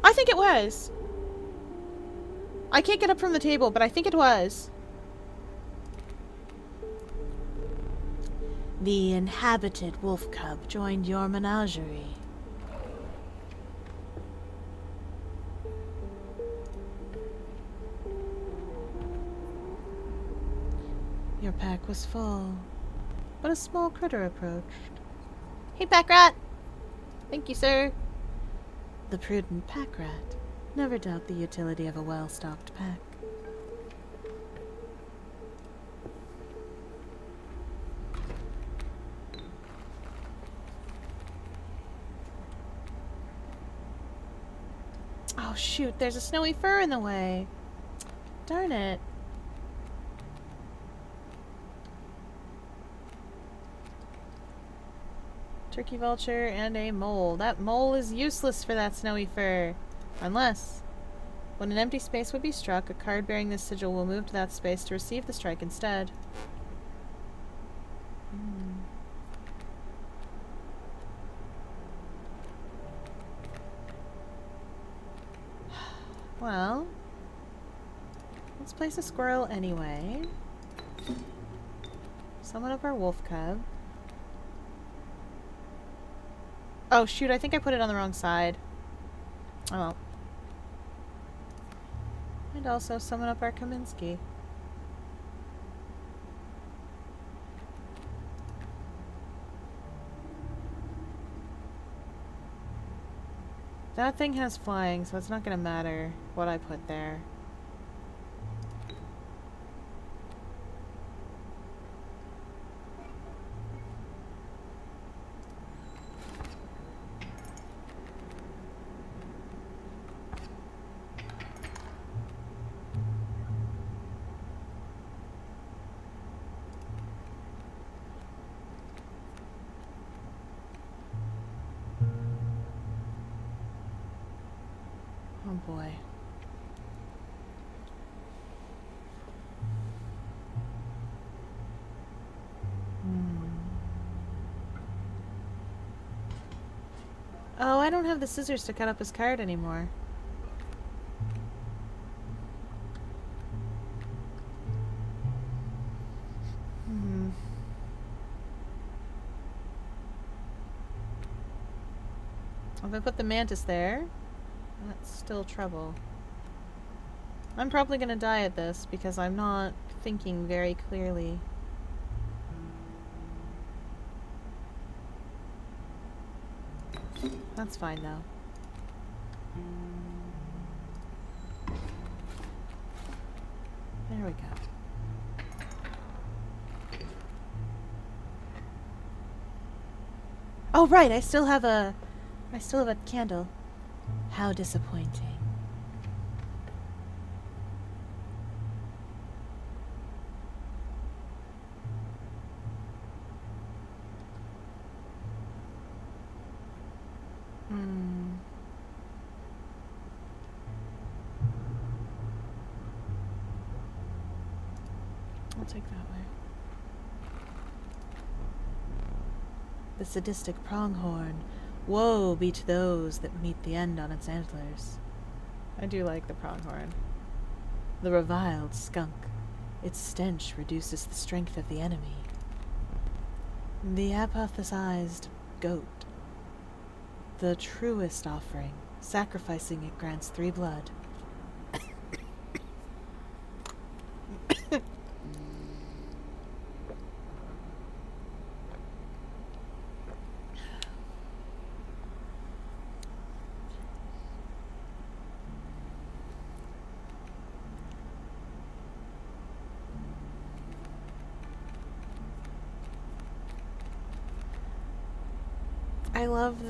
I think it was. I can't get up from the table, but I think it was. The inhabited wolf cub joined your menagerie. Your pack was full, but a small critter approached. Hey, pack rat. Thank you, sir. The prudent pack rat never doubt the utility of a well-stocked pack. Oh shoot, there's a snowy fur in the way. Darn it. Turkey vulture and a mole. That mole is useless for that snowy fur. Unless, when an empty space would be struck, a card bearing this sigil will move to that space to receive the strike instead. Well, let's place a squirrel anyway. Summon up our wolf cub. Oh shoot, I think I put it on the wrong side. Oh well. And also summon up our Kaminsky. That thing has flying, so it's not gonna matter what I put there. Oh boy. Oh, I don't have the scissors to cut up his card anymore. If I put the mantis there, that's still trouble. I'm probably gonna die at this because I'm not thinking very clearly. That's fine though. There we go. Oh right, I still have a candle. How disappointing. I'll take that way. The sadistic pronghorn. Woe be to those that meet the end on its antlers. I do like the pronghorn. The reviled skunk. Its stench reduces the strength of the enemy. The apothesized goat. The truest offering. Sacrificing it grants 3 blood. I love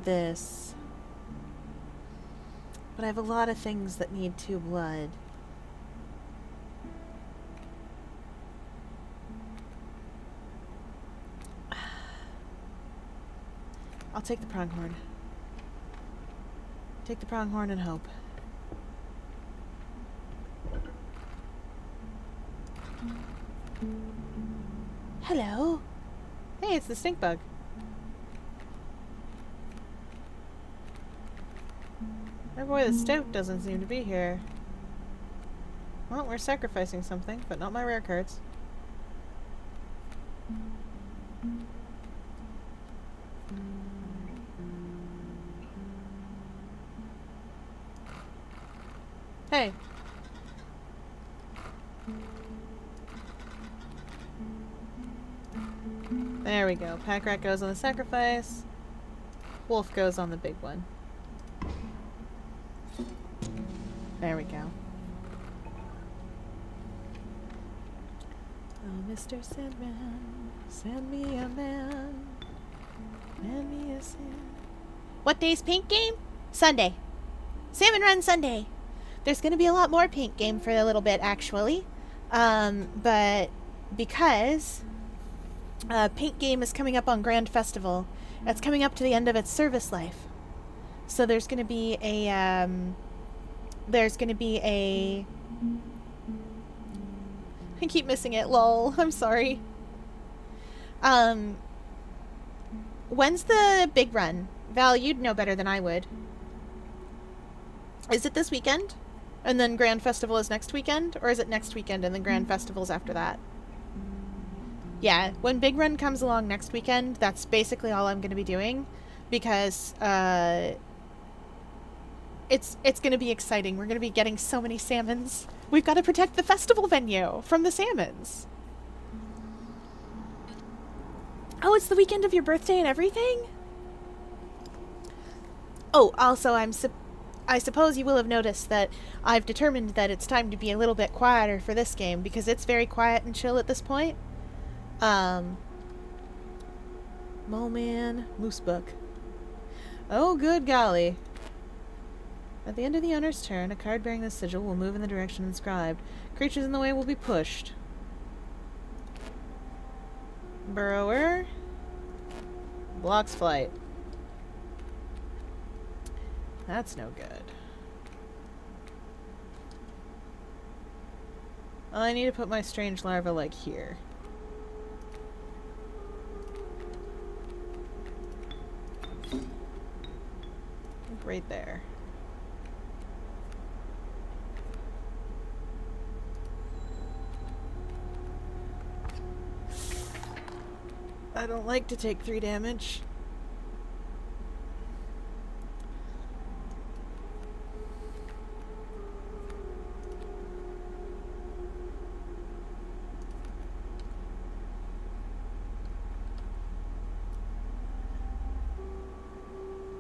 this, but I have a lot of things that need 2 blood. I'll take the pronghorn. Take the pronghorn and hope. Hello. Hey, it's the stink bug. Oh boy, the stout doesn't seem to be here. Well, we're sacrificing something, but not my rare cards. Hey! There we go. Pack rat goes on the sacrifice. Wolf goes on the big one. There we go. Oh, Mr. Sandman, send me a man. Send me a sand. What day's paint game? Sunday. Salmon Run Sunday. There's going to be a lot more paint game for a little bit, actually. But because paint game is coming up on Grand Festival, it's coming up to the end of its service life. So there's going to be a I keep missing it, lol. I'm sorry. When's the big run? Val, you'd know better than I would. Is it this weekend? And then Grand Festival is next weekend? Or is it next weekend and then Grand Festival's after that? Yeah, when Big Run comes along next weekend, that's basically all I'm going to be doing. Because, it's going to be exciting. We're going to be getting so many salmons. We've got to protect the festival venue from the salmons. Oh, it's the weekend of your birthday and everything? Oh, also, I suppose you will have noticed that I've determined that it's time to be a little bit quieter for this game, because it's very quiet and chill at this point. Mole Man, Moose Book. Oh, good golly. At the end of the owner's turn, a card bearing this sigil will move in the direction inscribed. Creatures in the way will be pushed. Burrower. Blocks flight. That's no good. Well, I need to put my strange larva, like, here. Like right there. I don't like to take 3 damage.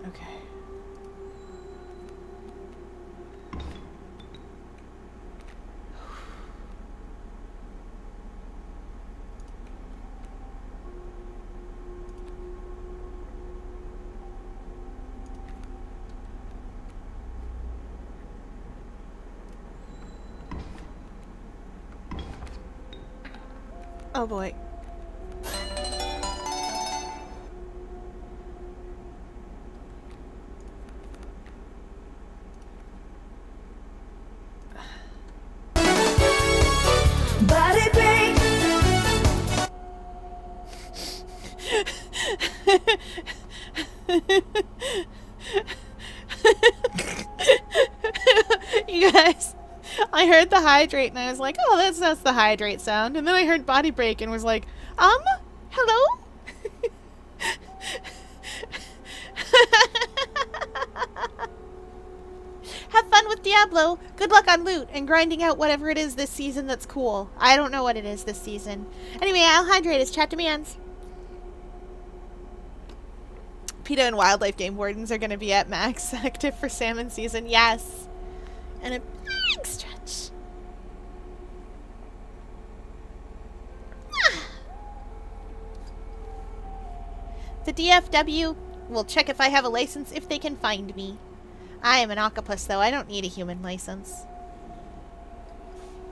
Okay. Oh boy. Body break. You guys, I heard the hydrate and I was like, oh, that's the hydrate sound. And then I heard body break and was like, hello? Have fun with Diablo. Good luck on loot and grinding out whatever it is this season that's cool. I don't know what it is this season. Anyway, I'll hydrate as chat demands. PETA and Wildlife Game Wardens are going to be at max active for salmon season. Yes. And a big stretch. The DFW will check if I have a license if they can find me. I am an octopus, though. I don't need a human license.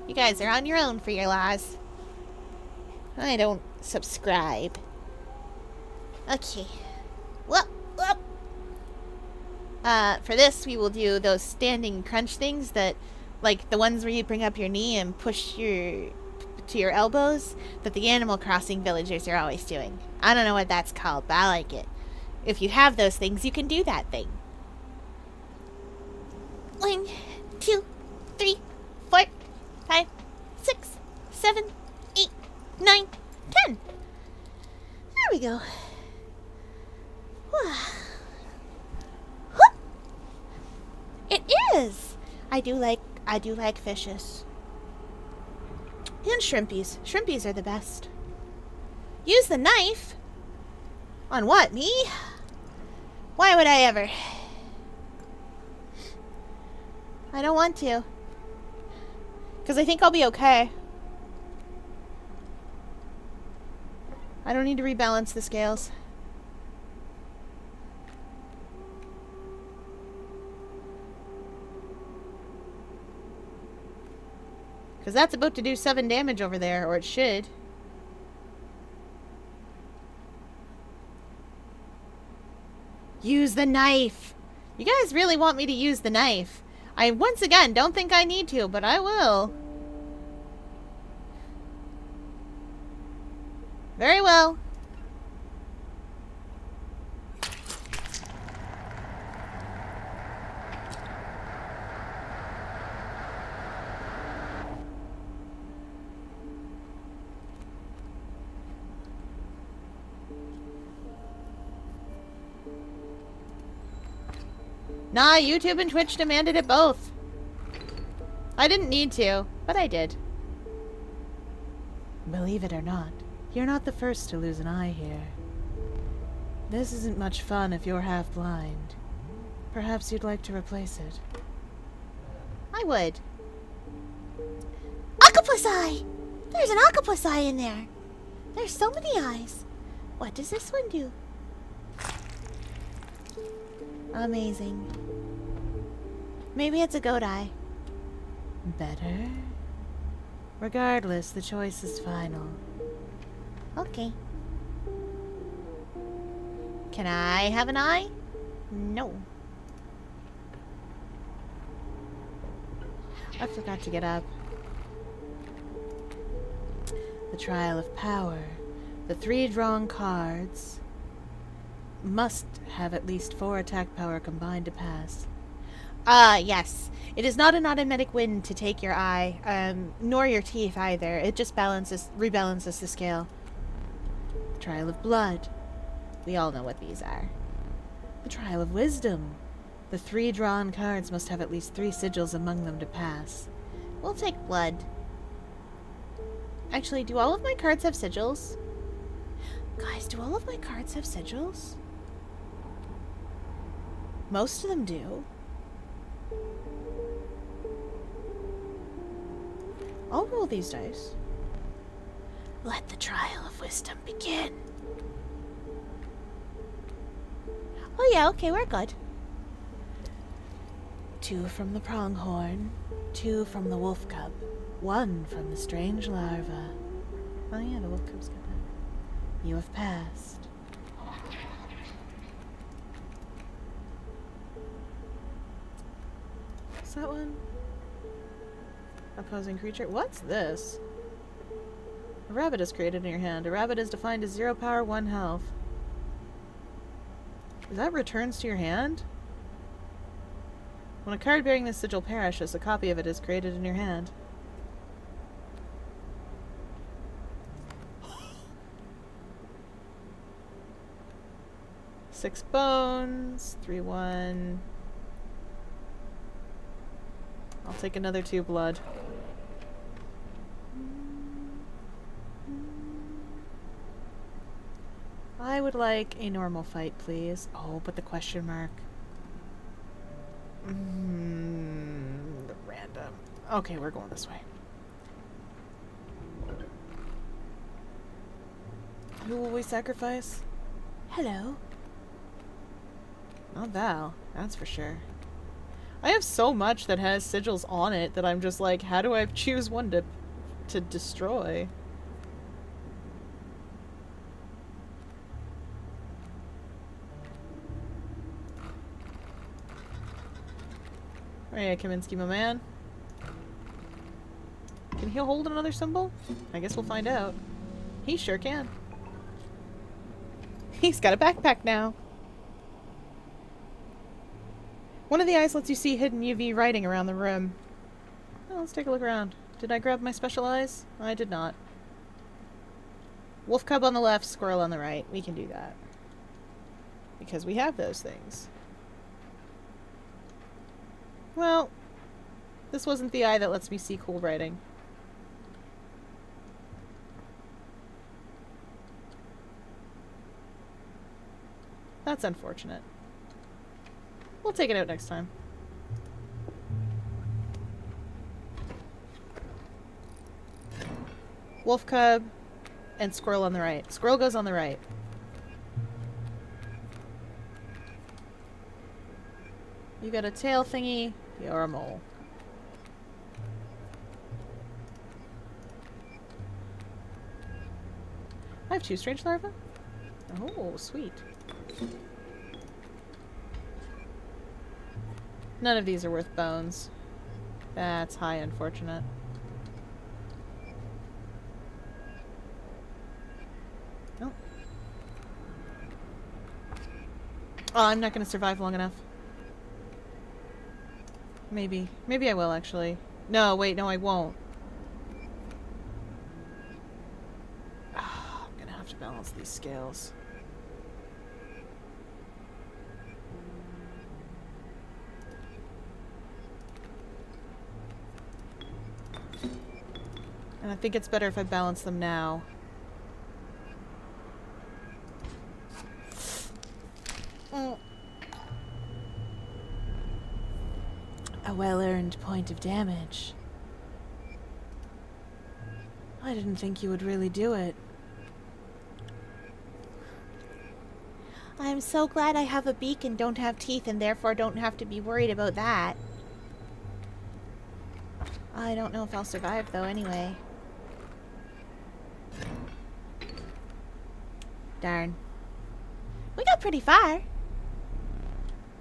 You guys are on your own for your laws. I don't subscribe. Okay. Whoop, whoop. For this, we will do those standing crunch things that, like the ones where you bring up your knee and push to your elbows, that the Animal Crossing villagers are always doing. I don't know what that's called, but I like it. If you have those things, you can do that thing. 1, 2, 3, 4, 5, 6, 7, 8, 9, 10. There we go. It is. I do like fishes. And shrimpies. Shrimpies are the best. Use the knife? On what, me? Why would I ever? I don't want to. Because I think I'll be okay. I don't need to rebalance the scales. Because that's about to do 7 damage over there, or it should. Use the knife! You guys really want me to use the knife. I, once again, don't think I need to, but I will. Very well. Nah, YouTube and Twitch demanded it both. I didn't need to, but I did. Believe it or not, you're not the first to lose an eye here. This isn't much fun if you're half blind. Perhaps you'd like to replace it. I would. Octopus eye! There's an octopus eye in there. There's so many eyes. What does this one do? Amazing. Maybe it's a goat eye. Better? Regardless, the choice is final. Okay. Can I have an eye? No. I forgot to get up. The Trial of Power. The 3 drawn cards must have at least 4 attack power combined to pass. Yes. It is not an automatic win to take your eye, nor your teeth either. It just rebalances the scale. The Trial of Blood. We all know what these are. The Trial of Wisdom. The 3 drawn cards must have at least 3 sigils among them to pass. We'll take blood. Actually, do all of my cards have sigils? Guys, do all of my cards have sigils? Most of them do. I'll roll these dice. Let the trial of wisdom begin. Oh yeah, okay, we're good. 2 from the pronghorn, 2 from the wolf cub, 1 from the strange larva. Oh yeah, the wolf cub's got that. You have passed. What's that one? Opposing creature. What's this? A rabbit is created in your hand. A rabbit is defined as 0 power, 1 health. Is that returns to your hand? When a card bearing this sigil perishes, a copy of it is created in your hand. Six bones, 3/1. I'll take another 2 blood. I would like a normal fight, please. Oh, but the question mark. The random. Okay, we're going this way. Who will we sacrifice? Hello. Not Val, that's for sure. I have so much that has sigils on it that I'm just like, how do I choose one to destroy? Alright, Kaminsky, my man. Can he hold another symbol? I guess we'll find out. He sure can. He's got a backpack now. One of the eyes lets you see hidden UV writing around the room. Well, let's take a look around. Did I grab my special eyes? I did not. Wolf cub on the left, squirrel on the right. We can do that. Because we have those things. Well, this wasn't the eye that lets me see cool writing. That's unfortunate. We'll take it out next time. Wolf cub and squirrel on the right. Squirrel goes on the right. You got a tail thingy, you're a mole. have 2 strange larvae? Oh, sweet. None of these are worth bones. That's high unfortunate. Oh. Oh, I'm not going to survive long enough. Maybe. Maybe I will, actually. No, wait, no, I won't. Oh, I'm going to have to balance these scales. And I think it's better if I balance them now. A well-earned point of damage. I didn't think you would really do it. I'm so glad I have a beak and don't have teeth and therefore don't have to be worried about that. I don't know if I'll survive though anyway. Darn. We got pretty far.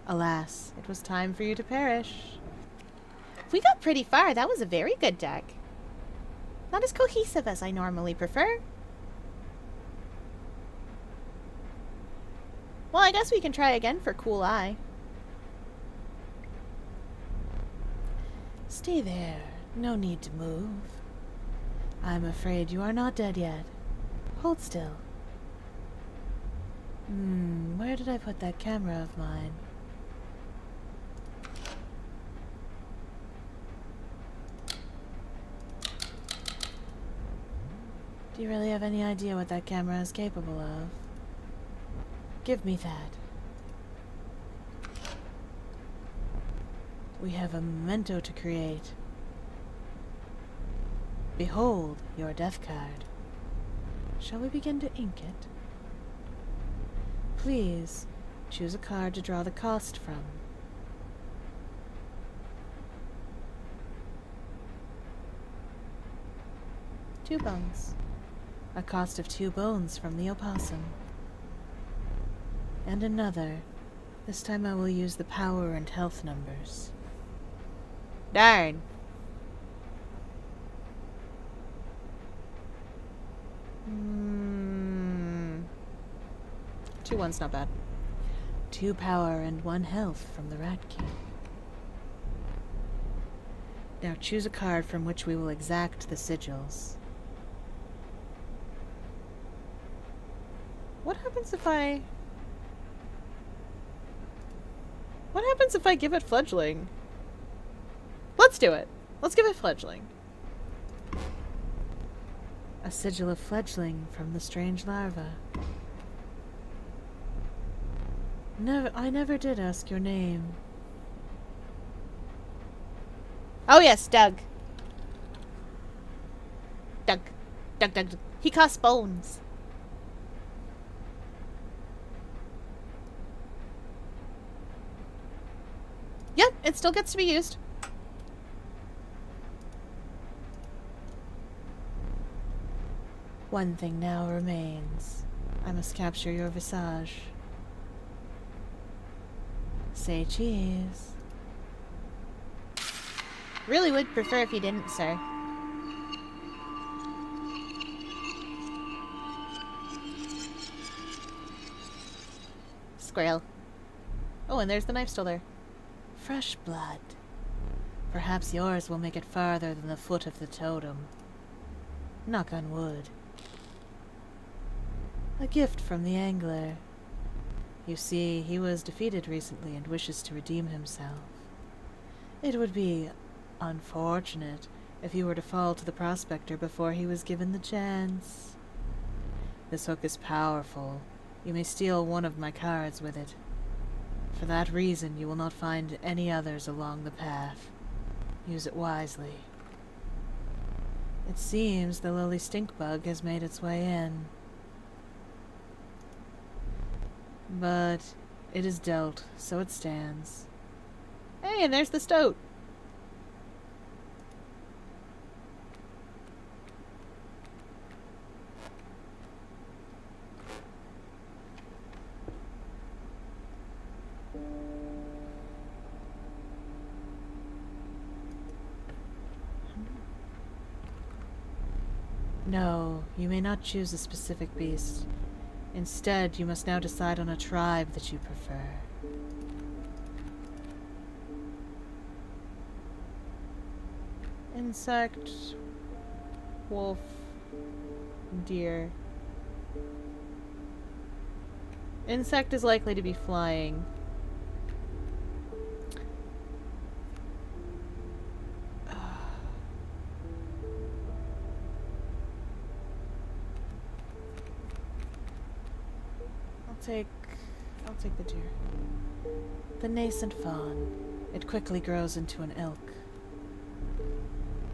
Alas, it was time for you to perish. We got pretty far. That was a very good deck. Not as cohesive as I normally prefer. Well, I guess we can try again for Cool Eye. Stay there. No need to move. I'm afraid you are not dead yet. Hold still. Where did I put that camera of mine? Do you really have any idea what that camera is capable of? Give me that. We have a memento to create. Behold your death card. Shall we begin to ink it? Please, choose a card to draw the cost from. Two bones. A cost of 2 bones from the opossum. And another. This time I will use the power and health numbers. Darn. Two ones, not bad. 2 power and 1 health from the Rat King. Now choose a card from which we will exact the sigils. What happens if I... What happens if I give it fledgling? Let's do it. Let's give it fledgling. A sigil of fledgling from the strange larva. I never did ask your name. Oh yes, Doug. Doug. Doug, Doug, Doug. He costs bones. Yep, it still gets to be used. One thing now remains. I must capture your visage. Say cheese. Really would prefer if you didn't, sir. Squirrel. Oh, and there's the knife still there. Fresh blood. Perhaps yours will make it farther than the foot of the totem. Knock on wood. A gift from the angler. You see, he was defeated recently and wishes to redeem himself. It would be unfortunate if you were to fall to the prospector before he was given the chance. This hook is powerful. You may steal one of my cards with it. For that reason, you will not find any others along the path. Use it wisely. It seems the lily stinkbug has made its way in. But it is dealt, so it stands. Hey, and there's the stoat. No, you may not choose a specific beast. Instead, you must now decide on a tribe that you prefer. Insect, wolf, deer. Insect is likely to be flying. I'll take the deer. The nascent fawn. It quickly grows into an elk.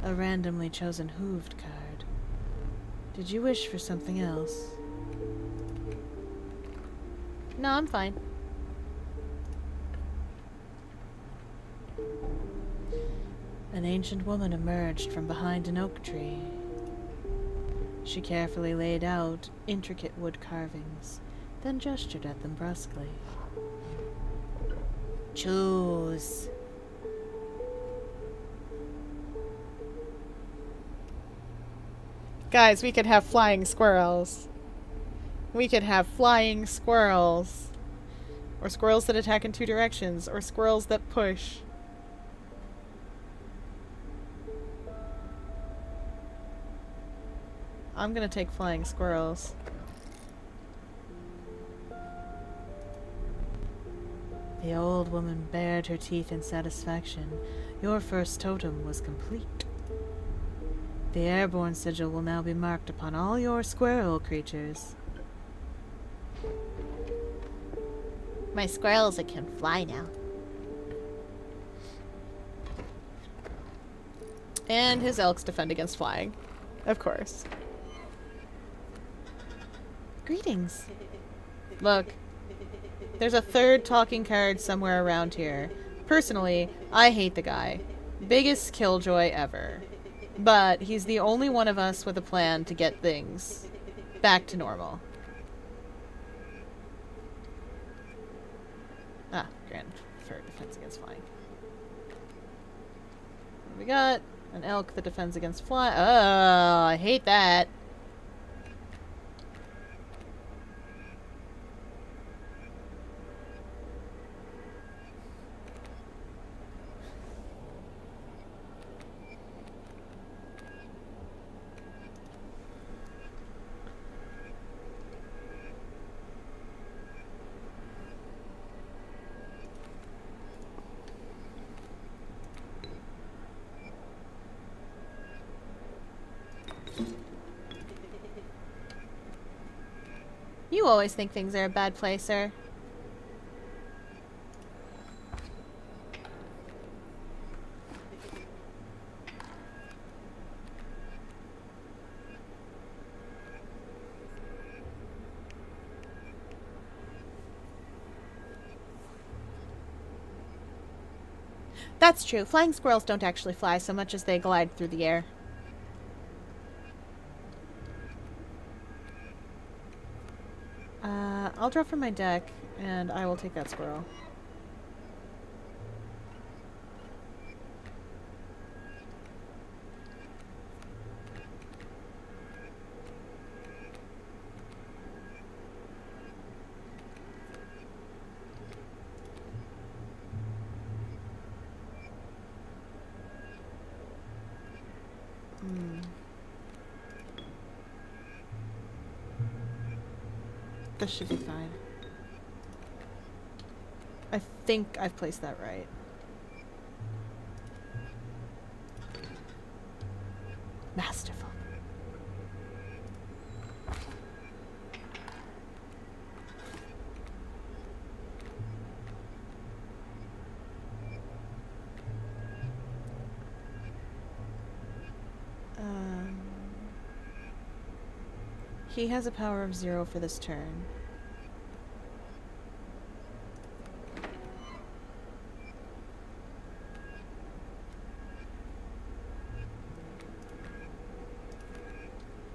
A randomly chosen hooved card. Did you wish for something else? No, I'm fine. An ancient woman emerged from behind an oak tree. She carefully laid out intricate wood carvings, then gestured at them brusquely. Choose. Guys, we could have flying squirrels. We could have flying squirrels. Or squirrels that attack in 2 directions. Or squirrels that push. I'm gonna take flying squirrels. The old woman bared her teeth in satisfaction. Your first totem was complete. The airborne sigil will now be marked upon all your squirrel creatures. My squirrels that can fly now. And his elks defend against flying. Of course. Greetings. Look. There's a 3rd talking card somewhere around here. Personally, I hate the guy. Biggest killjoy ever. But he's the only one of us with a plan to get things back to normal. Ah, grand for defense against flying. What do we got? An elk that defends against fly. Oh, I hate that. You always think things are a bad place, sir. That's true. Flying squirrels don't actually fly so much as they glide through the air. I'll draw from my deck, and I will take that squirrel. This should be fine. I think I've placed that right. Masterful. He has a power of 0 for this turn.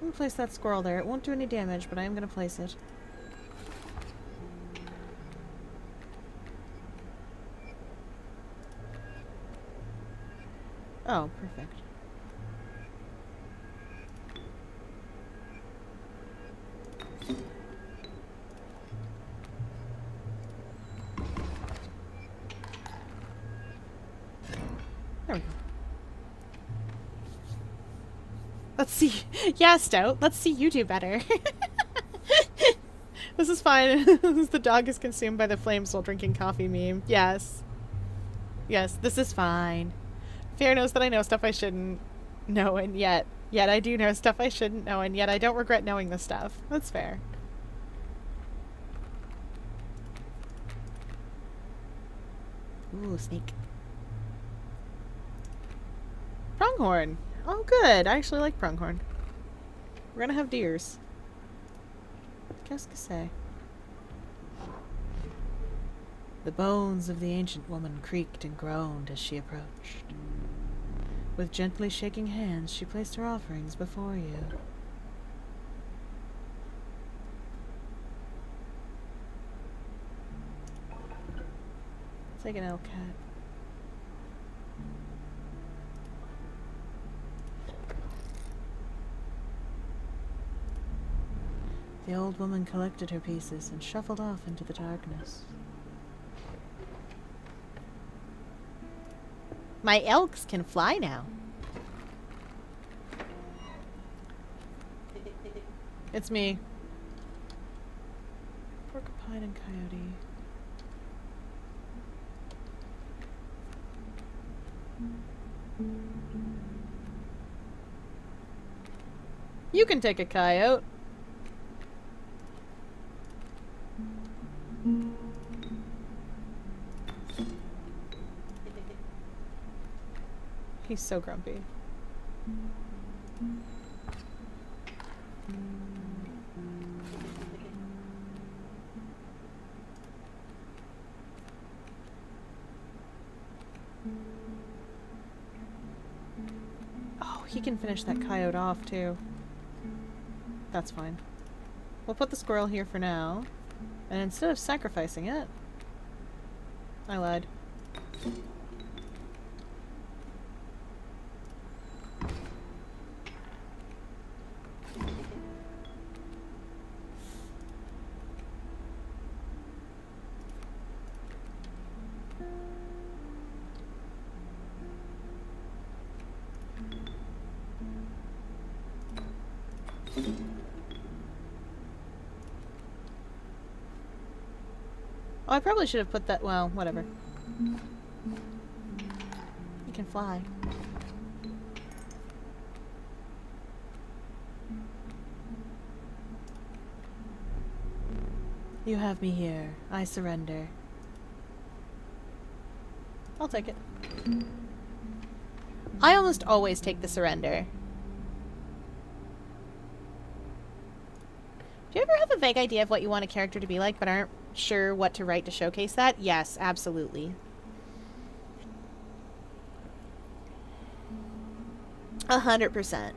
I'm gonna place that squirrel there. It won't do any damage, but I am gonna place it. Oh, perfect. There we go. Let's see. Yeah, Stout. Let's see you do better. This is fine. The dog is consumed by the flames while drinking coffee meme. Yes. Yes, this is fine. Fair knows that I know stuff I shouldn't know, and yet I do know stuff I shouldn't know, and yet I don't regret knowing this stuff. That's fair. Ooh, snake. Pronghorn. Oh, good. I actually like pronghorn. We're gonna have deers. Qu'est-ce que c'est? The bones of the ancient woman creaked and groaned as she approached. With gently shaking hands, she placed her offerings before you. It's like an elk cat. The old woman collected her pieces and shuffled off into the darkness. My elks can fly now. It's me. Porcupine and coyote. You can take a coyote. He's so grumpy. Oh, he can finish that coyote off too. That's fine. We'll put the squirrel here for now. And instead of sacrificing it, I lied. Oh, I probably should have put that. Well, whatever. He can fly. You have me here. I surrender. I'll take it. I almost always take the surrender. Do you ever have a vague idea of what you want a character to be like, but aren't sure what to write to showcase that? Yes, absolutely. 100%.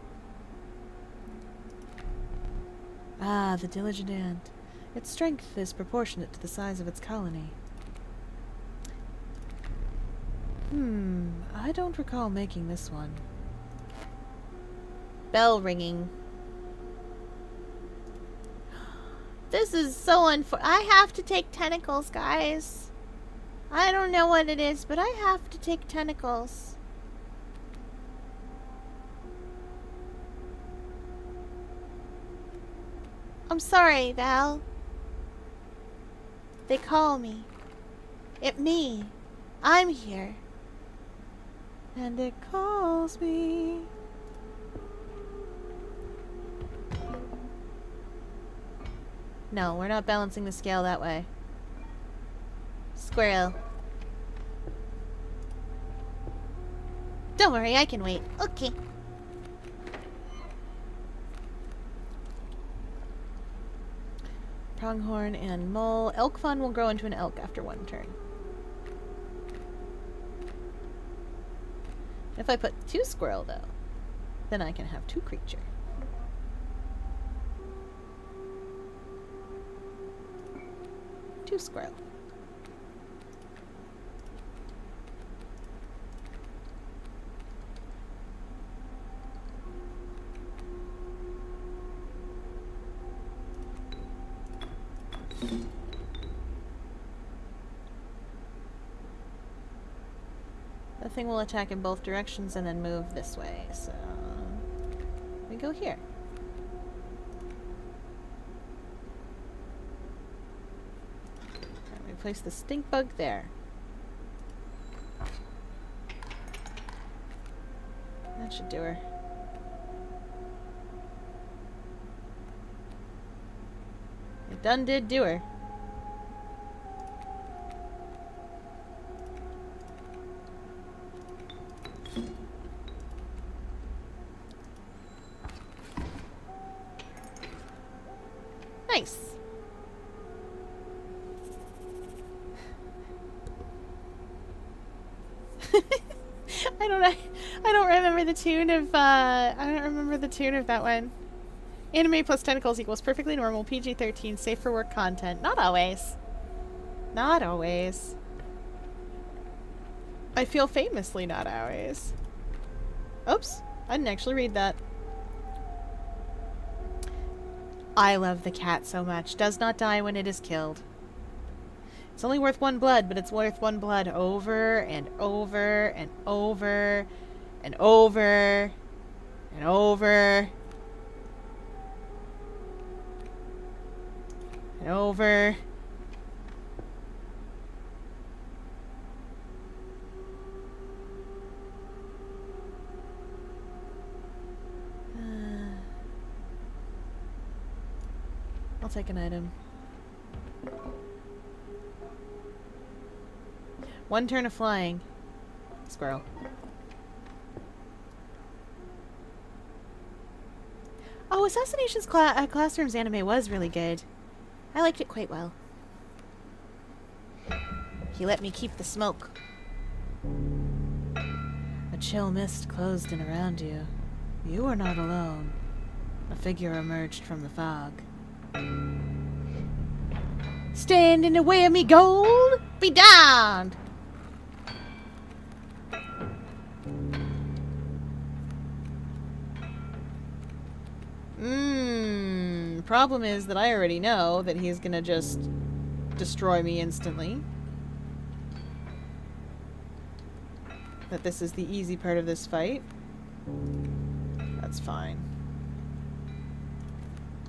Ah, the diligent ant. Its strength is proportionate to the size of its colony. I don't recall making this one. Bell ringing. This is so I have to take tentacles, guys. I don't know what it is, but I have to take tentacles. I'm sorry, Val. They call me. It me. I'm here. And it calls me. No, we're not balancing the scale that way. Squirrel. Don't worry, I can wait. Okay. Pronghorn and mole. Elk fawn will grow into an elk after one turn. If I put 2 squirrel, though, then I can have 2 creature. Two squirrel. The thing will attack in both directions and then move this way, so we go here. And we place the stink bug there. That should do her. It done did do her. Nice. I don't remember the tune of I don't remember the tune of that one. Anime plus tentacles equals perfectly normal, PG-13, safe for work content. Not always. Not always. I feel famously not always. Oops, I didn't actually read that. I love the cat so much. Does not die when it is killed. It's only worth one blood, but it's worth one blood over and over and over and over and over and over. I'll take an item. One turn of flying. Squirrel. Oh, Assassination's Classroom's anime was really good. I liked it quite well. He let me keep the smoke. A chill mist closed in around you. You are not alone. A figure emerged from the fog. Stand in the way of me gold? Be damned! Problem is that I already know that he's gonna just destroy me instantly. That this is the easy part of this fight. That's fine.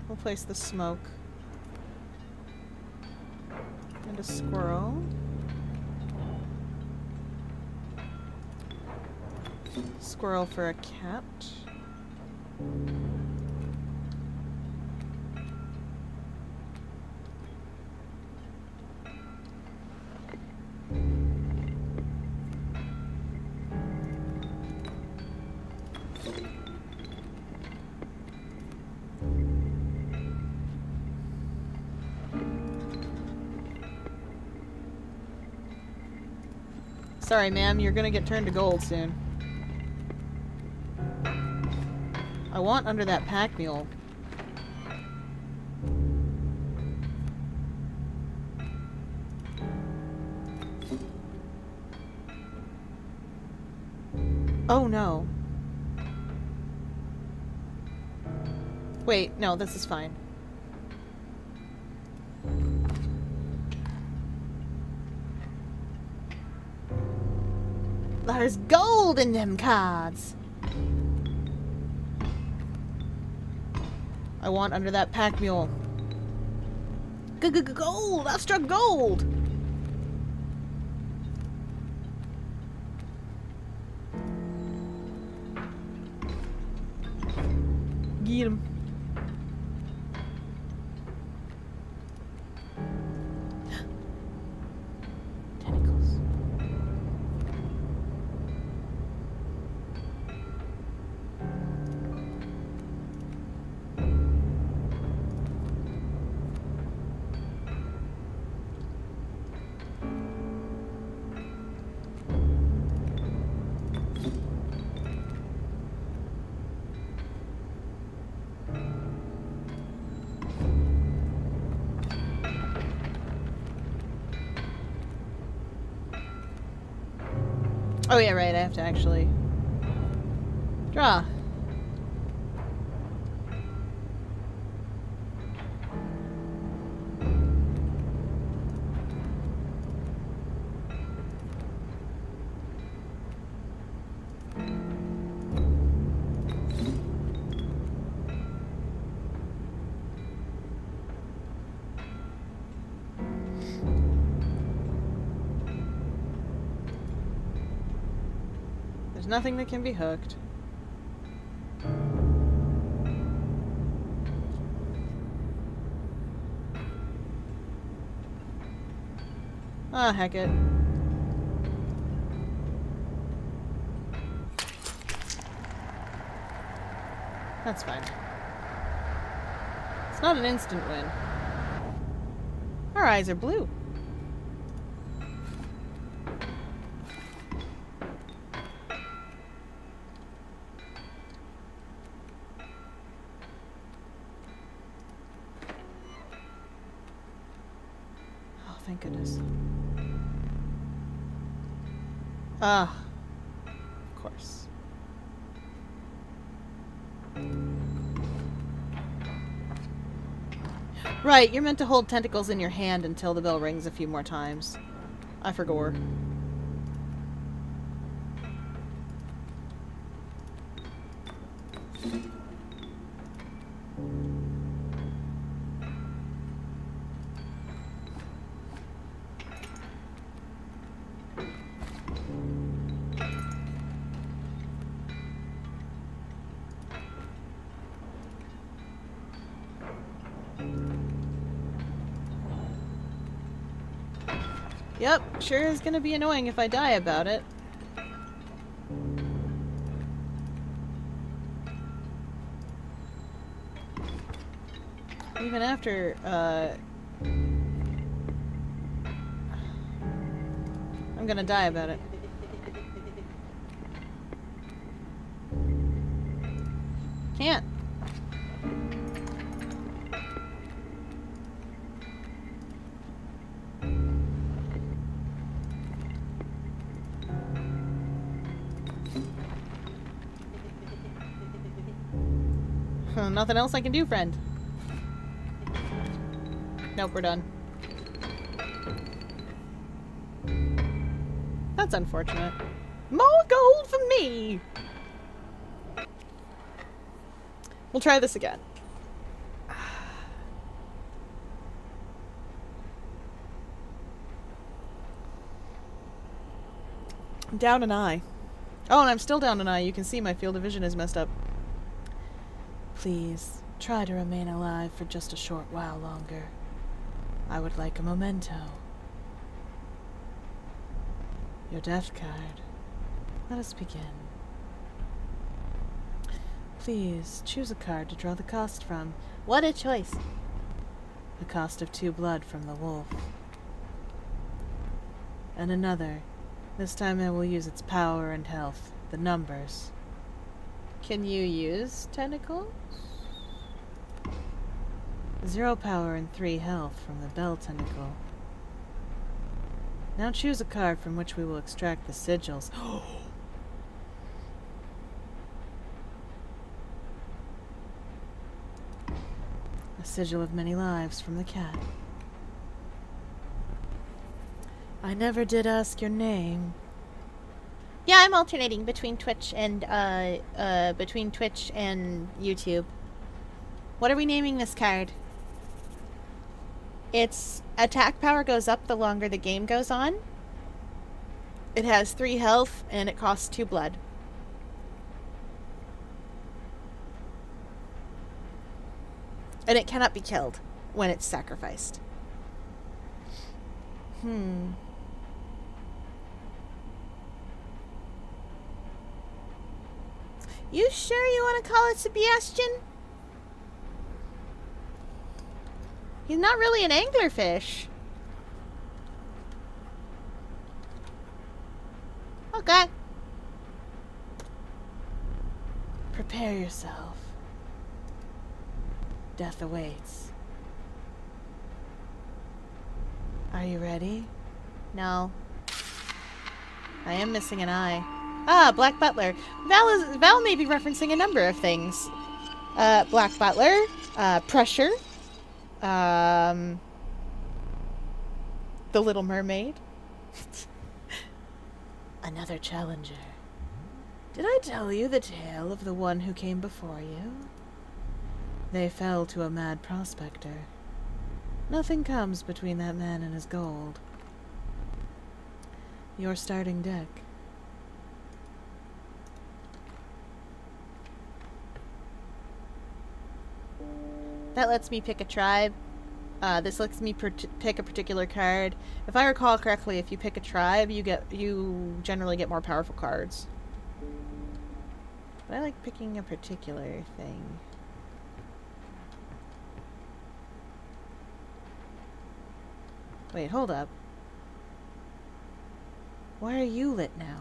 We'll place the smoke. And a squirrel. Squirrel for a cat. Sorry, ma'am, you're gonna get turned to gold soon. I want under that pack mule. Oh no. Wait, no, this is fine. There's gold in them cards. I want under that pack mule. Gold! I've struck gold! Get him. Tentacles. Oh yeah, right, I have to actually draw. There's nothing that can be hooked. Ah, heck it. That's fine. It's not an instant win. Our eyes are blue. Oh, thank goodness. Ah, of course. Right, you're meant to hold tentacles in your hand until the bell rings a few more times. I forgot. Yep, sure is gonna be annoying if I die about it. Even after, I'm gonna die about it. Can't. Nothing else I can do, friend. Nope, we're done. That's unfortunate. More gold for me! We'll try this again. I'm down an eye. Oh, and I'm still down an eye. You can see my field of vision is messed up. Please, try to remain alive for just a short while longer. I would like a memento. Your death card. Let us begin. Please, choose a card to draw the cost from. What a choice. The cost of 2 blood from the wolf. And another. This time I will use its power and health. The numbers. Can you use tentacles? 0 power and 3 health from the bell tentacle. Now choose a card from which we will extract the sigils. A sigil of many lives from the cat. I never did ask your name. Yeah, I'm alternating between Twitch and YouTube. What are we naming this card? Its attack power goes up the longer the game goes on. It has 3 health and it costs 2 blood. And it cannot be killed when it's sacrificed. You sure you want to call it Sebastian? He's not really an anglerfish. Okay. Prepare yourself. Death awaits. Are you ready? No. I am missing an eye. Ah, Black Butler. Val may be referencing a number of things. Black Butler, Pressure, The Little Mermaid. Another challenger. Did I tell you the tale of the one who came before you? They fell to a mad prospector. Nothing comes between that man and his gold. Your starting deck. That lets me pick a tribe. This lets me pick a particular card. If I recall correctly, if you pick a tribe, you generally get more powerful cards. But I like picking a particular thing. Wait, hold up. Why are you lit now?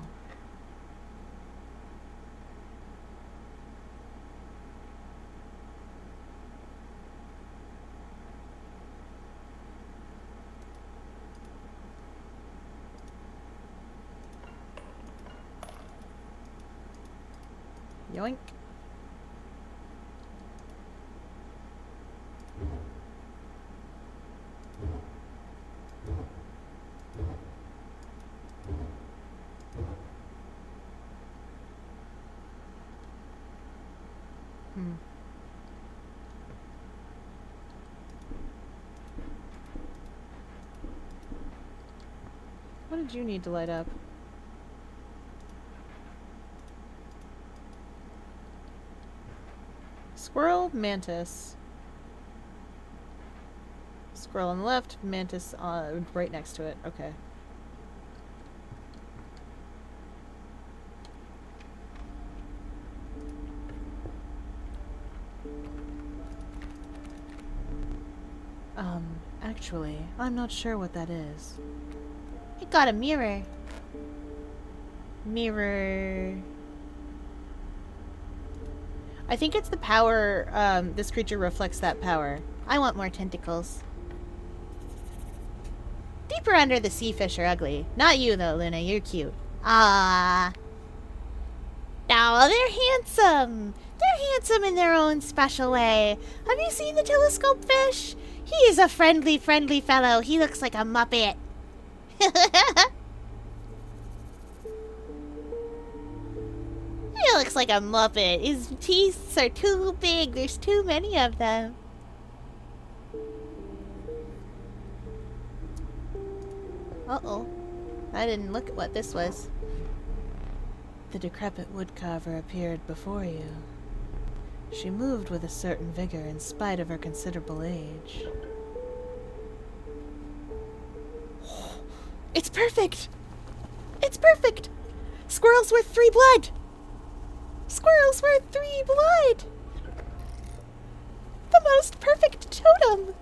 Yoink. What did you need to light up? Squirrel, mantis. Squirrel on the left, mantis right next to it. Okay. Actually, I'm not sure what that is. I got a mirror. Mirror. I think it's the power, this creature reflects that power. I want more tentacles. Deeper under the sea fish are ugly. Not you though, Luna, you're cute. Ah. Oh, they're handsome. They're handsome in their own special way. Have you seen the telescope fish? He is a friendly fellow. He looks like a Muppet. He looks like a Muppet. His teeth are too big. There's too many of them. Uh-oh. I didn't look at what this was. The decrepit woodcarver appeared before you. She moved with a certain vigor in spite of her considerable age. It's perfect! It's perfect! Squirrel's worth 3 blood! Squirrel's worth 3 blood! The most perfect totem!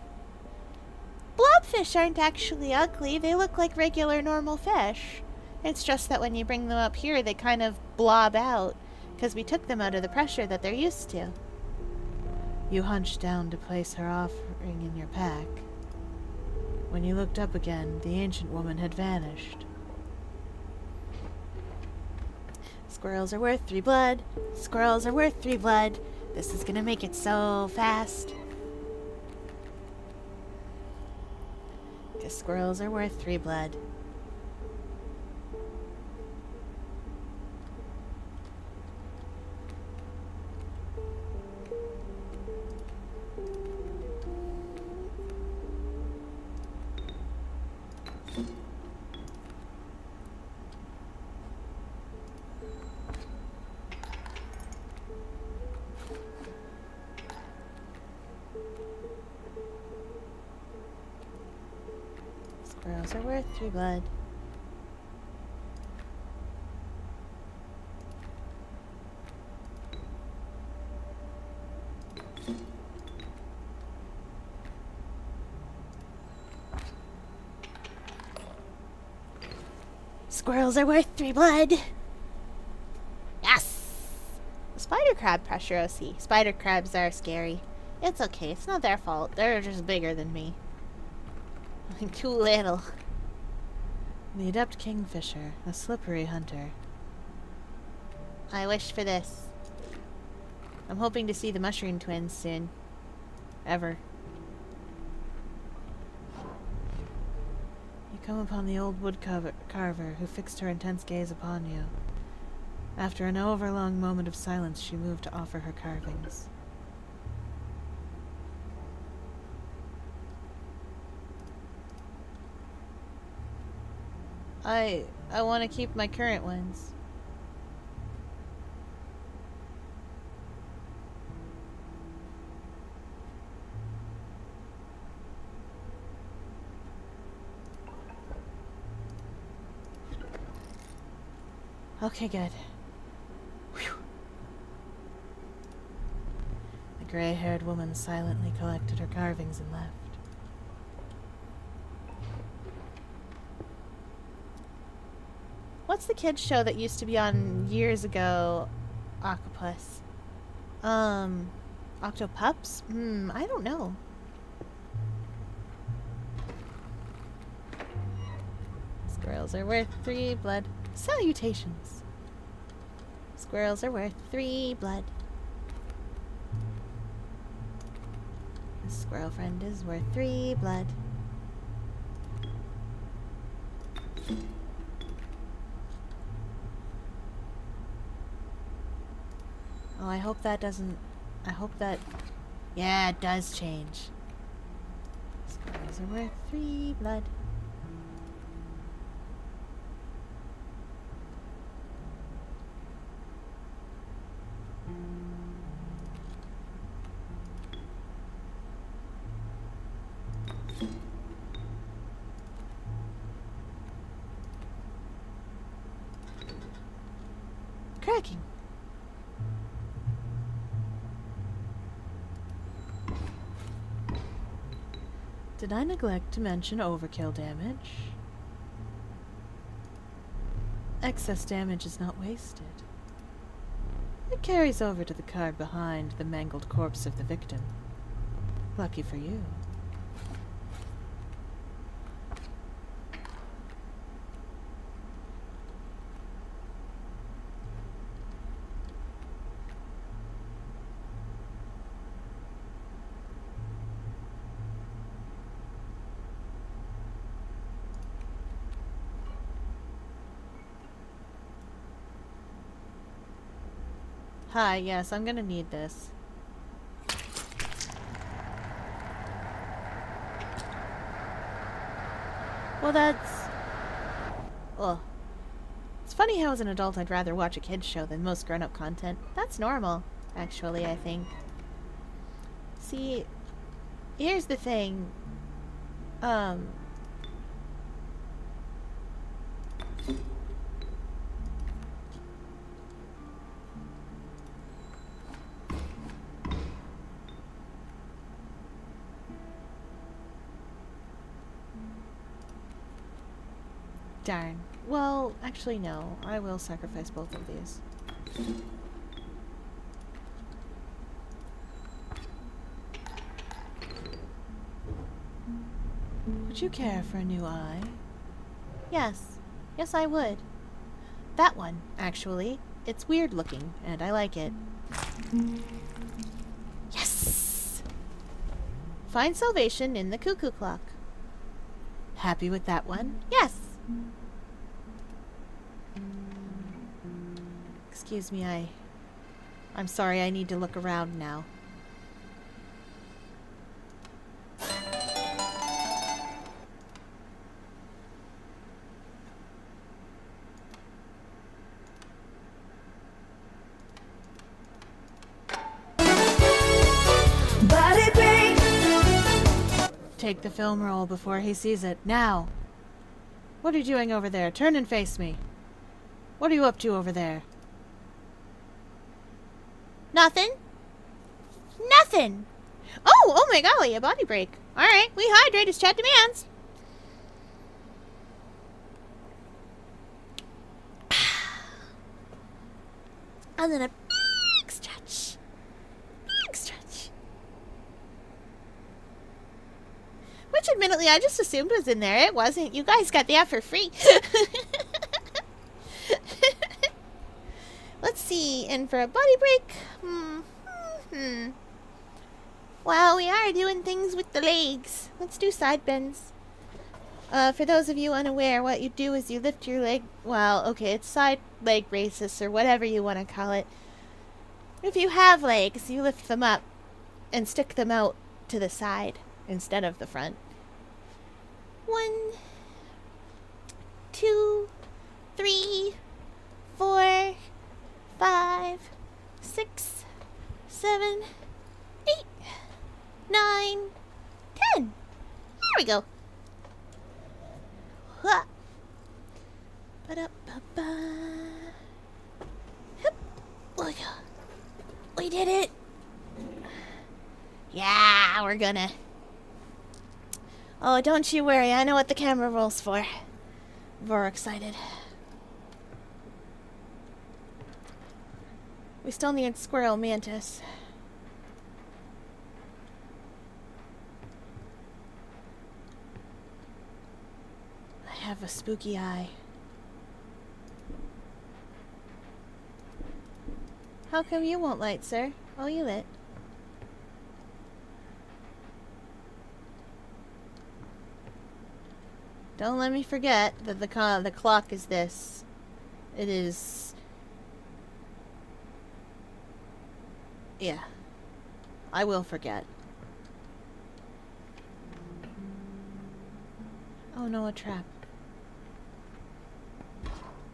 Blobfish aren't actually ugly. They look like regular normal fish. It's just that when you bring them up here, they kind of blob out, because we took them out of the pressure that they're used to. You hunched down to place her offering in your pack. When you looked up again, the ancient woman had vanished. Squirrels are worth 3 blood. Squirrels are worth 3 blood. This is gonna make it so fast. Because squirrels are worth 3 blood. Squirrels are worth 3 blood. Squirrels are worth 3 blood. Yes! Spider crab pressure OC. Spider crabs are scary. It's okay. It's not their fault. They're just bigger than me. I'm too little. The adept kingfisher, a slippery hunter. I wish for this. I'm hoping to see the mushroom twins soon. Ever. You come upon the old woodcarver who fixed her intense gaze upon you. After an overlong moment of silence, she moved to offer her carvings. I want to keep my current ones. Okay, good. Whew. The gray-haired woman silently collected her carvings and left. What's the kids show that used to be on years ago? Octopus. Octopups? I don't know. Squirrels are worth 3 blood. Salutations. Squirrels are worth 3 blood. This squirrel friend is worth 3 blood. Oh, I hope that doesn't... I hope that... Yeah, it does change. Squirrels are worth 3 blood. Cracking. Did I neglect to mention overkill damage? Excess damage is not wasted. It carries over to the card behind the mangled corpse of the victim. Lucky for you. Hi, yes, I'm gonna need this. Well, that's... Ugh. It's funny how as an adult I'd rather watch a kid's show than most grown-up content. That's normal, actually, I think. See, here's the thing. Darn. Well, actually no. I will sacrifice both of these. Would you care for a new eye? Yes. Yes, I would. That one, actually. It's weird looking, and I like it. Yes! Find salvation in the cuckoo clock. Happy with that one? Yes! Excuse me, I'm sorry, I need to look around now. Body break. Take the film roll before he sees it. Now! What are you doing over there? Turn and face me. What are you up to over there? Nothing. Nothing. Oh my golly, a body break. Alright, we hydrate as chat demands. And then a big stretch. Big stretch. Which admittedly I just assumed was in there. It wasn't. You guys got that for free. Let's see. And for a body break. Well, we are doing things with the legs. Let's do side bends. For those of you unaware, what you do is you lift your leg. Well, okay, it's side leg raises or whatever you want to call it. If you have legs, you lift them up and stick them out to the side instead of the front. 1, 2, 3, 4, 5, 6, 7, 8, 9, 10. There we go. Huh. Ba-da-ba-ba. did it! Yeah, we're gonna... Oh, don't you worry. I know what the camera rolls for. We're excited. We still need Squirrel Mantis. I have a spooky eye. How come you won't light, sir? Oh, you lit. Don't let me forget that the clock is this. It is... Yeah. I will forget. Oh no, a trap.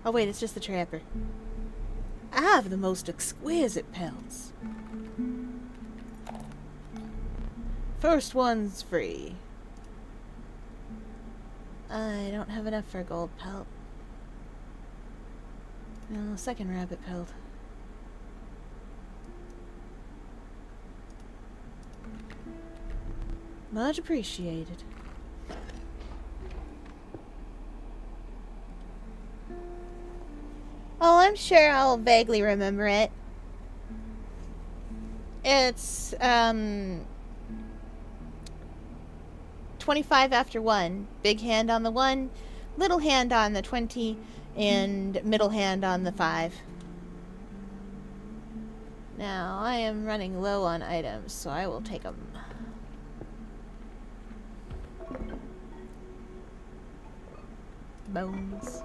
Oh wait, it's just the trapper. I have the most exquisite pelts. First one's free. I don't have enough for a gold pelt. No, second rabbit pelt. Much appreciated. Oh, I'm sure I'll vaguely remember it. It's, 25 after 1. Big hand on the 1, little hand on the 20, and middle hand on the 5. Now, I am running low on items, so I will take them. Bones.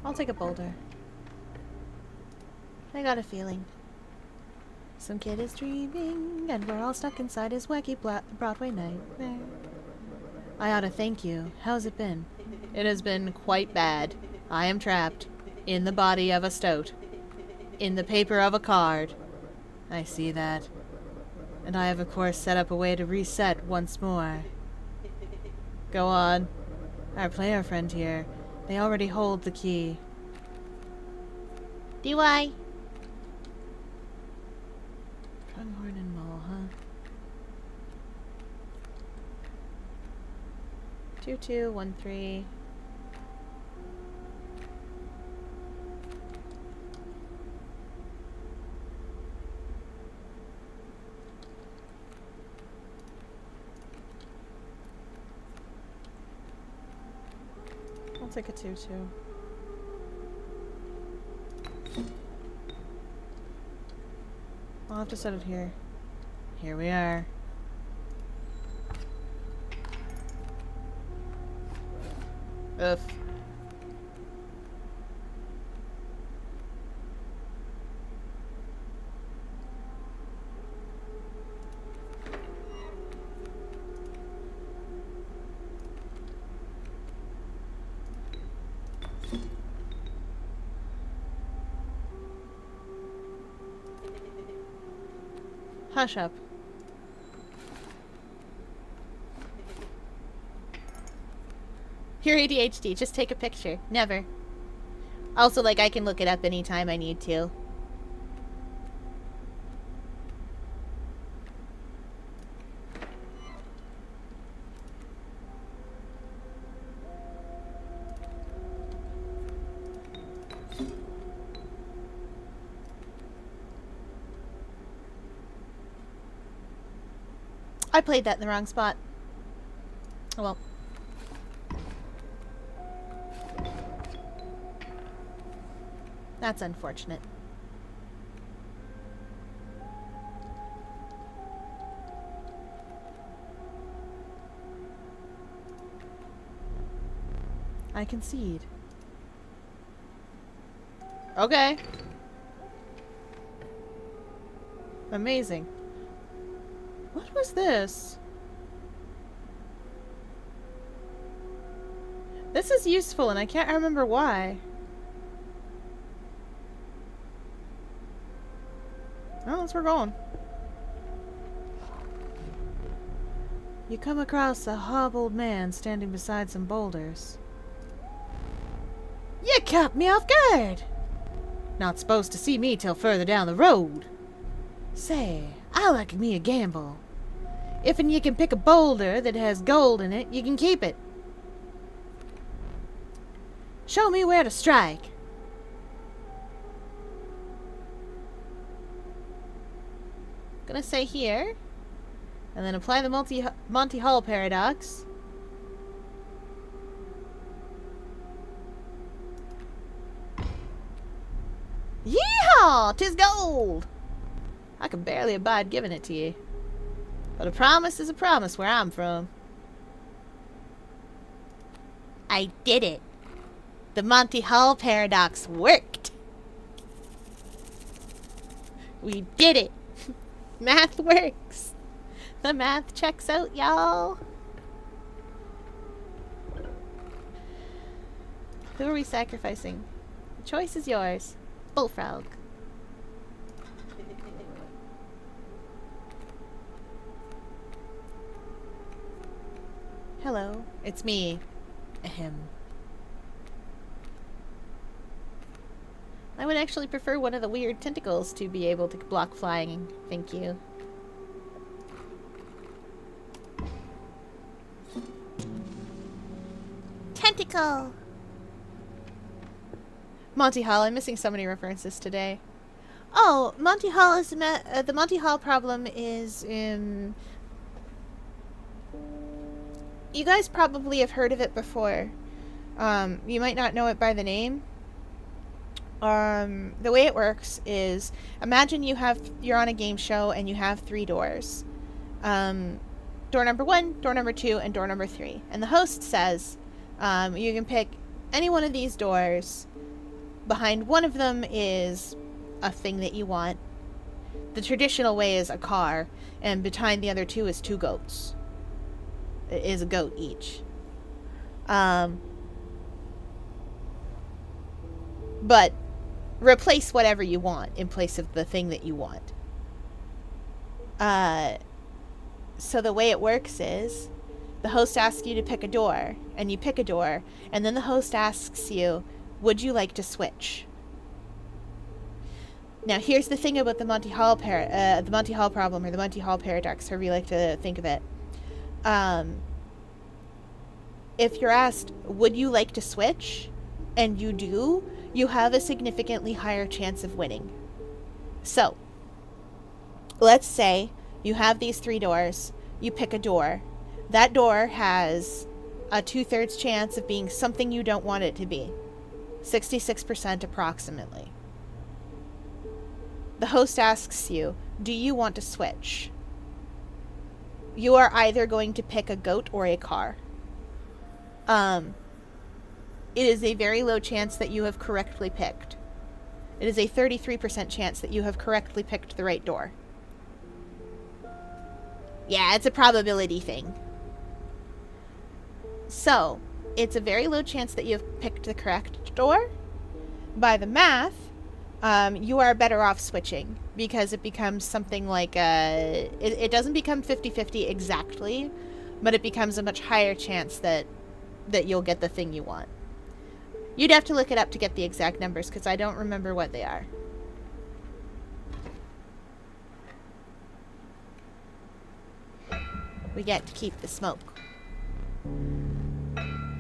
I'll take a boulder. I got a feeling. Some kid is dreaming, and we're all stuck inside his wacky Broadway nightmare. I ought to thank you. How's it been? It has been quite bad. I am trapped. In the body of a stoat. In the paper of a card. I see that. And I have of course set up a way to reset once more. Go on. Our player friend here. They already hold the key. Do I? Pronghorn and Mole, huh? 2213. I'll take a 2-2. I'll have to set it here. Here we are. Oof. Hush up. You're ADHD. Just take a picture. Never. Also, like, I can look it up anytime I need to. I played that in the wrong spot. Oh well. That's unfortunate. I concede. Okay. Amazing. What was this? This is useful and I can't remember why. Oh, that's where we're going. You come across a hobbled man standing beside some boulders. You caught me off guard. Not supposed to see me till further down the road. Say, I like me a gamble. If'n you can pick a boulder that has gold in it, you can keep it. Show me where to strike. Gonna say here, and then apply the Monty Hall paradox. Yeehaw! 'Tis gold! I can barely abide giving it to you. But a promise is a promise where I'm from. I did it. The Monty Hall paradox worked. We did it. Math works. The math checks out, y'all. Who are we sacrificing? The choice is yours. Bullfrog. Hello, it's me. Ahem. I would actually prefer one of the weird tentacles to be able to block flying. Thank you. Tentacle! Monty Hall. I'm missing so many references today. Oh, Monty Hall is the Monty Hall problem is you guys probably have heard of it before. You might not know it by the name. The way it works is, imagine you're on a game show and you have 3 doors. Door number 1, door number 2, and door number 3. And the host says, you can pick any one of these doors. Behind one of them is a thing that you want. The traditional way is a car, and behind the other 2 is 2 goats. It is a goat each. But replace whatever you want in place of the thing that you want. So the way it works is, the host asks you to pick a door, and you pick a door, and then the host asks you, would you like to switch? Now, here's the thing about the Monty Hall problem, or the Monty Hall paradox, however you like to think of it. If you're asked, would you like to switch? And you do, you have a significantly higher chance of winning. So, let's say you have these 3 doors, you pick a door. That door has a 2/3 chance of being something you don't want it to be. 66% approximately. The host asks you, do you want to switch? You are either going to pick a goat or a car. It is a very low chance that you have correctly picked. It is a 33% chance that you have correctly picked the right door. Yeah, it's a probability thing. So, it's a very low chance that you have picked the correct door. By the math, you are better off switching, because it becomes something like it doesn't become 50-50 exactly, but it becomes a much higher chance that you'll get the thing you want. You'd have to look it up to get the exact numbers, because I don't remember what they are. We get to keep the smoke.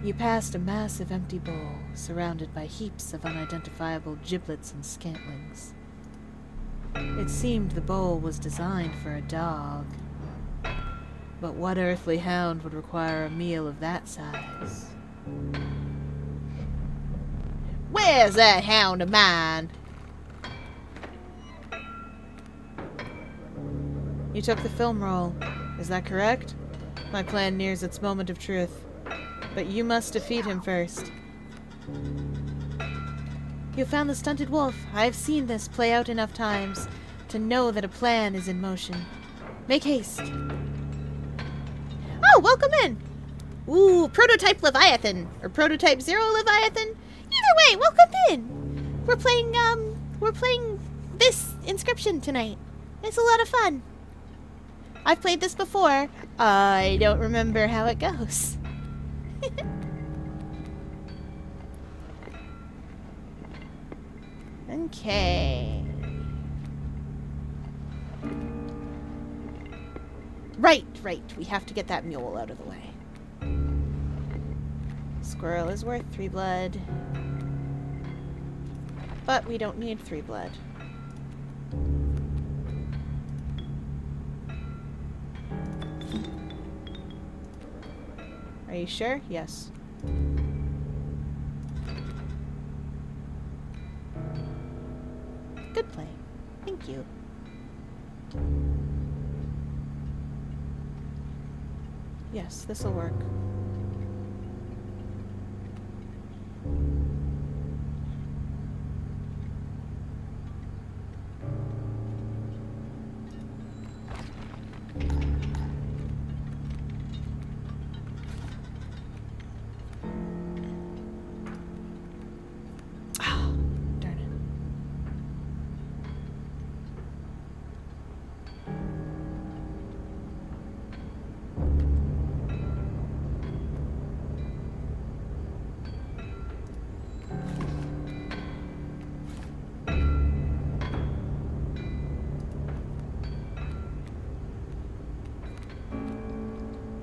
You passed a massive empty bowl, surrounded by heaps of unidentifiable giblets and scantlings. It seemed the bowl was designed for a dog. But what earthly hound would require a meal of that size? Where's that hound of mine? You took the film roll. Is that correct? My plan nears its moment of truth. But you must defeat him first. You found the stunted wolf. I have seen this play out enough times to know that a plan is in motion. Make haste. Oh, welcome in! Ooh, Prototype Leviathan. Or Prototype Zero Leviathan. Either way, welcome in! We're playing this Inscryption tonight. It's a lot of fun. I've played this before. I don't remember how it goes. Okay. Right. We have to get that mule out of the way. Squirrel is worth 3 blood. But we don't need 3 blood. Are you sure? Yes. Good play. Thank you. Yes, this'll work. Darn it.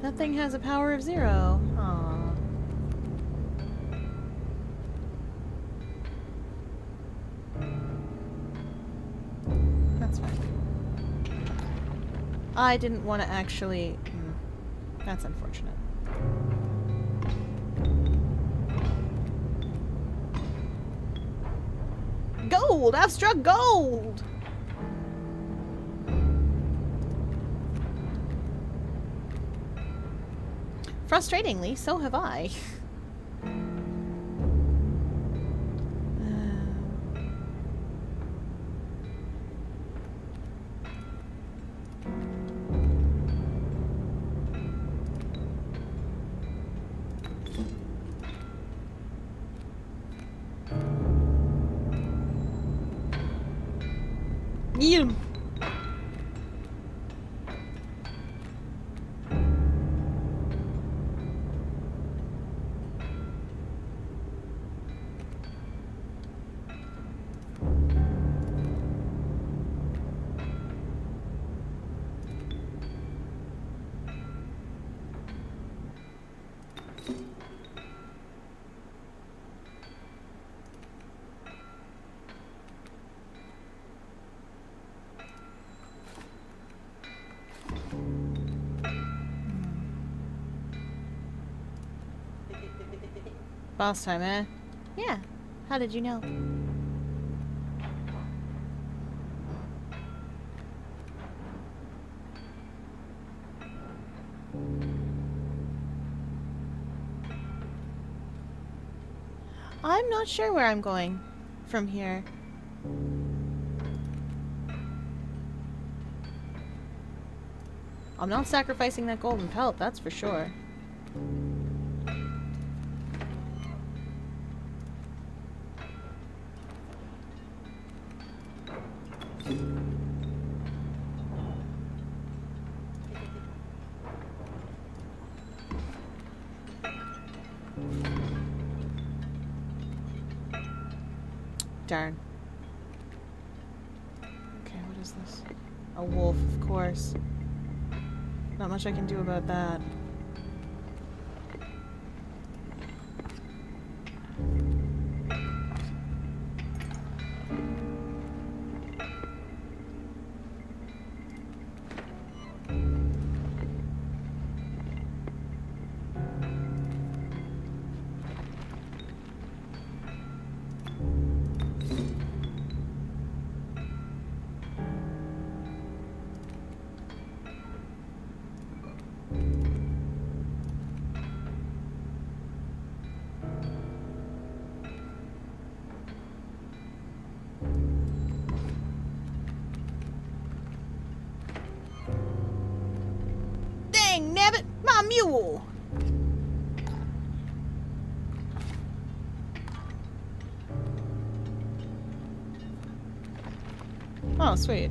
Nothing has a power of 0. Aww. That's fine. I didn't want to actually... That's unfortunate. Gold! I've struck gold! Frustratingly, so have I. Yeah. Boss time, eh? Yeah. How did you know? I'm not sure where I'm going from here. I'm not sacrificing that golden pelt, that's for sure. Darn. Okay, what is this? A wolf, of course. Not much I can do about that. Dang nabbit, my mule! Oh, sweet.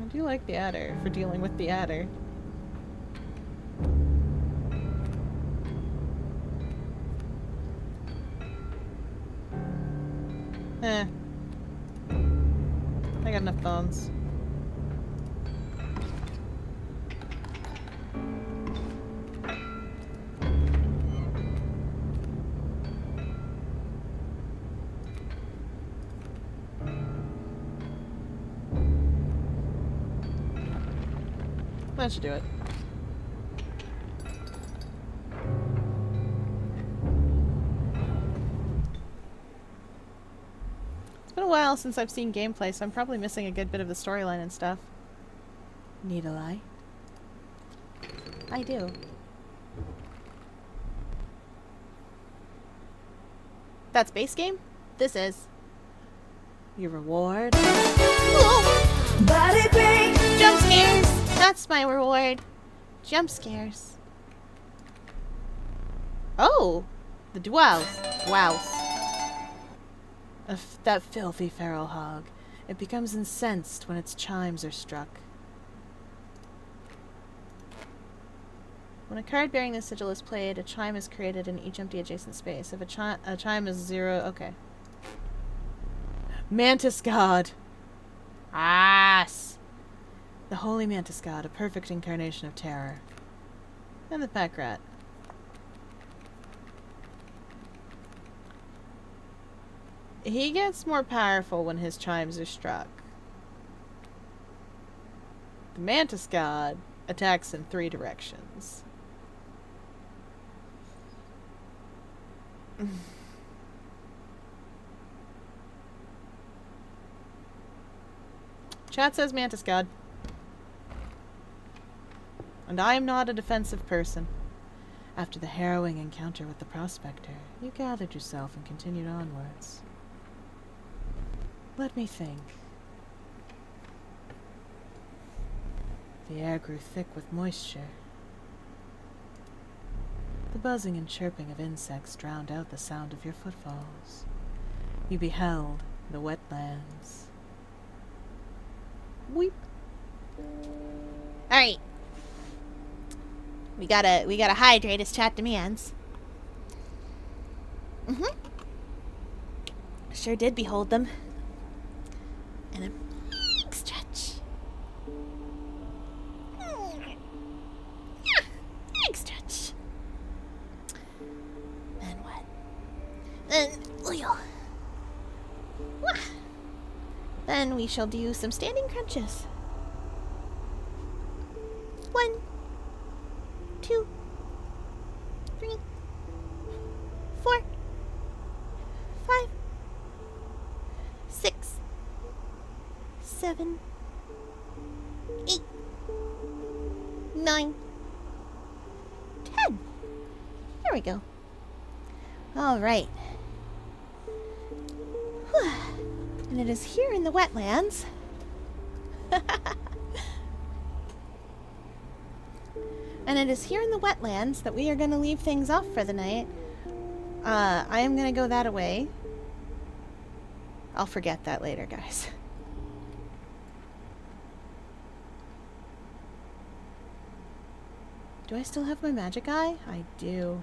I do like the adder for dealing with the adder. Eh. I got enough bones. That should do it. It's been a while since I've seen gameplay, so I'm probably missing a good bit of the storyline and stuff. Need a lie? I do. That's base game? This is. Your reward? Body break. Jump scares! That's my reward. Jump scares. Oh! The dwows. Wows. That filthy feral hog. It becomes incensed when its chimes are struck. When a card bearing this sigil is played, a chime is created in each empty adjacent space. If a chime is 0... Okay. Mantis God! Ass! The Holy Mantis God, a perfect incarnation of terror. And the pack rat. He gets more powerful when his chimes are struck. The Mantis God attacks in 3 directions. Chat says Mantis God. And I am not a defensive person. After the harrowing encounter with the prospector, you gathered yourself and continued onwards. Let me think. The air grew thick with moisture. The buzzing and chirping of insects drowned out the sound of your footfalls. You beheld the wetlands. Weep. Alright. We gotta hydrate as chat demands. Sure did behold them. And a big stretch. Big stretch. Then what? Then oil. Then we shall do some standing crunches. 1, 2, 3, 4, 5, 6, 7, 8, 9, 10. There we go. All right. Whew. And it is here in the wetlands. And it is here in the wetlands that we are going to leave things off for the night. I am going to go that away. I'll forget that later, guys. Do I still have my magic eye? I do.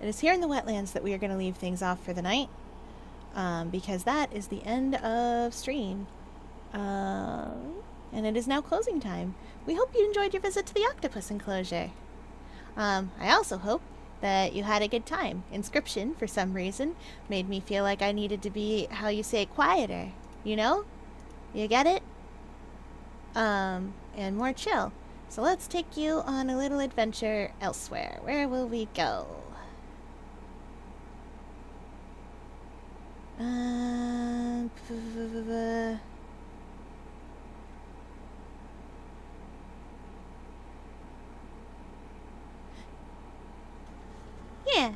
It is here in the wetlands that we are going to leave things off for the night. Because that is the end of stream. And it is now closing time. We hope you enjoyed your visit to the octopus enclosure. I also hope that you had a good time. Inscryption, for some reason, made me feel like I needed to be, how you say, quieter. You know? You get it? And more chill. So let's take you on a little adventure elsewhere. Where will we go? Yeah.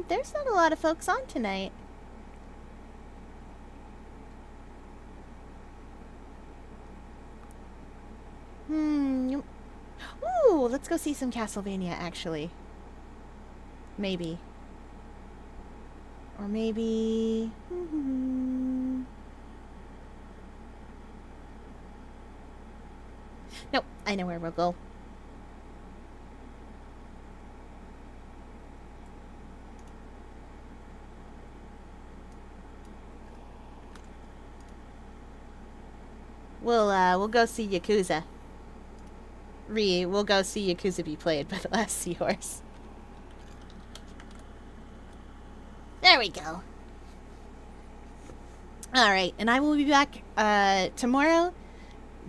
There's not a lot of folks on tonight. Ooh, let's go see some Castlevania, actually. Maybe. Or maybe... Nope, I know where we'll go. We'll go see Yakuza. We'll go see Yakuza be played by the last seahorse. There we go. Alright, and I will be back tomorrow.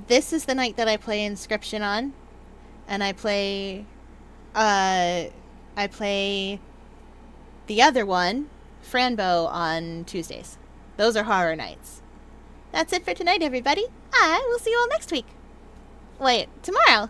This is the night that I play Inscryption on. And I play the other one, Franbo, on Tuesdays. Those are horror nights. That's it for tonight, everybody. I will see you all next week. Wait, tomorrow.